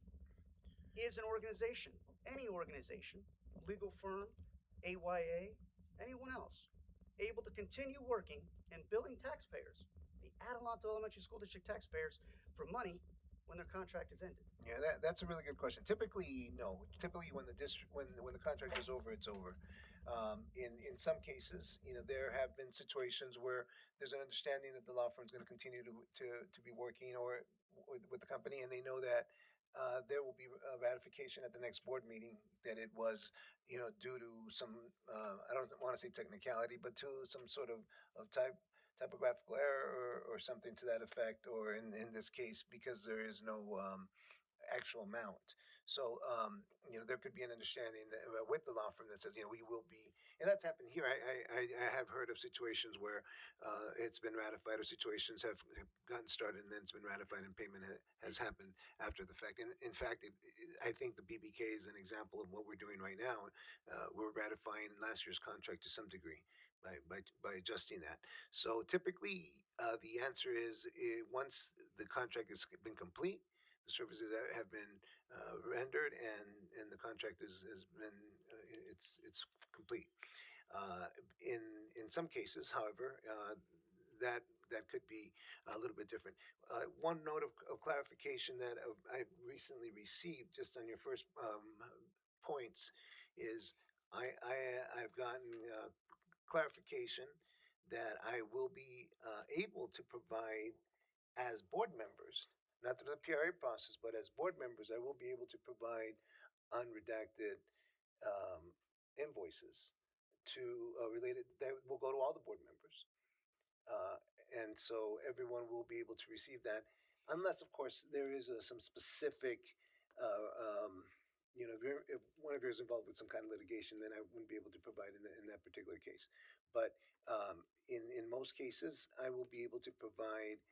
is an organization, any organization, legal firm, AYA, anyone else, able to continue working and billing taxpayers, the Adelanto Elementary School District taxpayers, for money when their contract is ended? Yeah, that's a really good question. Typically, no. Typically, when the district, when the contract is over, it's over. In some cases, there have been situations where there's an understanding that the law firm is going to continue to be working or with the company, and they know that there will be a ratification at the next board meeting that it was, due to some I don't want to say technicality, but to some sort of typographical error or something to that effect, or in this case, because there is no actual amount. So, there could be an understanding that, with the law firm that says, we will be, and that's happened here. I have heard of situations where it's been ratified, or situations have gotten started and then it's been ratified and payment has happened after the fact. And in fact, I think the BBK is an example of what we're doing right now. We're ratifying last year's contract to some degree by adjusting that. So typically, the answer is, once the contract has been complete, the services have been rendered, and the contract has been it's complete. In some cases, however, that could be a little bit different. One note of clarification that I recently received, just on your first points, is I've gotten clarification that I will be able to provide, as board members, not through the PRA process, but as board members, I will be able to provide unredacted invoices to related that will go to all the board members. Uh, and so everyone will be able to receive that, unless, of course, there is some specific, uh, um, if one of you is involved with some kind of litigation, then I wouldn't be able to provide in that particular case. But in most cases, I will be able to provide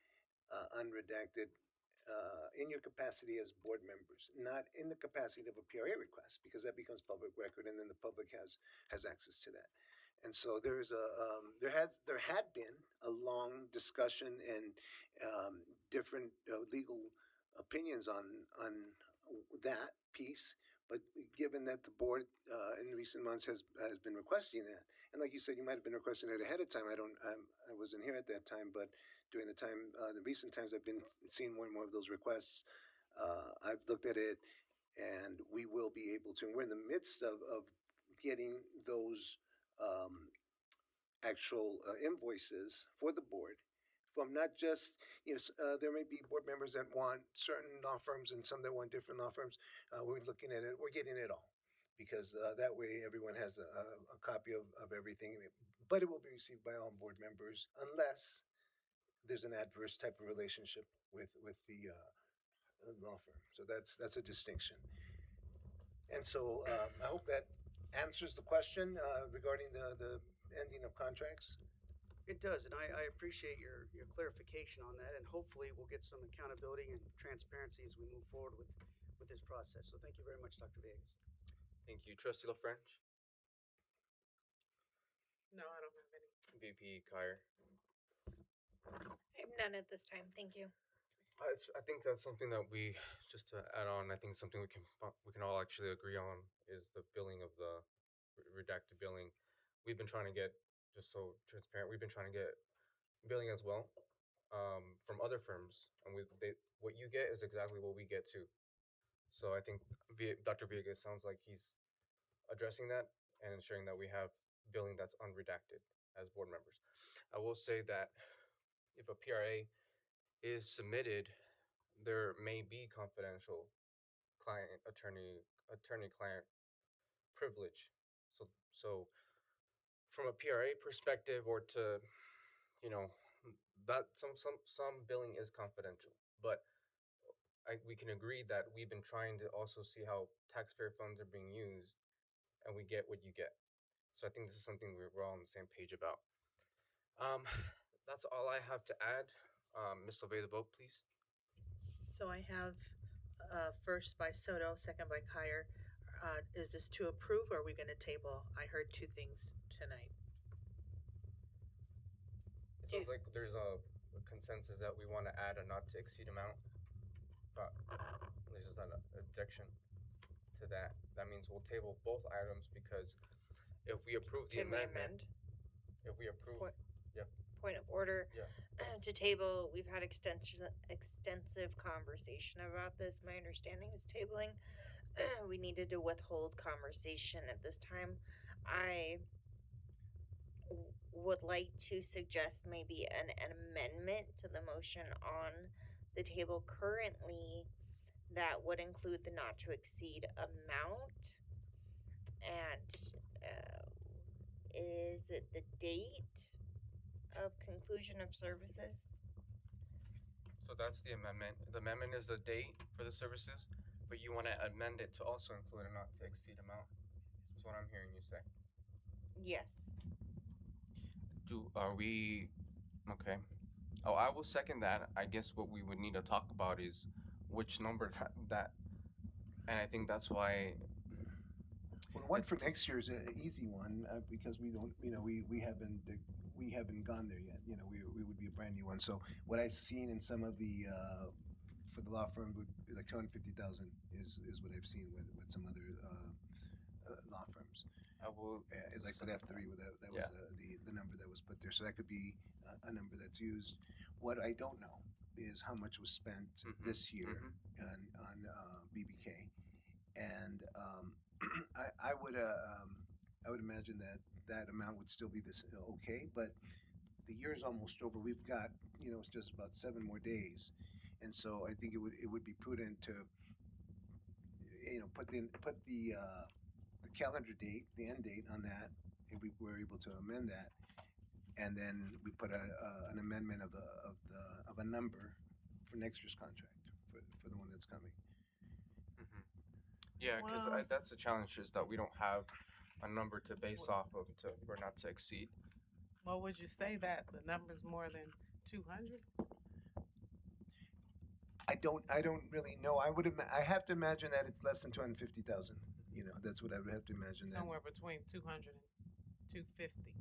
unredacted in your capacity as board members, not in the capacity of a PRA request, because that becomes public record, and then the public has access to that. And so there had been a long discussion and different legal opinions on that piece. But given that the board in recent months has been requesting that, and like you said, you might have been requesting it ahead of time. I wasn't here at that time, but during the recent times, I've been seeing more and more of those requests. I've looked at it, and we will be able to. And we're in the midst of getting those actual invoices for the board from not just there may be board members that want certain law firms and some that want different law firms. We're looking at it. We're getting it all because that way everyone has a copy of everything. But it will be received by all board members unless there's an adverse type of relationship with the law firm. So that's a distinction. And so I hope that answers the question regarding the ending of contracts. It does, and I appreciate your clarification on that, and hopefully we'll get some accountability and transparency as we move forward with this process. So thank you very much, Dr. Villegas. Thank you. Trustee LaFrench? No, I don't have any. VP Kyer? I have none at this time. Thank you. I think that's something that just to add on, I think something we can all actually agree on is the billing of the redacted billing. We've been trying to get, just so transparent, we've been trying to get billing as well from other firms, and what you get is exactly what we get too. So I think Dr. Villegas sounds like he's addressing that and ensuring that we have billing that's unredacted as board members. I will say that if a PRA is submitted, there may be confidential attorney-client privilege. So from a PRA perspective, or to that some billing is confidential, but we can agree that we've been trying to also see how taxpayer funds are being used, and we get what you get. So I think this is something we're all on the same page about. That's all I have to add. Ms. Levey, the vote, please. So I have first by Soto, second by Kyer. Is this to approve or are we going to table? I heard two things tonight. It sounds like there's a consensus that we want to add a not to exceed amount. But at least there's not an objection to that. That means we'll table both items because if we approve the amendment, if we approve, Point of order. Yeah. To table, we've had extensive conversation about this. My understanding is tabling. We needed to withhold conversation at this time. I would like to suggest maybe an amendment to the motion on the table currently that would include the not to exceed amount. And is it the date of conclusion of services? So that's the amendment. The amendment is the date for the services, but you want to amend it to also include a not to exceed amount. That's what I'm hearing you say. Yes. Are we okay? Oh, I will second that. I guess what we would need to talk about is which number that and I think that's why. Well, the one for next year is an easy one because we don't, we haven't gone there yet. We would be a brand new one. So what I've seen in some of the for the law firm would be like 250,000 is what I've seen with some other law firms. I will like with F3, that was the number that was put there. So that could be a number that's used. What I don't know is how much was spent this year on BBK, and I would imagine that amount would still be this okay, but the year is almost over. We've got it's just about 7 more days, and so I think it would be prudent to put the calendar date, the end date on that, if we were able to amend that, and then we put an amendment of a number for next year's contract for the one that's coming. Yeah, because Well- that's the challenge is that we don't have a number to base off of to for not to exceed. What would you say that the number's more than 200? I don't really know. I have to imagine that it's less than 250,000. You know, that's what I would have to imagine. That. Somewhere between 200 and 250.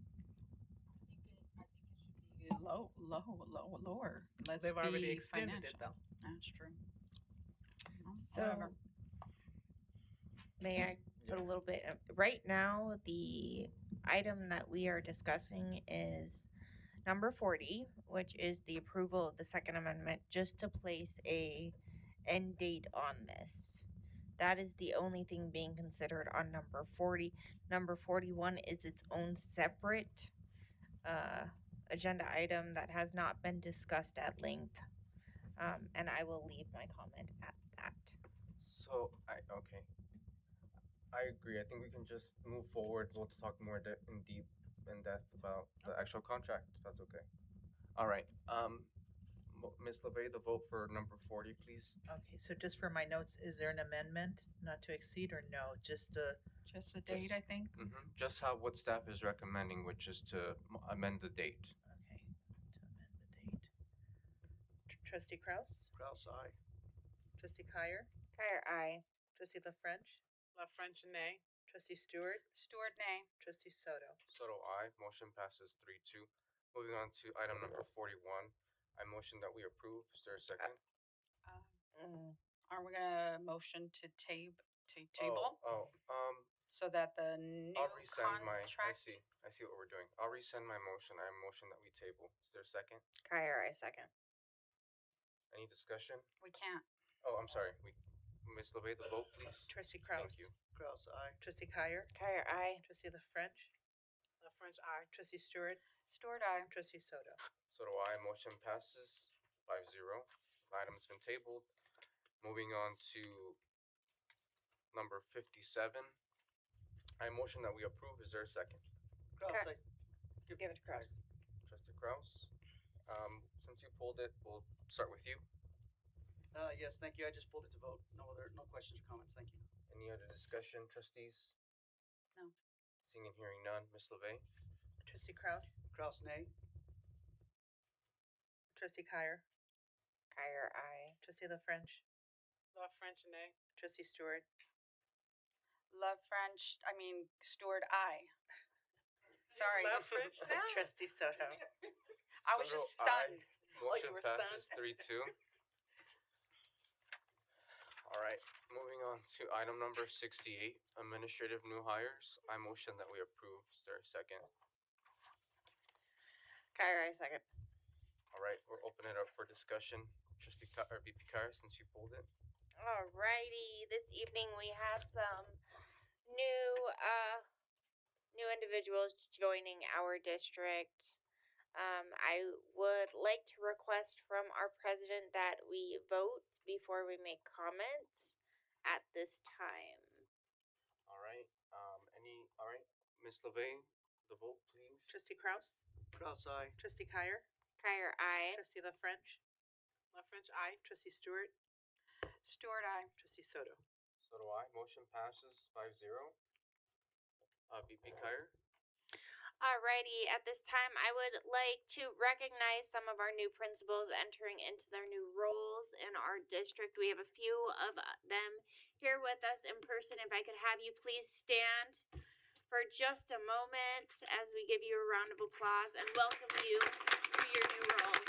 Lower. Let's They've already be extended financial. it though. That's true. So, However, may I put a little bit right now, the item that we are discussing is number 40, which is the approval of the Second Amendment, just to place a end date on this. That is the only thing being considered on number 40. Number 41 is its own separate agenda item that has not been discussed at length. And I will leave my comment at that. So okay. I agree. I think we can just move forward. We'll talk more in depth about the actual contract. If that's okay. All right. Ms. LeVay, the vote for number 40, please. Okay, so just for my notes, is there an amendment not to exceed or no? Just a date, I think. Just how what staff is recommending, which is to amend the date. Okay, to amend the date. Trustee Kraus? Kraus, aye. Trustee Kyer? Kyer, aye. Trustee La French? La French, nay. Trustee Stewart? Stewart, nay. Trustee Soto? Soto, aye. Motion passes 3-2. Moving on to item number 41. I motion that we approve. Is there a second? Are we gonna motion to table? So that the new I'll resend contract. I see what we're doing. I'll resend my motion. I motion that we table. Is there a second? Kyer, I second. Any discussion? We can't. Oh, I'm sorry. Ms. LeVay, the vote, please. Trustee Kraus? Thank you. Kraus, aye. Trustee Kyer? Kyer, aye. Trustee La French? La French, aye. Trustee Stewart? Stewart, aye. Trustee Soto? So do I. Motion passes 5-0. The item's been tabled. Moving on to number 57. I motion that we approve. Is there a second? Kraus, Give it to Kraus. Trustee Kraus. Since you pulled it, we'll start with you. Yes, thank you. I just pulled it to vote. No questions or comments. Thank you. Any other discussion, trustees? No. Seeing and hearing none. Ms. LeVay? Trustee Kraus? Kraus, nay. Trustee Kyer? Kyer, aye. Trustee La French? La French, nay. Trustee Stewart? Stewart, aye. Sorry. La French now? Trustee Soto? I was just Soto, aye. stunned. Motion were passes stunned? 3-2. All right, moving on to item number 68, administrative new hires. I motion that we approve. Is there a second? Kyer, I second. All right, we'll open it up for discussion. VP Kyer, since you pulled it. Alrighty, this evening we have some new individuals joining our district. I would like to request from our president that we vote before we make comments at this time. All right, Ms. LeVay, the vote, please. Trustee Kraus? Kraus, aye. Trustee Kyer? Kyer, aye. Trustee La French? La French, aye. Trustee Stewart? Stewart, aye. Trustee Soto? So do I. Motion passes 5-0. VP Kyer. Alrighty, at this time, I would like to recognize some of our new principals entering into their new roles in our district. We have a few of them here with us in person. If I could have you please stand for just a moment as we give you a round of applause and welcome you to your new roles.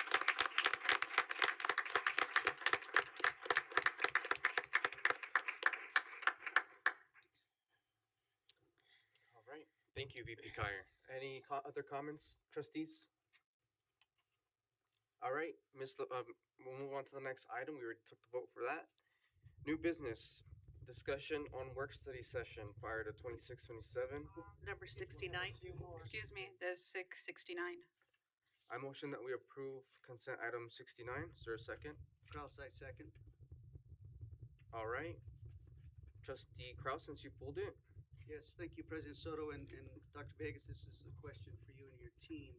All right. Thank you, VP Kyer. Any other comments, trustees? All right, we'll move on to the next item. We already took the vote for that. New business. Discussion on work study session prior to 26-27. Number 69? Excuse me, there's 669. I motion that we approve consent item 69. Is there a second? Kraus, I second. All right. Trustee Kraus, since you pulled it. Yes, thank you, President Soto and Dr. Vegas. This is a question for you and your team.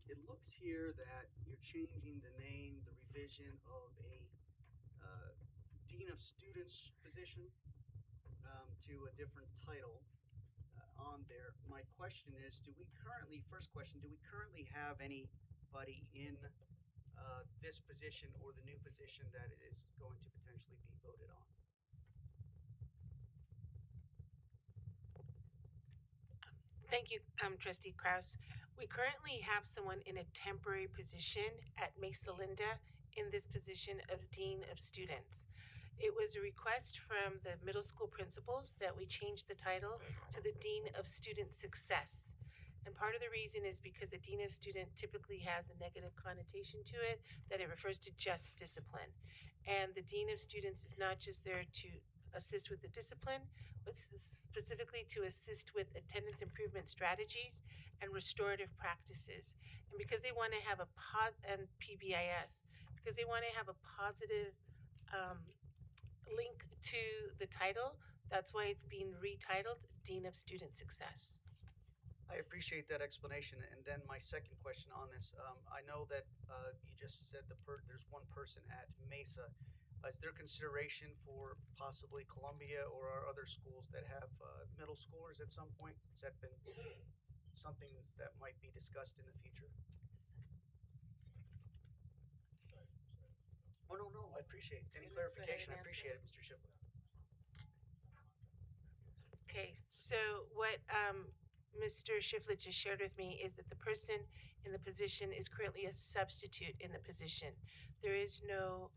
It looks here that you're changing the name, the revision of a Dean of Students position. to a different title on there. My question is, first question, do we currently have anybody in this position or the new position that is going to potentially be voted on? Thank you, Trustee Kraus. We currently have someone in a temporary position at Mesa Linda in this position of Dean of Students. It was a request from the middle school principals that we change the title to the Dean of Student Success. And part of the reason is because the Dean of Student typically has a negative connotation to it, that it refers to just discipline. And the Dean of Students is not just there to assist with the discipline, but specifically to assist with attendance improvement strategies and restorative practices. And because they want to have and PBIS, because they want to have a positive link to the title, that's why it's being retitled Dean of Student Success. I appreciate that explanation. And then my second question on this, I know that you just said there's one person at Mesa. Is there consideration for possibly Columbia or our other schools that have middle schoolers at some point? Has that been something that might be discussed in the future? Oh, no, I appreciate any clarification. I appreciate it, Mr. Shipper. Okay, so what Mr. Shiflett just shared with me is that the person in the position is currently a substitute in the position. There is no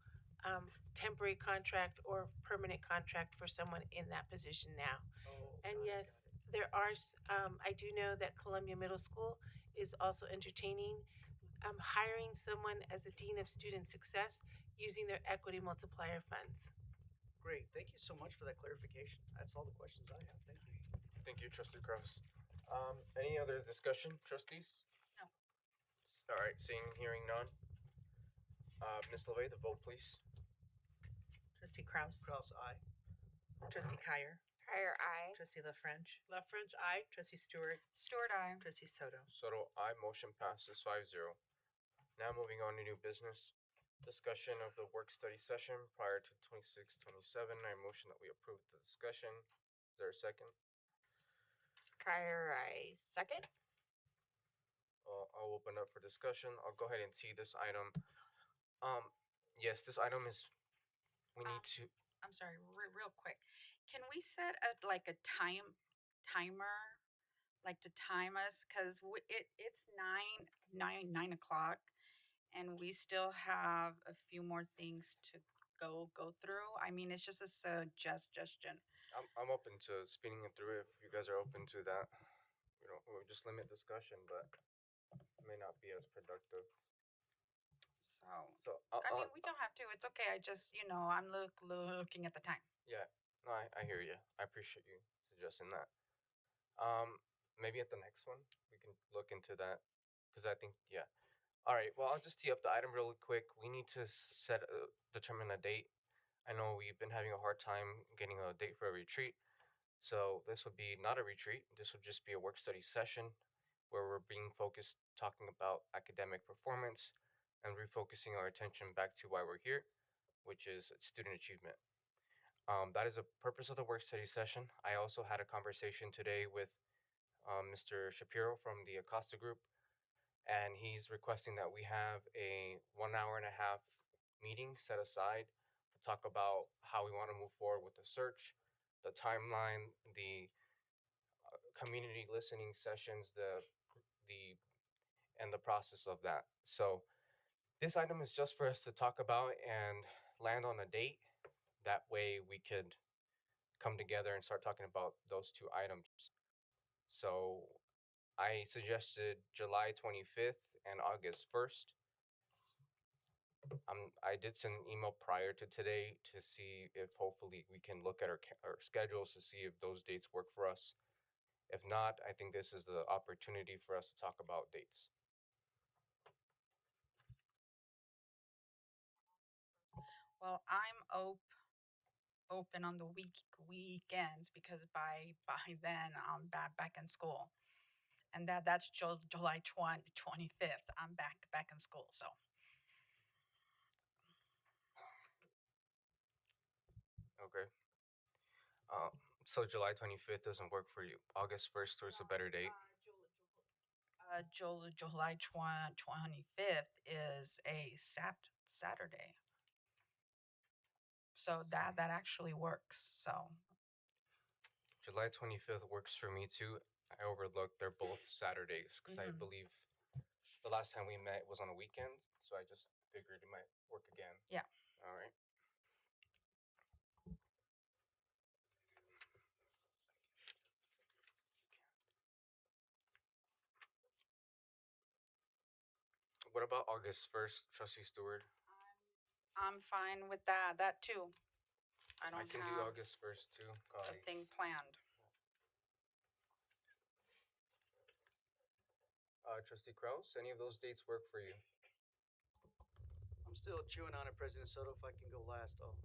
temporary contract or permanent contract for someone in that position now. And yes, there are, I do know that Columbia Middle School is also entertaining hiring someone as a Dean of Student Success using their equity multiplier funds. Great. Thank you so much for that clarification. That's all the questions I have. Thank you. Thank you, Trustee Kraus. Any other discussion, trustees? No. All right, seeing and hearing none. Ms. LeVay, the vote, please. Trustee Kraus. Kraus, aye. Trustee Kyer. Kyer, aye. Trustee La French. La French, aye. Trustee Stewart. Stewart, aye. Trustee Soto. Soto, aye. Motion passes 5-0. Now moving on to new business. Discussion of the work study session prior to 26-27. I motion that we approve the discussion. Is there a second? Kyer, I second. I'll open up for discussion. I'll go ahead and see this item. Yes, this item is, we need to, I'm sorry, real quick. Can we set a timer, like to time us? Because it's 9 o'clock, and we still have a few more things to go through. I mean, it's just a suggestion. I'm open to speeding it through if you guys are open to that. We'll just limit discussion, but it may not be as productive. So I mean, we don't have to. It's okay. I just, I'm looking at the time. Yeah, no, I hear you. I appreciate you suggesting that. Maybe at the next one we can look into that, because I think, yeah. All right. Well, I'll just tee up the item really quick. We need to determine a date. I know we've been having a hard time getting a date for a retreat, so this would be not a retreat. This would just be a work study session where we're being focused, talking about academic performance, and refocusing our attention back to why we're here, which is student achievement. That is the purpose of the work study session. I also had a conversation today with Mr. Shapiro from the Acosta Group, and he's requesting that we have a 1 hour and a half meeting set aside to talk about how we want to move forward with the search, the timeline, the community listening sessions, and the process of that. So this item is just for us to talk about and land on a date. That way we could come together and start talking about those two items. So I suggested July 25th and August 1st. I did send an email prior to today to see if hopefully we can look at our schedules to see if those dates work for us. If not, I think this is the opportunity for us to talk about dates. Well, I'm open on the weekends because by then I'm back in school, and that's July 25th. I'm back in school. So Okay. So July 25th doesn't work for you. August 1st was a better date. July 25th is a Saturday. So that actually works. So July 25th works for me too. I overlooked they're both Saturdays because I Mhm. believe the last time we met was on a weekend, so I just figured it might work again. Yeah. All right. What about August 1st, Trustee Stewart? I'm fine with that too. I don't can have do August 1st too, a colleagues. thing planned. Trustee Kraus, any of those dates work for you? I'm still chewing on it, President Soto. If I can go last, I'll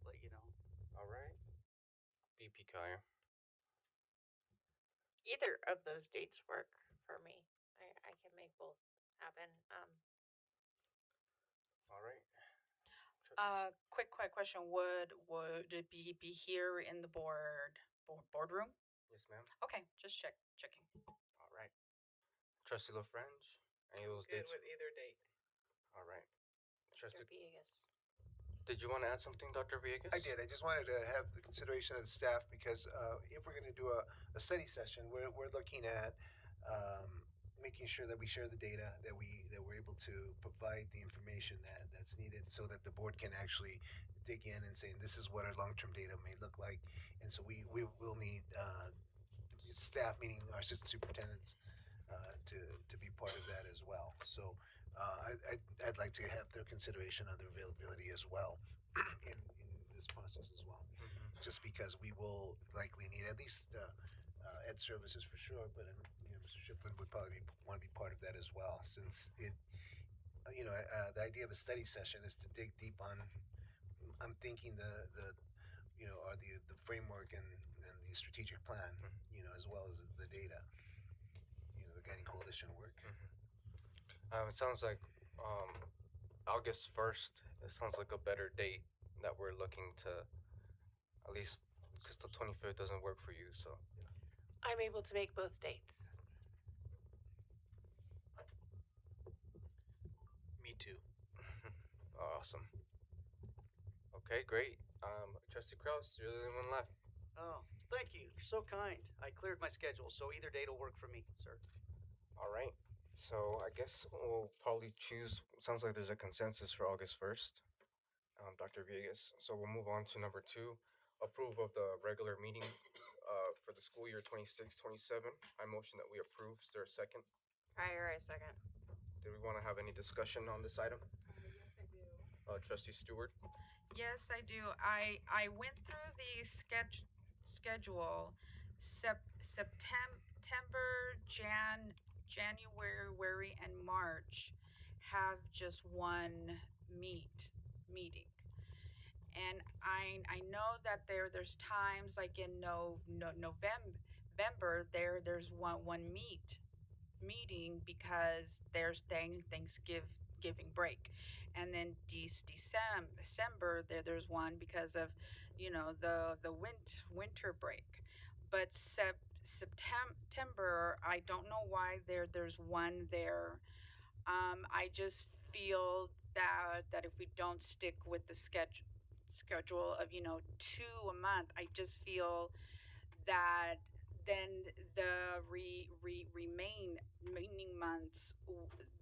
let you know. All right. BP Kaya. Either of those dates work for me. I can make both happen. All right. Quick question. Would it be here in the boardroom? Yes, ma'am. Okay, just checking. All right. Trustee LaFrange, any of those Good dates? with either date. All right. Trustee Villegas. Did you want to add something, Dr. Villegas? I did. I just wanted to have the consideration of the staff because if we're going to do a study session, we're looking at making sure that we share the data, that we're able to provide the information that's needed, so that the board can actually dig in and say this is what our long-term data may look like, and so we will need staff, meaning our assistant superintendents, to be part of that as well. So I'd like to have their consideration of their availability as well in this process as well. Just because we will likely need at least ed services for sure, but Mr. Shiplin would probably want to be part of that as well, since it, the idea of a study session is to dig deep on. I'm thinking the framework and the strategic plan, as well as the data, the guiding coalition work. It sounds like August 1st. It sounds like a better date that we're looking to, at least because the 25th doesn't work for you. So I'm able to make both dates. Me too. Awesome. Okay, great. Trustee Kraus, you're the only one left. Oh, thank you. You're so kind. I cleared my schedule, so either date will work for me, sir. All right. So I guess we'll probably choose. Sounds like there's a consensus for August 1st, Dr. Villegas. So we'll move on to number 2, approve of the regular meeting for the school year 26-27. I motion that we approve. Is there a second? Prior, I second. Do we want to have any discussion on this item? Yes, I do. Trustee Stewart. Yes, I do. I went through the schedule. September, January, and March have just one meeting, and I know that there's times like in November there's one meeting because there's Thanksgiving break, and then December there's one because of the winter break, but September I don't know why there's one there. I just feel that if we don't stick with the schedule of 2 a month, I just feel that then the remaining months,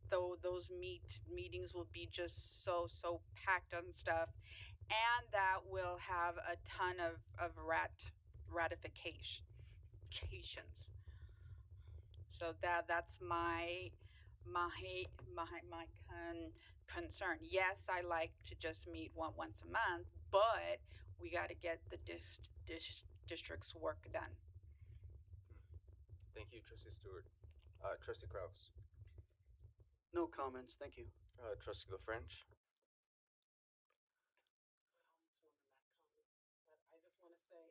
though those meetings will be just so packed on stuff, and that will have a ton of ratifications. So that's my concern. Yes, I like to just meet once a month, but we got to get the district's work done. Thank you, Trustee Stewart. Trustee Kraus. No comments. Thank you. Trustee LaFrench. But I just want to say,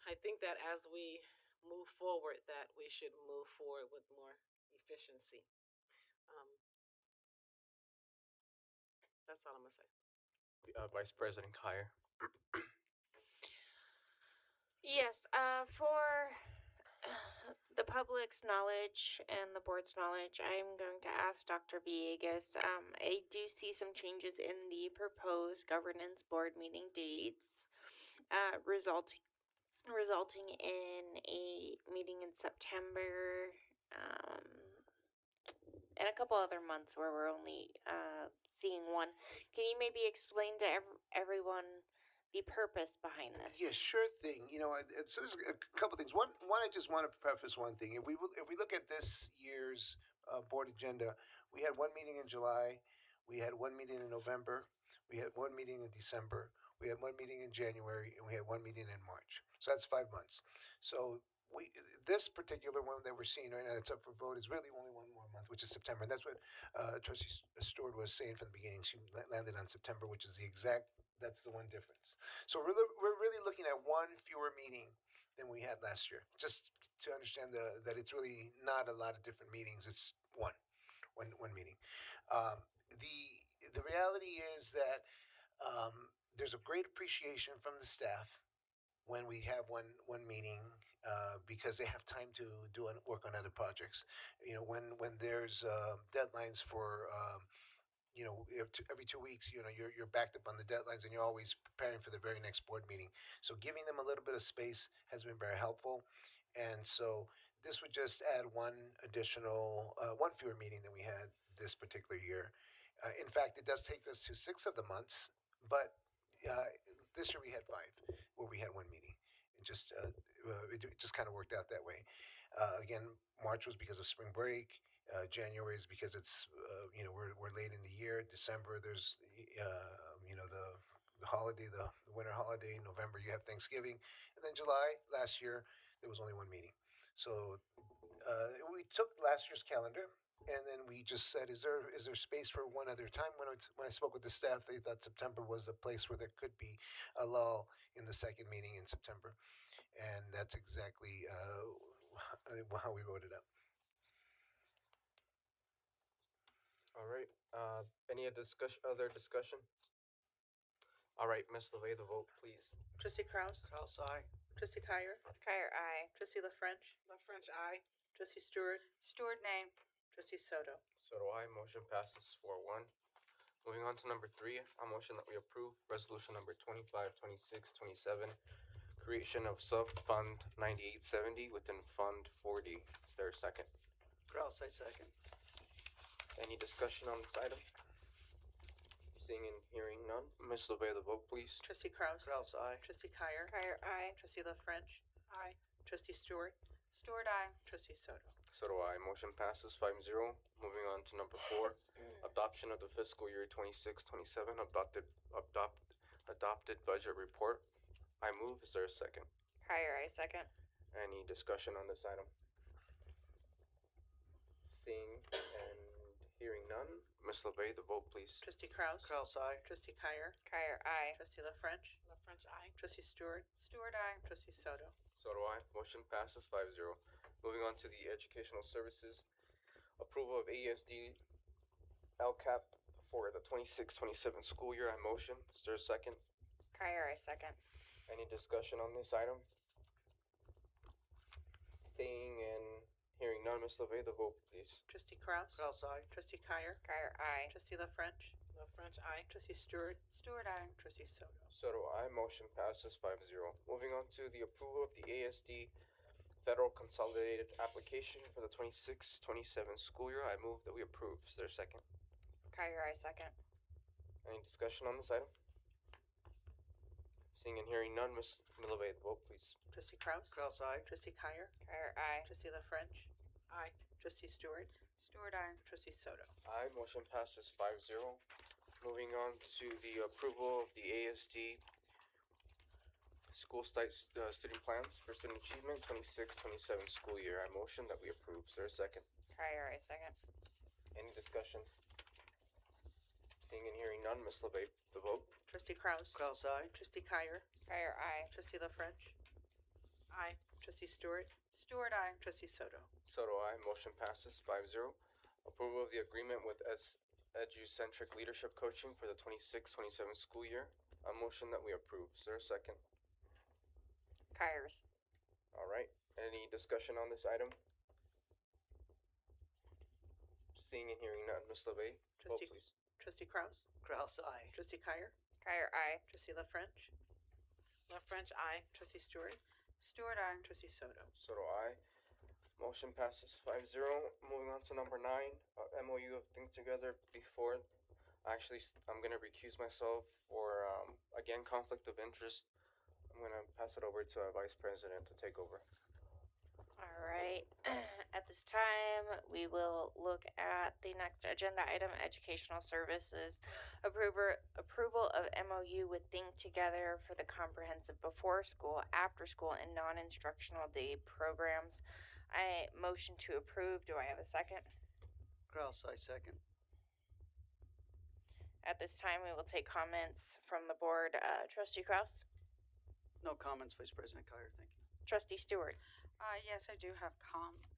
I think that as we move forward, that we should move forward with more efficiency. That's all I'm gonna say. Vice President Kyer. Yes, for the public's knowledge and the board's knowledge, I'm going to ask Dr. Villegas. I do see some changes in the proposed governance board meeting dates, resulting in a meeting in September, and a couple other months where we're only seeing one. Can you maybe explain to everyone the purpose behind this? Yeah, sure thing. So there's a couple things. One, I just want to preface one thing. If we look at this year's board agenda, we had one meeting in July, we had one meeting in November, we had one meeting in December, we had one meeting in January, and we had one meeting in March. So that's 5 months. So we this particular one that we're seeing right now that's up for vote is really only one more month, which is September. And that's what Trustee Stewart was saying from the beginning. She landed on September, which is that's the one difference. So we're really looking at one fewer meeting than we had last year. Just to understand that it's really not a lot of different meetings. It's one meeting. Um, the reality is that there's a great appreciation from the staff when we have one meeting because they have time to work on other projects. When there's deadlines for every 2 weeks, you're backed up on the deadlines and you're always preparing for the very next board meeting. So giving them a little bit of space has been very helpful. And so this would just add one fewer meeting than we had this particular year. In fact, it does take us to 6 of the months, but this year we had 5 where we had one meeting. It just kind of worked out that way. Again, March was because of spring break. January is because it's we're late in the year. December there's the holiday, the winter holiday. November you have Thanksgiving, and then July last year there was only one meeting. So we took last year's calendar and then we just said, is there space for one other time? When I spoke with the staff, they thought September was the place where there could be a lull in the second meeting in September, and that's exactly how we wrote it up. All right. Any other discussion? All right, Ms. LeVay, the vote, please. Trustee Kraus? Kraus, aye. Trustee Kyer? Kyer, aye. Trustee La French? La French, aye. Trustee Stewart? Stewart, nay. Trustee Soto? So do I. Motion passes 4-1. Moving on to number 3, I motion that we approve resolution number 252627, creation of sub-fund 9870 within Fund 40. Is there a second? Kraus, I second. Any discussion on this item? Seeing and hearing none. Ms. LeVay, the vote, please. Trustee Kraus? Kraus, aye. Trustee Kyer? Kyer, aye. Trustee La French? Aye. Trustee Stewart? Stewart, aye. Trustee Soto? So do I. Motion passes 5-0. Moving on to number 4, adoption of the fiscal year 26-27 adopted budget report. I move. Is there a second? Kyer, I second. Any discussion on this item? Seeing and hearing none. Ms. LeVay, the vote, please. Trustee Kraus? Kraus, aye. Trustee Kyer? Kyer, aye. Trustee La French? La French, aye. Trustee Stewart? Stewart, aye. Trustee Soto? So do I. Motion passes 5-0. Moving on to the educational services. Approval of AESD LCAP for the 26-27 school year. I motion. Is there a second? Kyer, I second. Any discussion on this item? Seeing and hearing none. Ms. LeVay, the vote, please. Trustee Kraus? Kraus, aye. Trustee Kyer? Kyer, aye. Trustee La French? La French, aye. Trustee Stewart? Stewart, aye. Trustee Soto? So do I. Motion passes 5-0. Moving on to the approval of the AESD Federal Consolidated Application for the 26-27 school year. I move that we approve. Is there a second? Kyer, I second. Any discussion on this item? Seeing and hearing none. Ms. LeVay, the vote, please. Trustee Kraus? Kraus, aye. Trustee Kyer? Kyer, aye. Trustee La French? Aye. Trustee Stewart? Stewart, aye. Trustee Soto? Aye. Motion passes 5-0. Moving on to the approval of the AESD school student plans for student achievement 26-27 school year. I motion that we approve. Is there a second? Kyer, I second. Any discussion? Seeing and hearing none. Ms. LeVay, the vote. Trustee Kraus? Kraus, aye. Trustee Kyer? Kyer, aye. Trustee La French? Aye. Trustee Stewart? Stewart, aye. Trustee Soto? So do I. Motion passes 5-0. Approval of the agreement with Edu-centric leadership coaching for the 26-27 school year. A motion that we approve. Is there a second? Kyers. All right. Any discussion on this item? Seeing and hearing none. Ms. LeVey, vote Trustee- please. Trustee Kraus? Kraus, aye. Trustee Kyer? Kyer, aye. Trustee La French? La French, aye. Trustee Stewart? Stewart, aye. Trustee Soto? Soto, aye. Motion passes 5-0. Moving on to number 9, MOU of Think Together Before. Actually, I'm going to recuse myself for, again, conflict of interest. I'm going to pass it over to our Vice President to take over. All right. At this time, we will look at the next agenda item, educational services. Approval of MOU with Think Together for the comprehensive before school, after school, and non-instructional day programs. I motion to approve. Do I have a second? Kraus, I second. At this time, we will take comments from the board. Trustee Kraus? No comments, Vice President Kyer, thank you. Trustee Stewart? Yes, I do have comments.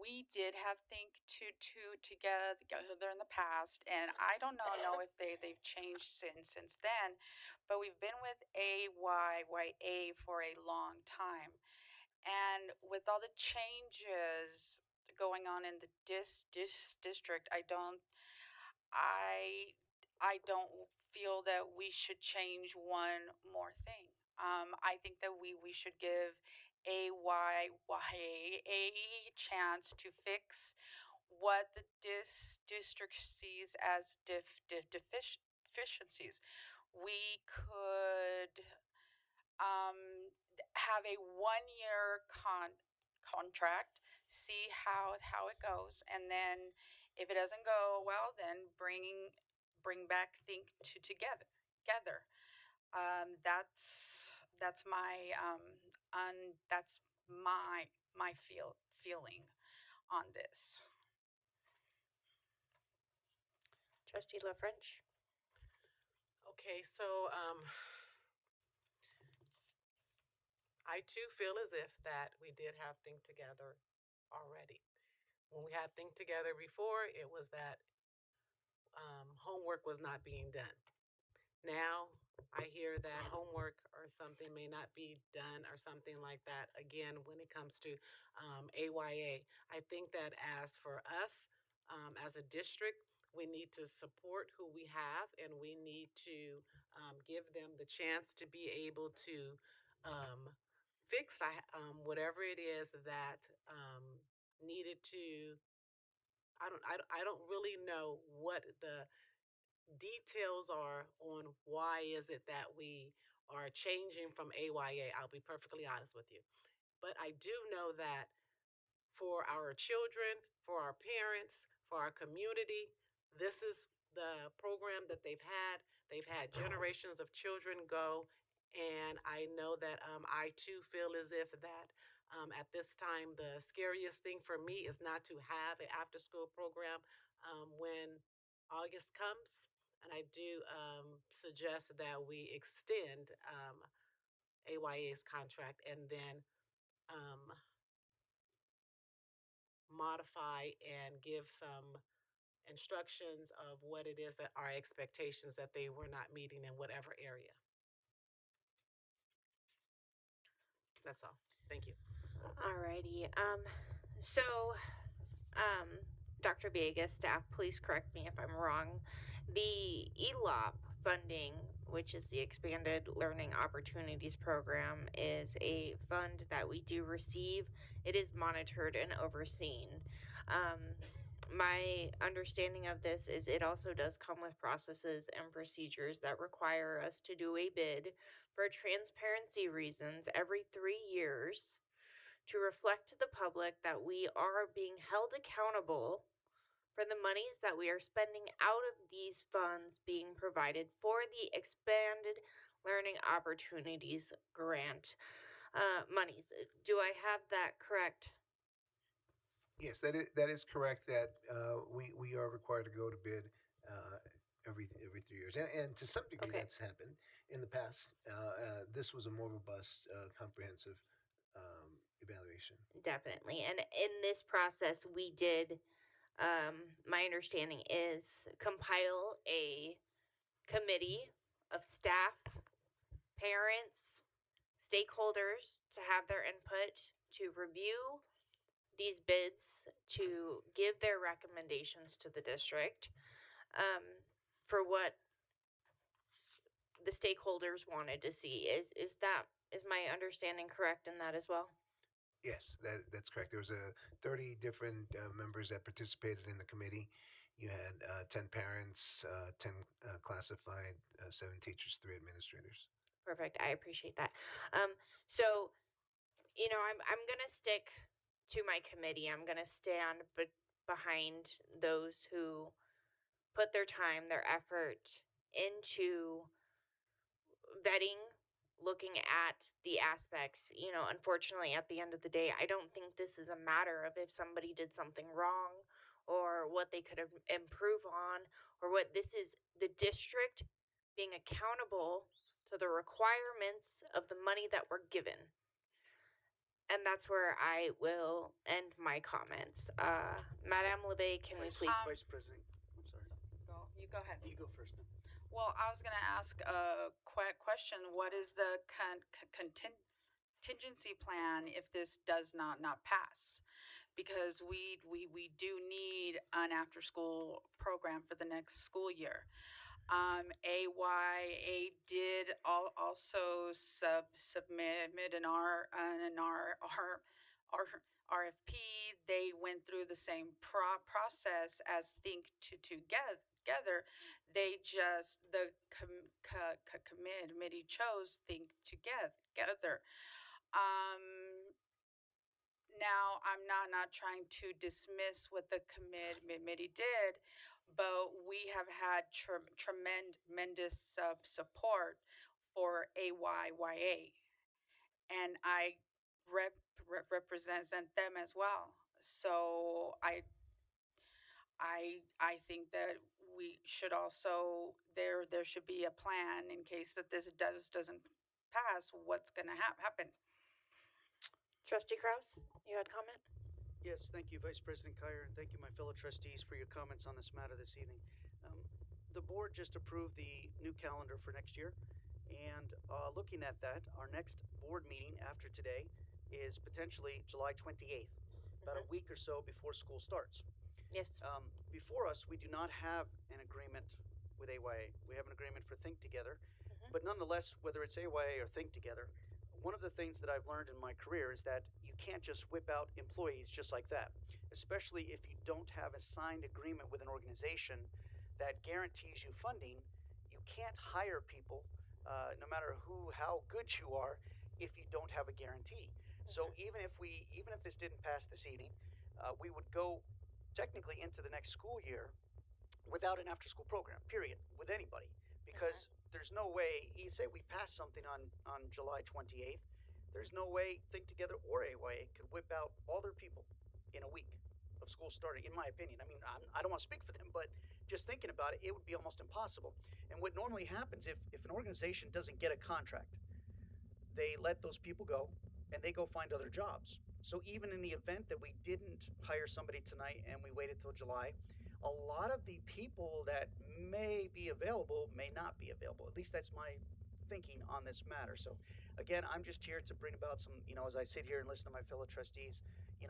We did have Think together in the past, and I don't know if they've changed since then, but we've been with AYYA for a long time, and with all the changes going on in the district, I don't feel that we should change one more thing. I think that we should give AYYA a chance to fix what the district sees as deficiencies. We could have a 1-year contract, see how it goes, and then if it doesn't go well, then bring back Think together. That's my that's my feeling on this. Trustee La French? Okay, so I too feel as if that we did have Think Together already. When we had Think Together before, it was that homework was not being done. Now I hear that homework or something may not be done or something like that. Again, when it comes to AYA, I think that as for us, as a district, we need to support who we have, and we need to give them the chance to be able to fix whatever it is that needed to. I don't really know what the details are on why is it that we are changing from AYA. I'll be perfectly honest with you. But I do know that for our children, for our parents, for our community, this is the program that they've had. They've had generations of children go, and I know that I too feel as if that at this time, the scariest thing for me is not to have an after-school program when August comes. And I do suggest that we extend AYA's contract and then modify and give some instructions of what it is that our expectations that they were not meeting in whatever area. That's all. Thank you. Alrighty. Dr. Villegas, staff, please correct me if I'm wrong. The ELOP funding, which is the Expanded Learning Opportunities Program, is a fund that we do receive. It is monitored and overseen. My understanding of this is it also does come with processes and procedures that require us to do a bid for transparency reasons every 3 years to reflect to the public that we are being held accountable for the monies that we are spending out of these funds being provided for the Expanded Learning Opportunities Grant monies. Do I have that correct? Yes, that is correct. That we are required to go to bid every 3 years, and to some degree that's happened in the past. This was a more robust, comprehensive evaluation. Definitely. And in this process, we did, my understanding is, compile a committee of staff, parents, stakeholders to have their input, to review these bids, to give their recommendations to the district for what the stakeholders wanted to see. Is my understanding correct in that as well? Yes, that's correct. There was 30 different members that participated in the committee. You had 10 parents, 10 classified, 7 teachers, 3 administrators. Perfect. I appreciate that. So, I'm gonna stick to my committee. I'm gonna stand behind those who put their time, their effort into vetting, looking at the aspects. Unfortunately, at the end of the day, I don't think this is a matter of if somebody did something wrong or what they could improve on, or what this is the district being accountable to the requirements of the money that we're given. And that's where I will end my comments. Madame LeVay, can we please? Vice President, I'm sorry. You go ahead. You go first then. Well, I was going to ask a question. What is the contingency plan if this does not pass? Because we do need an after school program for the next school year. AYA did also submit an RFP. They went through the same process as Think Together. They just the committee chose Think Together. Now I'm not trying to dismiss what the committee did, but we have had tremendous support for AYYA, and I represent them as well. So I think that we should also there should be a plan in case that this doesn't pass. What's going to happen? Trustee Kraus, you had comment? Yes, thank you, Vice President Kyer, and thank you, my fellow trustees, for your comments on this matter this evening. The board just approved the new calendar for next year, and looking at that, our next board meeting after today is potentially July 28th, about a week or so before school starts. Yes. Before us, we do not have an agreement with AYA. We have an agreement for Think Together, but nonetheless, whether it's AYA or Think Together, one of the things that I've learned in my career is that you can't just whip out employees just like that, especially if you don't have a signed agreement with an organization that guarantees you funding. You can't hire people, no matter how good you are, if you don't have a guarantee. So even if this didn't pass this evening, we would go technically into the next school year without an after-school program, period, with anybody, because there's no way, you say we pass something on July 28th, there's no way Think Together or AYA could whip out all their people in a week of school starting, in my opinion. I mean, I don't want to speak for them, but just thinking about it, it would be almost impossible. And what normally happens if an organization doesn't get a contract, they let those people go and they go find other jobs. So even in the event that we didn't hire somebody tonight and we waited till July, a lot of the people that may be available may not be available. At least that's my thinking on this matter. So again, I'm just here to bring about some, as I sit here and listen to my fellow trustees,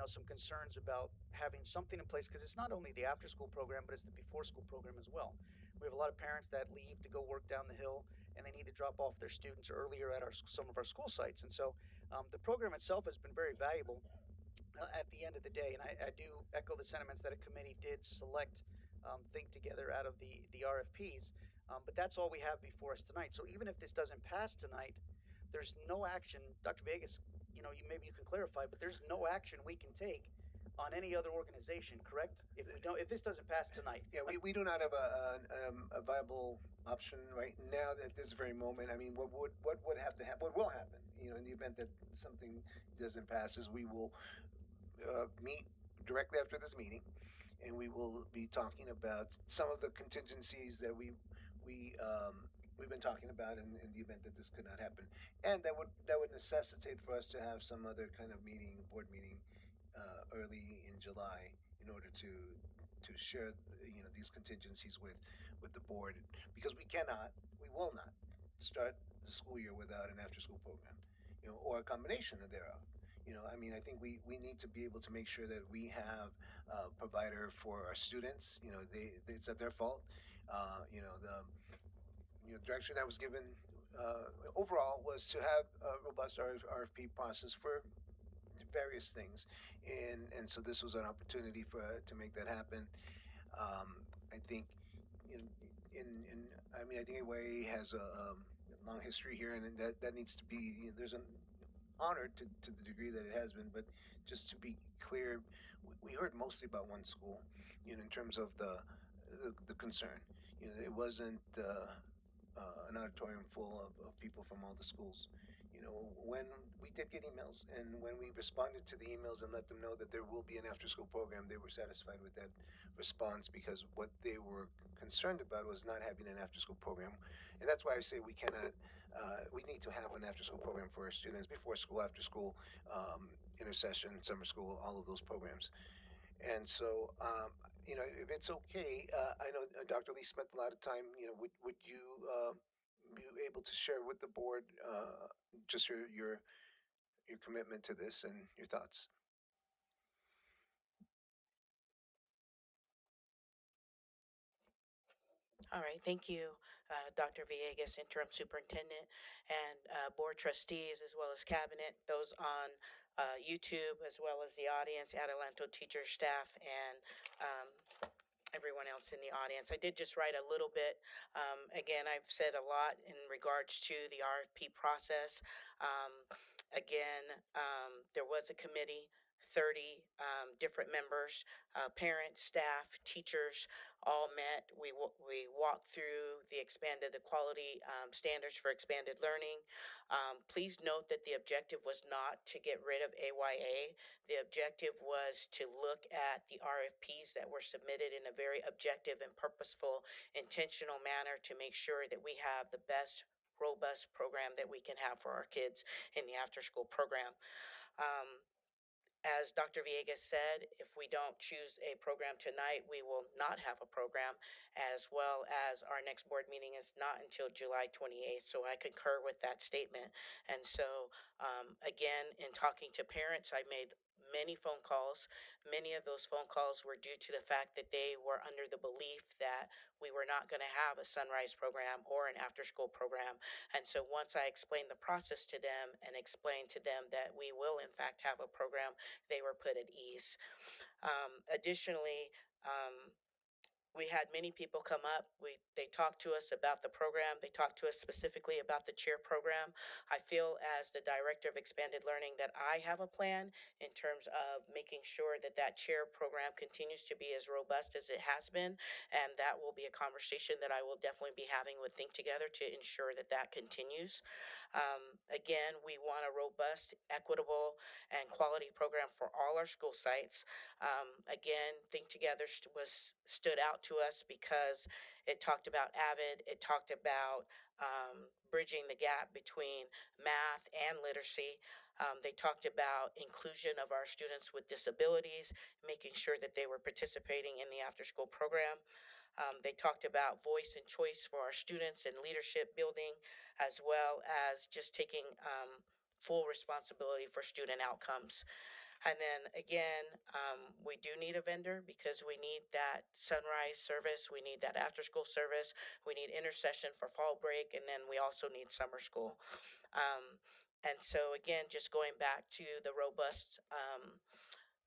some concerns about having something in place, because it's not only the after school program, but it's the before school program as well. We have a lot of parents that leave to go work down the hill, and they need to drop off their students earlier at some of our school sites. And so the program itself has been very valuable at the end of the day, and I do echo the sentiments that a committee did select Think Together out of the RFPs, but that's all we have before us tonight. So even if this doesn't pass tonight, there's no action. Dr. Vegas, maybe you can clarify, but there's no action we can take on any other organization, correct? If this doesn't pass tonight. Yeah, we do not have a viable option right now at this very moment. I mean, what would have to happen? What will happen? In the event that something doesn't pass, is we will meet directly after this meeting, and we will be talking about some of the contingencies that we've been talking about in the event that this could not happen, and that would necessitate for us to have some other kind of board meeting early in July in order to share these contingencies with the board, because we will not start the school year without an after-school program, or a combination of thereof. I mean, I think we need to be able to make sure that we have a provider for our students. It's not their fault. The direction that was given overall was to have a robust RFP process for various things, and so this was an opportunity for to make that happen. I think in I mean I think AYA has a long history here, and that needs to be there's an honored to the degree that it has been. But just to be clear, we heard mostly about one school, in terms of the concern. It wasn't an auditorium full of people from all the schools. When we did get emails, and when we responded to the emails and let them know that there will be an after-school program, they were satisfied with that response, because what they were concerned about was not having an after-school program. And that's why I say we cannot. We need to have an after-school program for our students, before school, after school, intercession, summer school, all of those programs. And so, if it's okay, I know Dr. Lee spent a lot of time. Would you be able to share with the board just your commitment to this and your thoughts? All right, thank you, Dr. Villegas, Interim Superintendent, and Board Trustees, as well as Cabinet, those on YouTube, as well as the audience, Adelanto teacher, staff, and everyone else in the audience. I did just write a little bit. Again, I've said a lot in regards to the RFP process. There was a committee. 30 different members, parents, staff, teachers, all met. We walked through the expanded equality standards for expanded learning. Please note that the objective was not to get rid of AYA. The objective was to look at the RFPs that were submitted in a very objective and purposeful, intentional manner to make sure that we have the best robust program that we can have for our kids in the after school program. Um, as Dr. Villegas said, if we don't choose a program tonight, we will not have a program, as well as our next board meeting is not until July 28th. So I concur with that statement. And so, again, in talking to parents, I made many phone calls. Many of those phone calls were due to the fact that they were under the belief that we were not going to have a sunrise program or an after school program. And so once I explained the process to them and explained to them that we will in fact have a program, they were put at ease. Additionally, we had many people come up. They talked to us about the program. They talked to us specifically about the cheer program. I feel as the director of expanded learning that I have a plan in terms of making sure that that cheer program continues to be as robust as it has been, and that will be a conversation that I will definitely be having with Think Together to ensure that that continues. Again, we want a robust, equitable, and quality program for all our school sites. Again, Think Together stood out to us because it talked about AVID, it talked about bridging the gap between math and literacy. They talked about inclusion of our students with disabilities, making sure that they were participating in the after school program. They talked about voice and choice for our students and leadership building, as well as just taking full responsibility for student outcomes. And then again, we do need a vendor because we need that sunrise service, we need that after school service, we need intercession for fall break, and then we also need summer school. And so again, just going back to the robust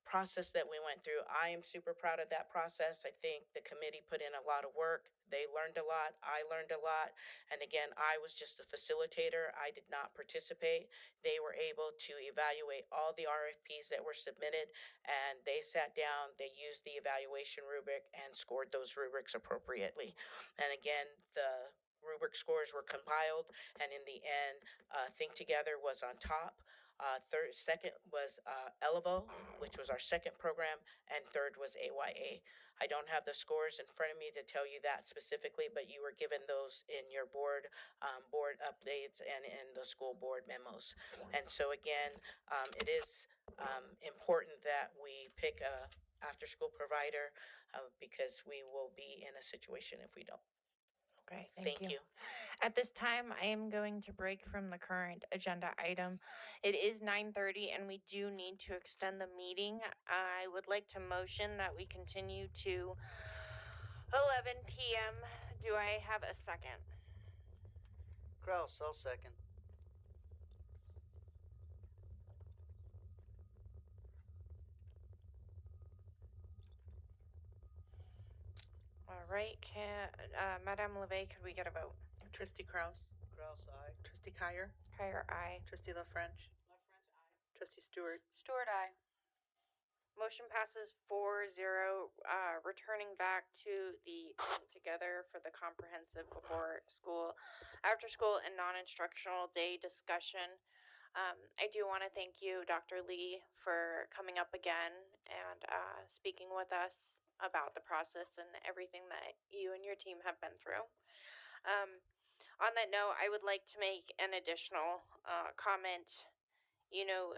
process that we went through. I am super proud of that process. I think the committee put in a lot of work. They learned a lot. I learned a lot. And again, I was just the facilitator. I did not participate. They were able to evaluate all the RFPs that were submitted, and they sat down, they used the evaluation rubric and scored those rubrics appropriately. And again, the rubric scores were compiled, and in the end, Think Together was on top. Second was Elevo, which was our second program, and third was AYA. I don't have the scores in front of me to tell you that specifically, but you were given those in your board updates and in the school board memos. And so again, it is important that we pick a after-school provider because we will be in a situation if we don't. Okay, Thank you. At this time, I am going to break from the current agenda item. It is 9:30 and we do need to extend the meeting. I would like to motion that we continue to 11 p.m. Do I have a second? Kraus, I'll second. All right, Madame LeVay, could we get a vote? Trustee Kraus. Kraus, aye. Trustee Kyer. Kyer, aye. Trustee La French. Trustee Stewart. Stewart, aye. Motion passes 4-0. Returning back to the think together for the comprehensive before school, after school, and non-instructional day discussion. I do want to thank you, Dr. Lee, for coming up again and speaking with us about the process and everything that you and your team have been through. On that note, I would like to make an additional comment. You know,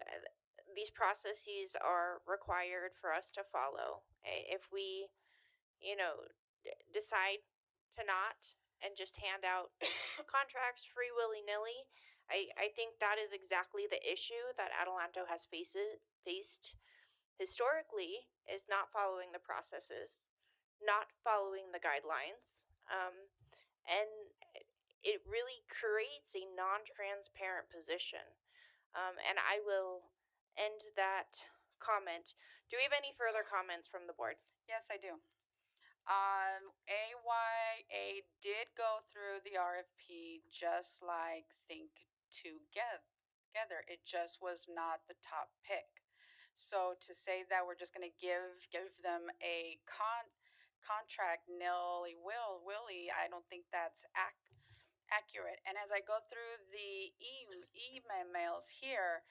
these processes are required for us to follow. If we, decide to not and just hand out contracts free willy-nilly, I think that is exactly the issue that Adelanto has faced historically, is not following the processes, not following the guidelines, and it really creates a non-transparent position. And I will end that comment. Do we have any further comments from the board? Yes, I do. AYA did go through the RFP just like Think Together. It just was not the top pick. So to say that we're just going to give them a contract willy, I don't think that's accurate. And as I go through the emails here,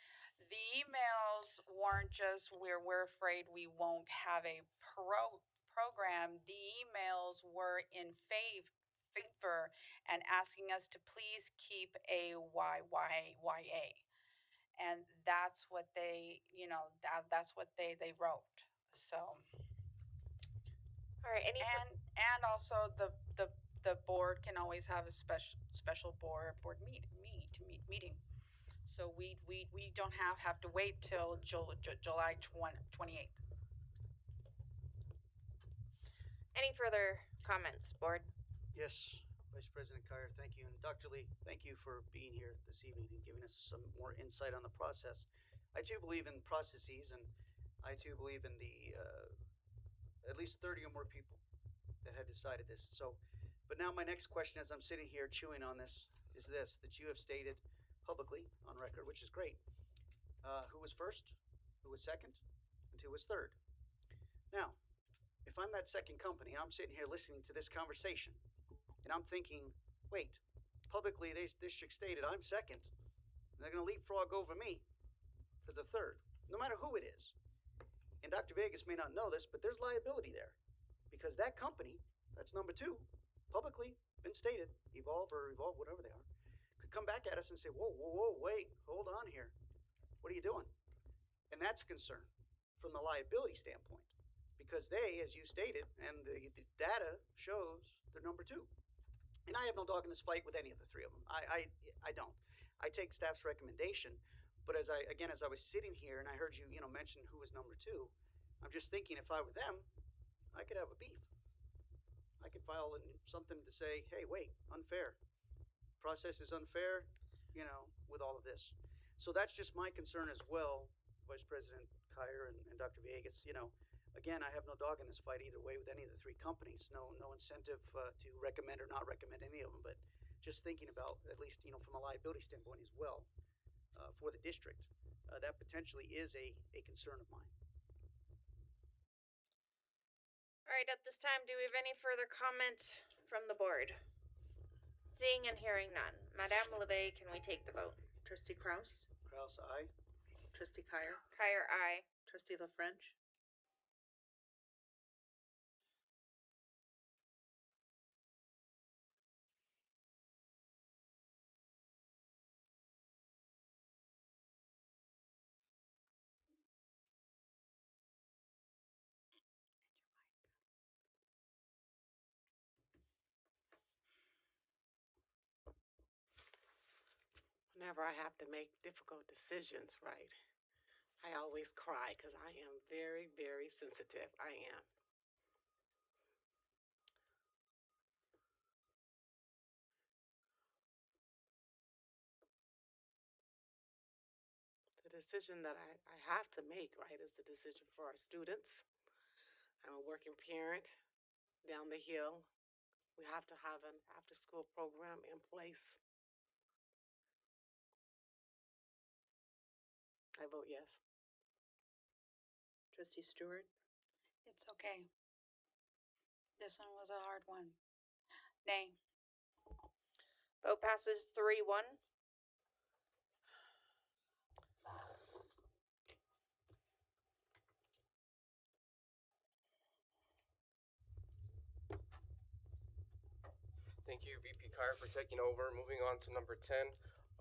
the emails weren't just we're afraid we won't have a program. The emails were in favor and asking us to please keep AYYA. And that's what they, that's what they wrote. So all right, and also the board can always have a special board meeting. So we don't have to wait till July 28th. Any further comments, board? Yes, Vice President Kyer, thank you. And Dr. Lee, thank you for being here this evening and giving us some more insight on the process. I too believe in processes, and I too believe in the at least 30 or more people that had decided this. So, but now my next question as I'm sitting here chewing on this is this, that you have stated publicly on record, which is great, who was first, who was second, and who was third. Now, if I'm that second company, I'm sitting here listening to this conversation, and I'm thinking, wait, publicly this district stated I'm second, and they're going to leapfrog over me to the third, no matter who it is. And Dr. Vegas may not know this, but there's liability there, because that company, that's number two, publicly been stated, Evolve, whatever they are, could come back at us and say, whoa, wait, hold on here. What are you doing? And that's a concern from the liability standpoint, because they, as you stated, and the data shows they're number two. And I have no dog in this fight with any of the three of them. I don't. I take staff's recommendation, but as I was sitting here and I heard you, mention who was number two, I'm just thinking if I were them, I could have a beef. I could file something to say, hey, wait, unfair. Process is unfair, with all of this. So that's just my concern as well, Vice President Kyer and Dr. Villegas. Again, I have no dog in this fight either way with any of the three companies. No incentive to recommend or not recommend any of them, but just thinking about, at least, from a liability standpoint as well, for the district, that potentially is a concern of mine. All right, at this time, do we have any further comments from the board? Seeing and hearing none. Madame LeVay, can we take the vote? Trustee Kraus. Kraus, aye. Trustee Kyer. Kyer, aye. Trustee La French. whenever I have to make difficult decisions, right, I always cry because I am very, very sensitive. I am. The decision that I have to make, right, is the decision for our students. I'm a working parent down the hill. We have to have an after school program in place. I vote yes. Trustee Stewart, It's okay. This one was a hard one. Nay. Vote passes 3-1. Thank you, VP Kyer, for taking over. Moving on to number 10,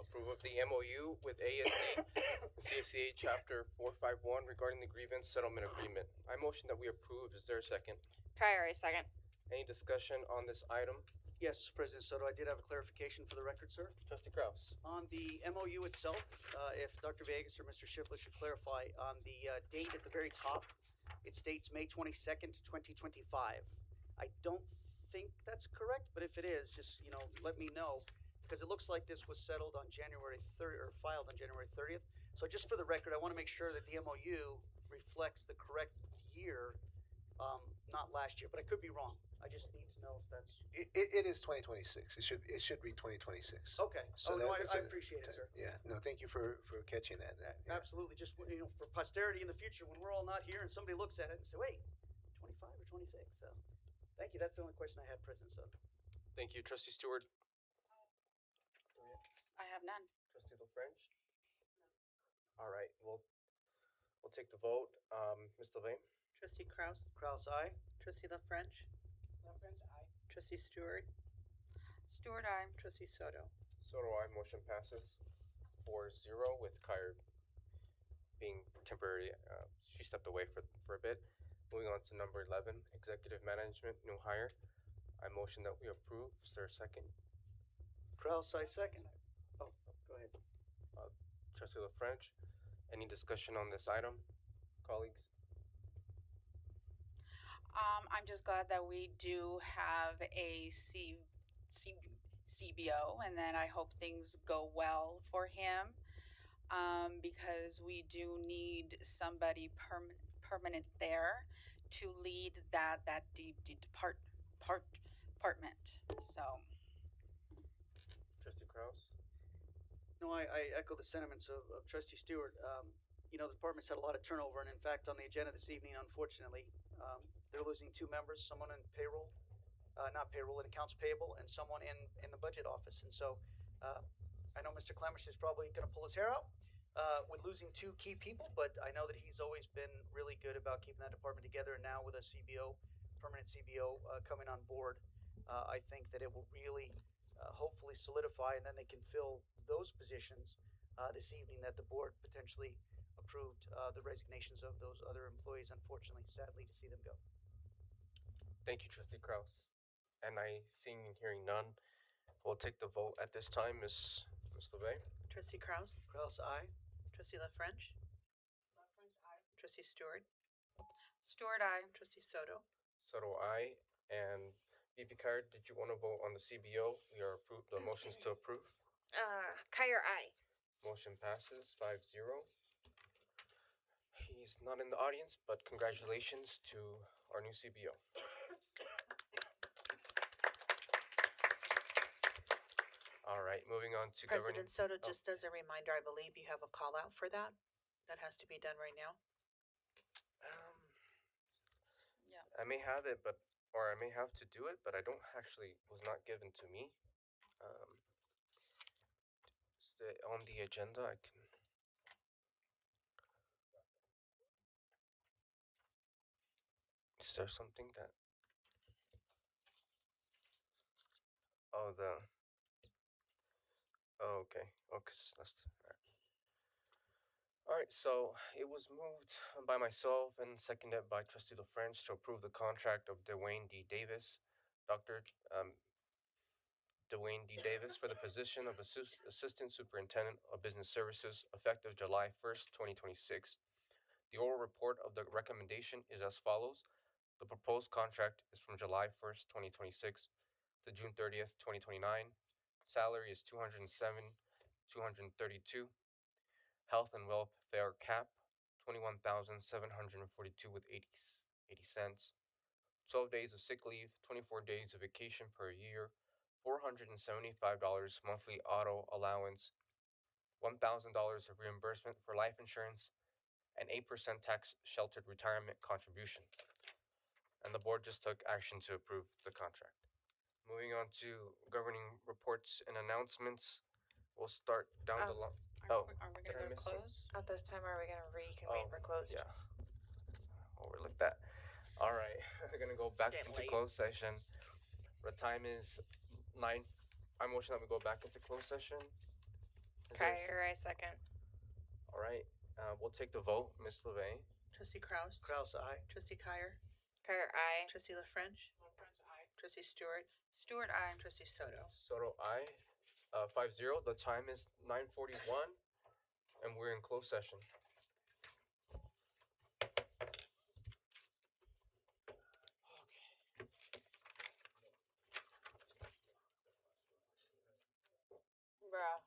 approve of the MOU with AESD and CSCA Chapter 451 regarding the grievance settlement agreement. I motion that we approve. Is there a second? Kyer, a second. Any discussion on this item? Yes, President Soto, I did have a clarification for the record, sir. Trustee Kraus. On the MOU itself, if Dr. Vegas or Mr. Schiffler should clarify, on the date at the very top, it states May 22nd, 2025. I don't think that's correct, but if it is, just, let me know, because it looks like this was settled on January 3rd, or filed on January 30th. So just for the record, I want to make sure that the MOU reflects the correct year, not last year, but I could be wrong. I just need to know if that's... It is 2026. It should read 2026. Okay. So no, that's I appreciate it, sir. Yeah. No, thank you for catching that. Yeah. Absolutely. Just, for posterity in the future, when we're all not here and somebody looks at it and say, wait, 25 or 26. So thank you. That's the only question I had, President Soto. Thank you, Trustee Stewart. I have none. Trustee LaFrench? All right, we'll take the vote. Ms. Levine? Trustee Kraus, Kraus, aye. Trustee La French, French, aye. Trustee Stewart, Stewart, aye. Trustee Soto. So do I. Motion passes 4-0 with Kyer being temporary. She stepped away for a bit. Moving on to number 11, executive management, new hire. I motion that we approve. Is there a second? Kraus, I second. Oh, go ahead. Trustee LaFrench, any discussion on this item, colleagues? I'm just glad that we do have a CBO, and that I hope things go well for him, because we do need somebody permanent there to lead that department. So. Trustee Kraus? No, I echo the sentiments of Trustee Stewart. The department's had a lot of turnover, and in fact, on the agenda this evening, unfortunately, they're losing 2 members, someone in payroll, not payroll, in accounts payable, and someone in the budget office. And so I know Mr. Clemish is probably going to pull his hair out with losing 2 key people, but I know that he's always been really good about keeping that department together. And now with a CBO, permanent CBO coming on board, I think that it will really hopefully solidify, and then they can fill those positions this evening that the board potentially approved the resignations of those other employees, unfortunately, sadly, to see them go. Thank you, Trustee Kraus. And seeing and hearing none, we'll take the vote at this time. Ms. LeVay? Trustee Kraus, Kraus, aye. Trustee La French, La French, aye. Trustee Stewart, Stewart, aye. Trustee Soto. So do I. And VP Kyer, did you want to vote on the CBO? We are approved. The motions to approve. Kyer, aye. Motion passes 5-0. He's not in the audience, but congratulations to our new CBO. All right, moving on to President Soto, Oh, just as a reminder, I believe you have a call out for that. That has to be done right now. Yeah. I may have it, or I may have to do it, but I don't actually, was not given to me. On the agenda, I can. Is there something that? Oh, Oh, okay. Oh, cause that's. All right. So it was moved by myself and seconded by Trustee LaFrench to approve the contract of Dwayne D. Davis, Dr. Dwayne D. Davis for the position of Assistant Superintendent of Business Services effective July 1st, 2026. The oral report of the recommendation is as follows. The proposed contract is from July 1st, 2026 to June 30th, 2029. Salary is $207,232. Health and welfare cap, $21,742 with 80 cents. 12 days of sick leave, 24 days of vacation per year, $475 monthly auto allowance, $1,000 of reimbursement for life insurance, and 8% tax sheltered retirement contribution. And the board just took action to approve the contract. Moving on to governing reports and announcements. We'll start down the line. Are we gonna go close? At this time, are we gonna reconvene for closed? Yeah. Overlook that. All right, we're gonna go back Getting into late. closed session. The time is 9. I motion that we go back into closed session. Is there a s- Kyer, I second. All right, we'll take the vote. Ms. LeVay. Trustee Kraus? Kraus, aye. Trustee Kyer? Kyer, aye. Trustee La French? Trustee Stewart? Stewart, aye. Trustee Soto? Soto, aye. 5-0. The time is 9:41, and we're in closed session. Bruh.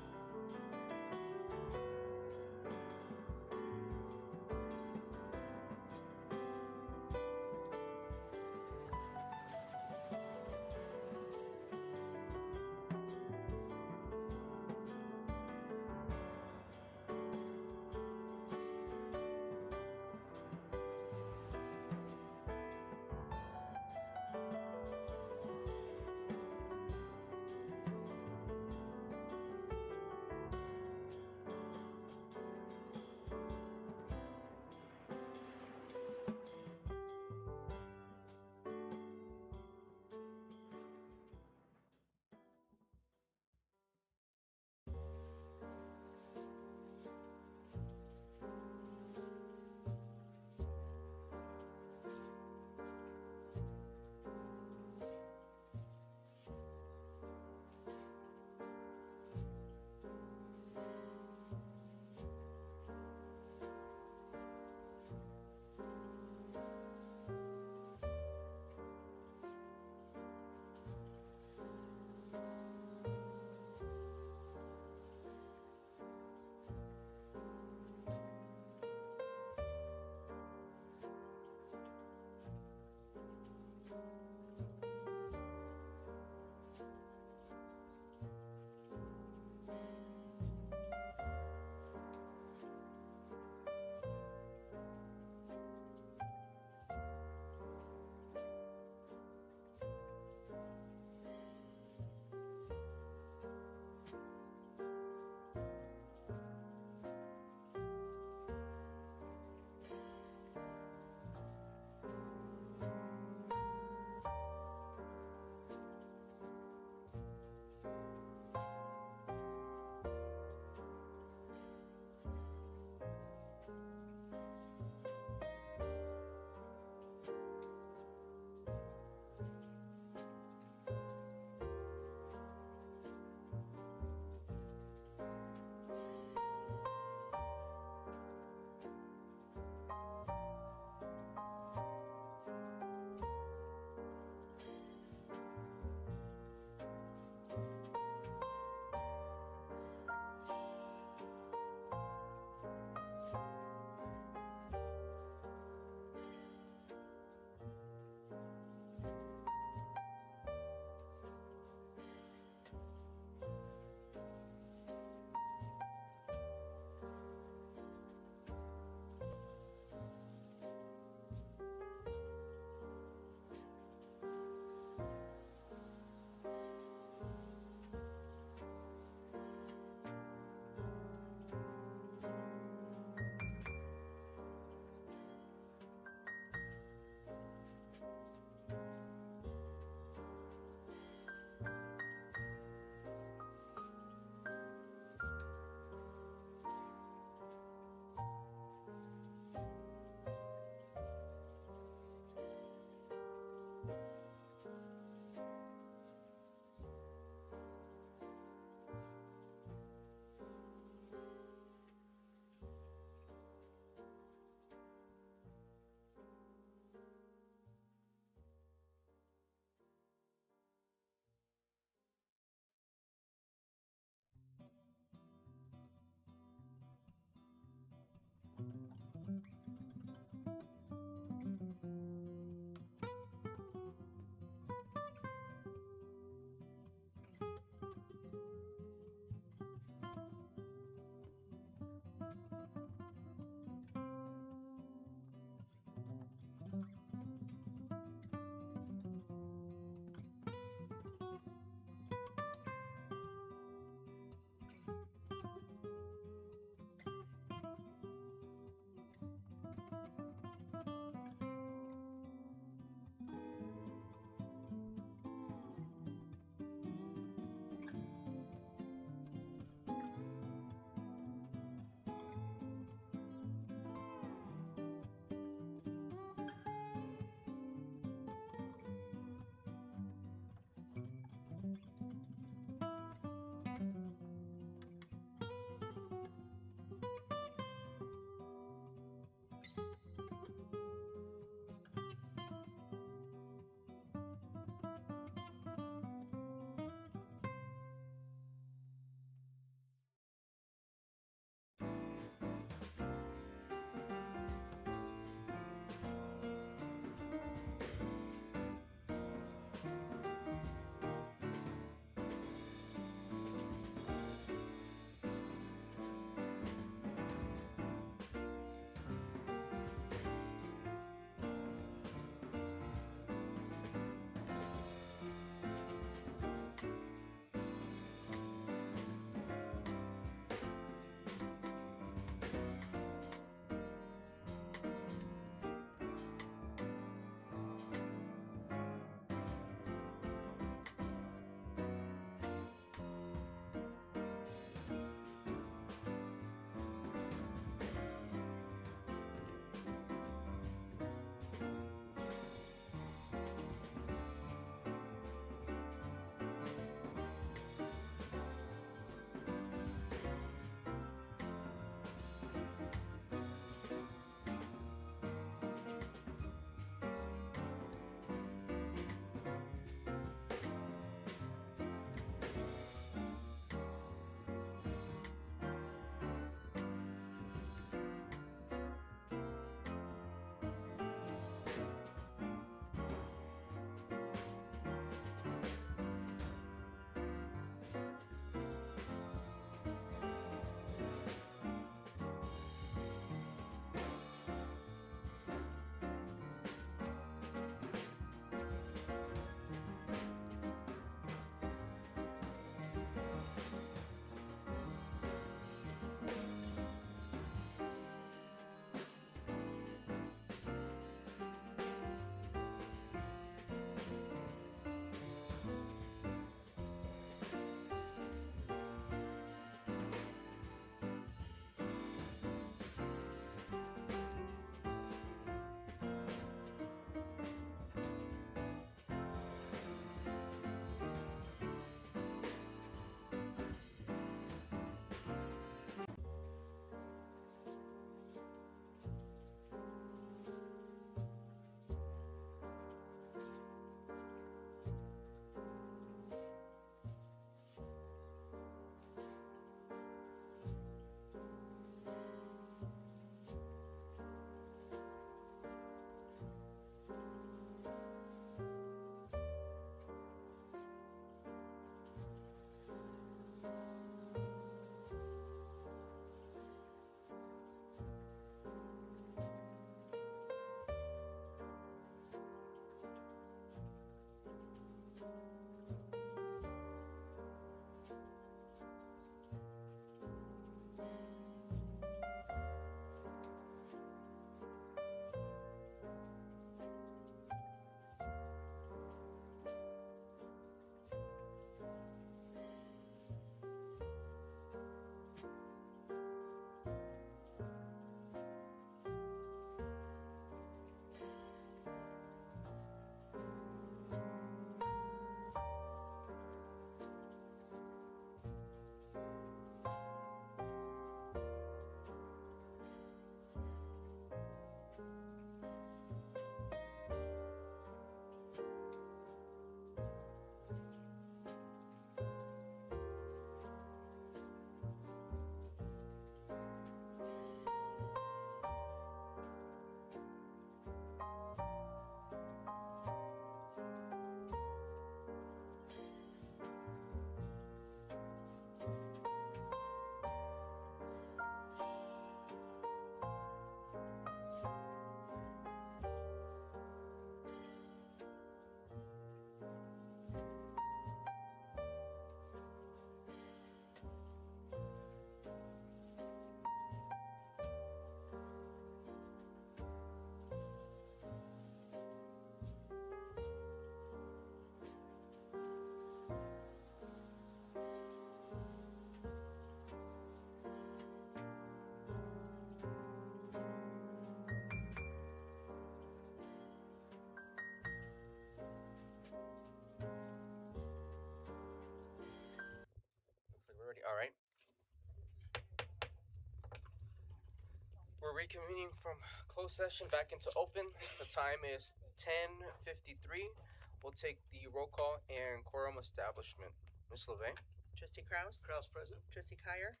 reconvening from closed session back into open. The time is 10:53. We'll take the roll call and quorum establishment. Ms. LeVey? Trustee Kraus? Kraus present. Trustee Kyer?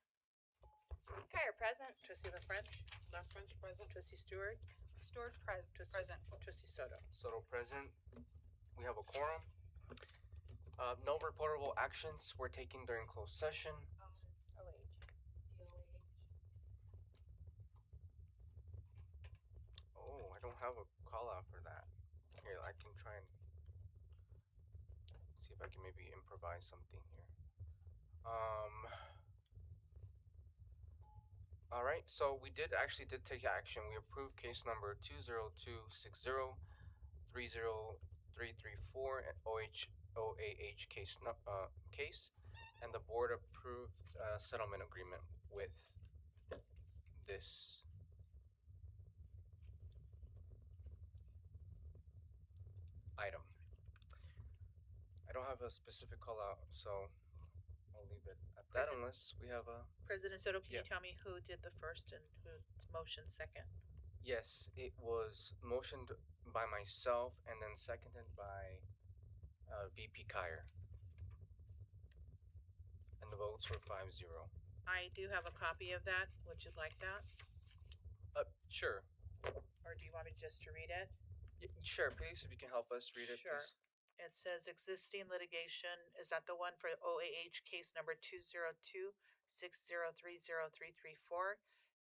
Kyer present. Trustee La French? La French present. Trustee Stewart? Stewart present. Trustee Soto? Soto present. We have a quorum. No reportable actions were taken during closed session. Oh, I don't have a call out for that. Here, I can try and see if I can maybe improvise something here. All right, so we did take action. We approved case number 20260 30334 and OAH case, and the board approved settlement agreement with this item. I don't have a specific call out, so I'll leave it at that unless we have a... President Soto, can Yeah. you tell me who did the first and who's motion second? Yes, it was motioned by myself and then seconded by VP Kyer. And the votes were 5-0. I do have a copy of that. Would you like that? Sure. Or do you want me just to read it? Sure, please, if you can help us read it, Sure. please. It says existing litigation, is that the one for OAH case number 20260303334?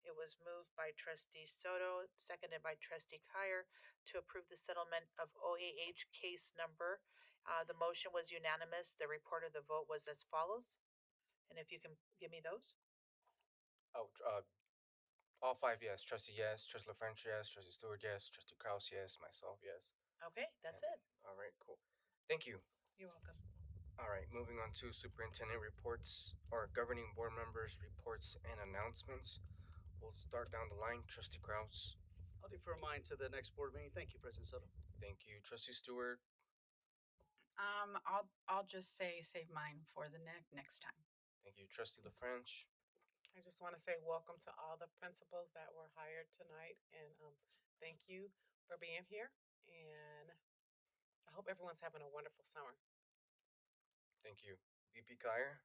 It was moved by trustee Soto, seconded by trustee Kyer to approve the settlement of OAH case number. The motion was unanimous. The report of the vote was as follows. And if you can give me those? Oh, all 5 yes. Trustee yes, Trustee LaFrench yes, Trustee Stewart yes, Trustee Kraus yes, myself yes. Okay, that's it. All right, cool. Thank you. You're welcome. All right, moving on to superintendent reports or governing board members' reports and announcements. We'll start down the line. Trustee Kraus. I'll defer mine to the next board meeting. Thank you, President Soto. Thank you. Trustee Stewart. I'll just save mine for the next time. Thank you. Trustee LaFrench. I just want to say welcome to all the principals that were hired tonight, and thank you for being here. And I hope everyone's having a wonderful summer. Thank you. VP Kyer.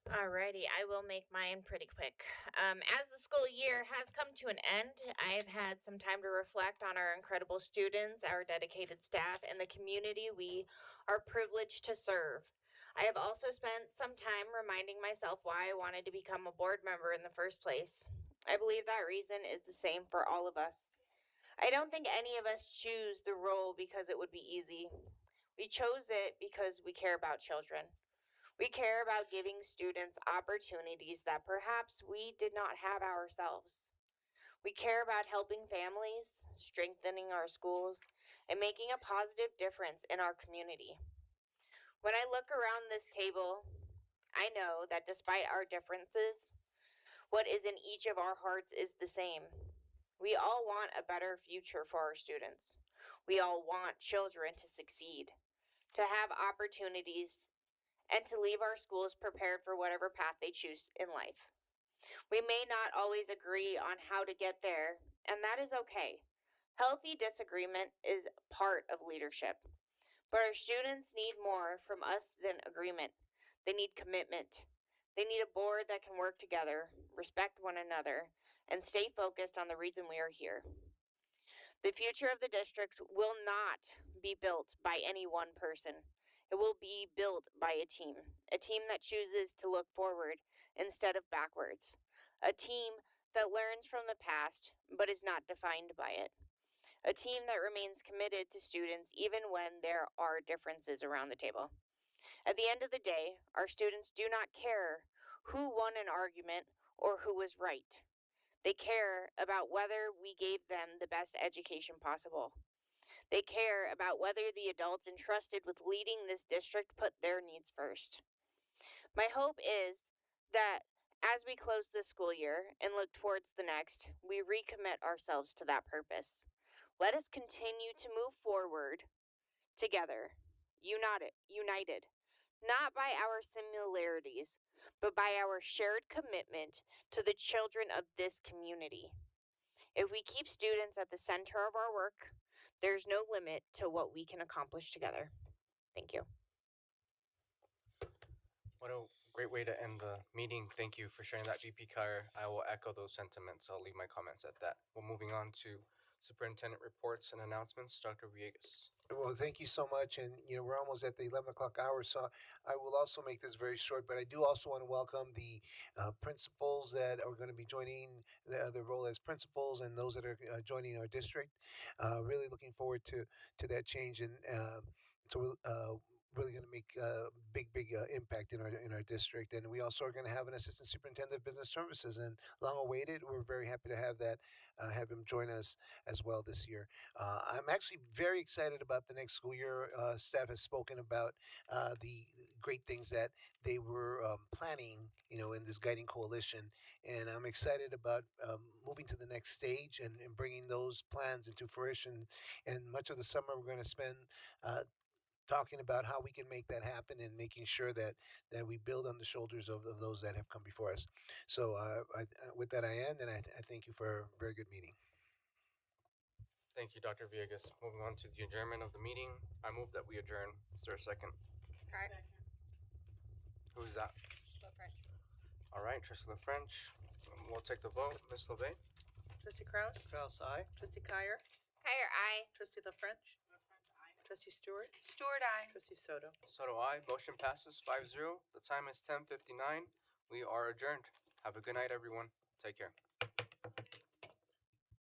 Alrighty, I will make mine pretty quick. As the school year has come to an end, I've had some time to reflect on our incredible students, our dedicated staff, and the community we are privileged to serve. I have also spent some time reminding myself why I wanted to become a board member in the first place. I believe that reason is the same for all of us. I don't think any of us choose the role because it would be easy. We chose it because we care about children. We care about giving students opportunities that perhaps we did not have ourselves. We care about helping families, strengthening our schools, and making a positive difference in our community. When I look around this table, I know that despite our differences, what is in each of our hearts is the same. We all want a better future for our students. We all want children to succeed, to have opportunities, and to leave our schools prepared for whatever path they choose in life. We may not always agree on how to get there, and that is okay. Healthy disagreement is part of leadership. But our students need more from us than agreement. They need commitment. They need a board that can work together, respect one another, and stay focused on the reason we are here. The future of the district will not be built by any one person. It will be built by a team that chooses to look forward instead of backwards, a team that learns from the past but is not defined by it, a team that remains committed to students even when there are differences around the table. At the end of the day, our students do not care who won an argument or who was right. They care about whether we gave them the best education possible. They care about whether the adults entrusted with leading this district put their needs first. My hope is that as we close this school year and look towards the next, we recommit ourselves to that purpose. Let us continue to move forward together, united, not by our similarities, but by our shared commitment to the children of this community. If we keep students at the center of our work, there's no limit to what we can accomplish together. Thank you. What a great way to end the meeting. Thank you for sharing that, VP Kyer. I will echo those sentiments. I'll leave my comments at that. Well, moving on to superintendent reports and announcements. Dr. Villegas. Well, thank you so much. And, we're almost at the 11 o'clock hour, so I will also make this very short. But I do also want to welcome the principals that are going to be joining the role as principals and those that are joining our district. Really looking forward to that change. And so we're really going to make a big impact in our district. And we also are going to have an assistant superintendent of business services, and long awaited. We're very happy to have that, have him join us as well this year. I'm actually very excited about the next school year. Staff has spoken about the great things that they were planning, in this guiding coalition, and I'm excited about moving to the next stage and bringing those plans into fruition. And much of the summer, we're going to spend talking about how we can make that happen and making sure that we build on the shoulders of those that have come before us. So with that, I end, and I thank you for a very good meeting. Thank you, Dr. Villegas. Moving on to the adjournment of the meeting. I move that we adjourn. Is there a second? Okay. Who's that? French. All right, Trustee LaFrench. We'll take the vote. Ms. LeVay? Trustee Kraus? Kraus, aye. Trustee Kyer? Kyer, aye. Trustee LaFrench? Trustee Stewart? Stewart, aye. Trustee Soto? So do I. Motion passes 5-0. The time is 10:59. We are adjourned. Have a good night, everyone. Take care.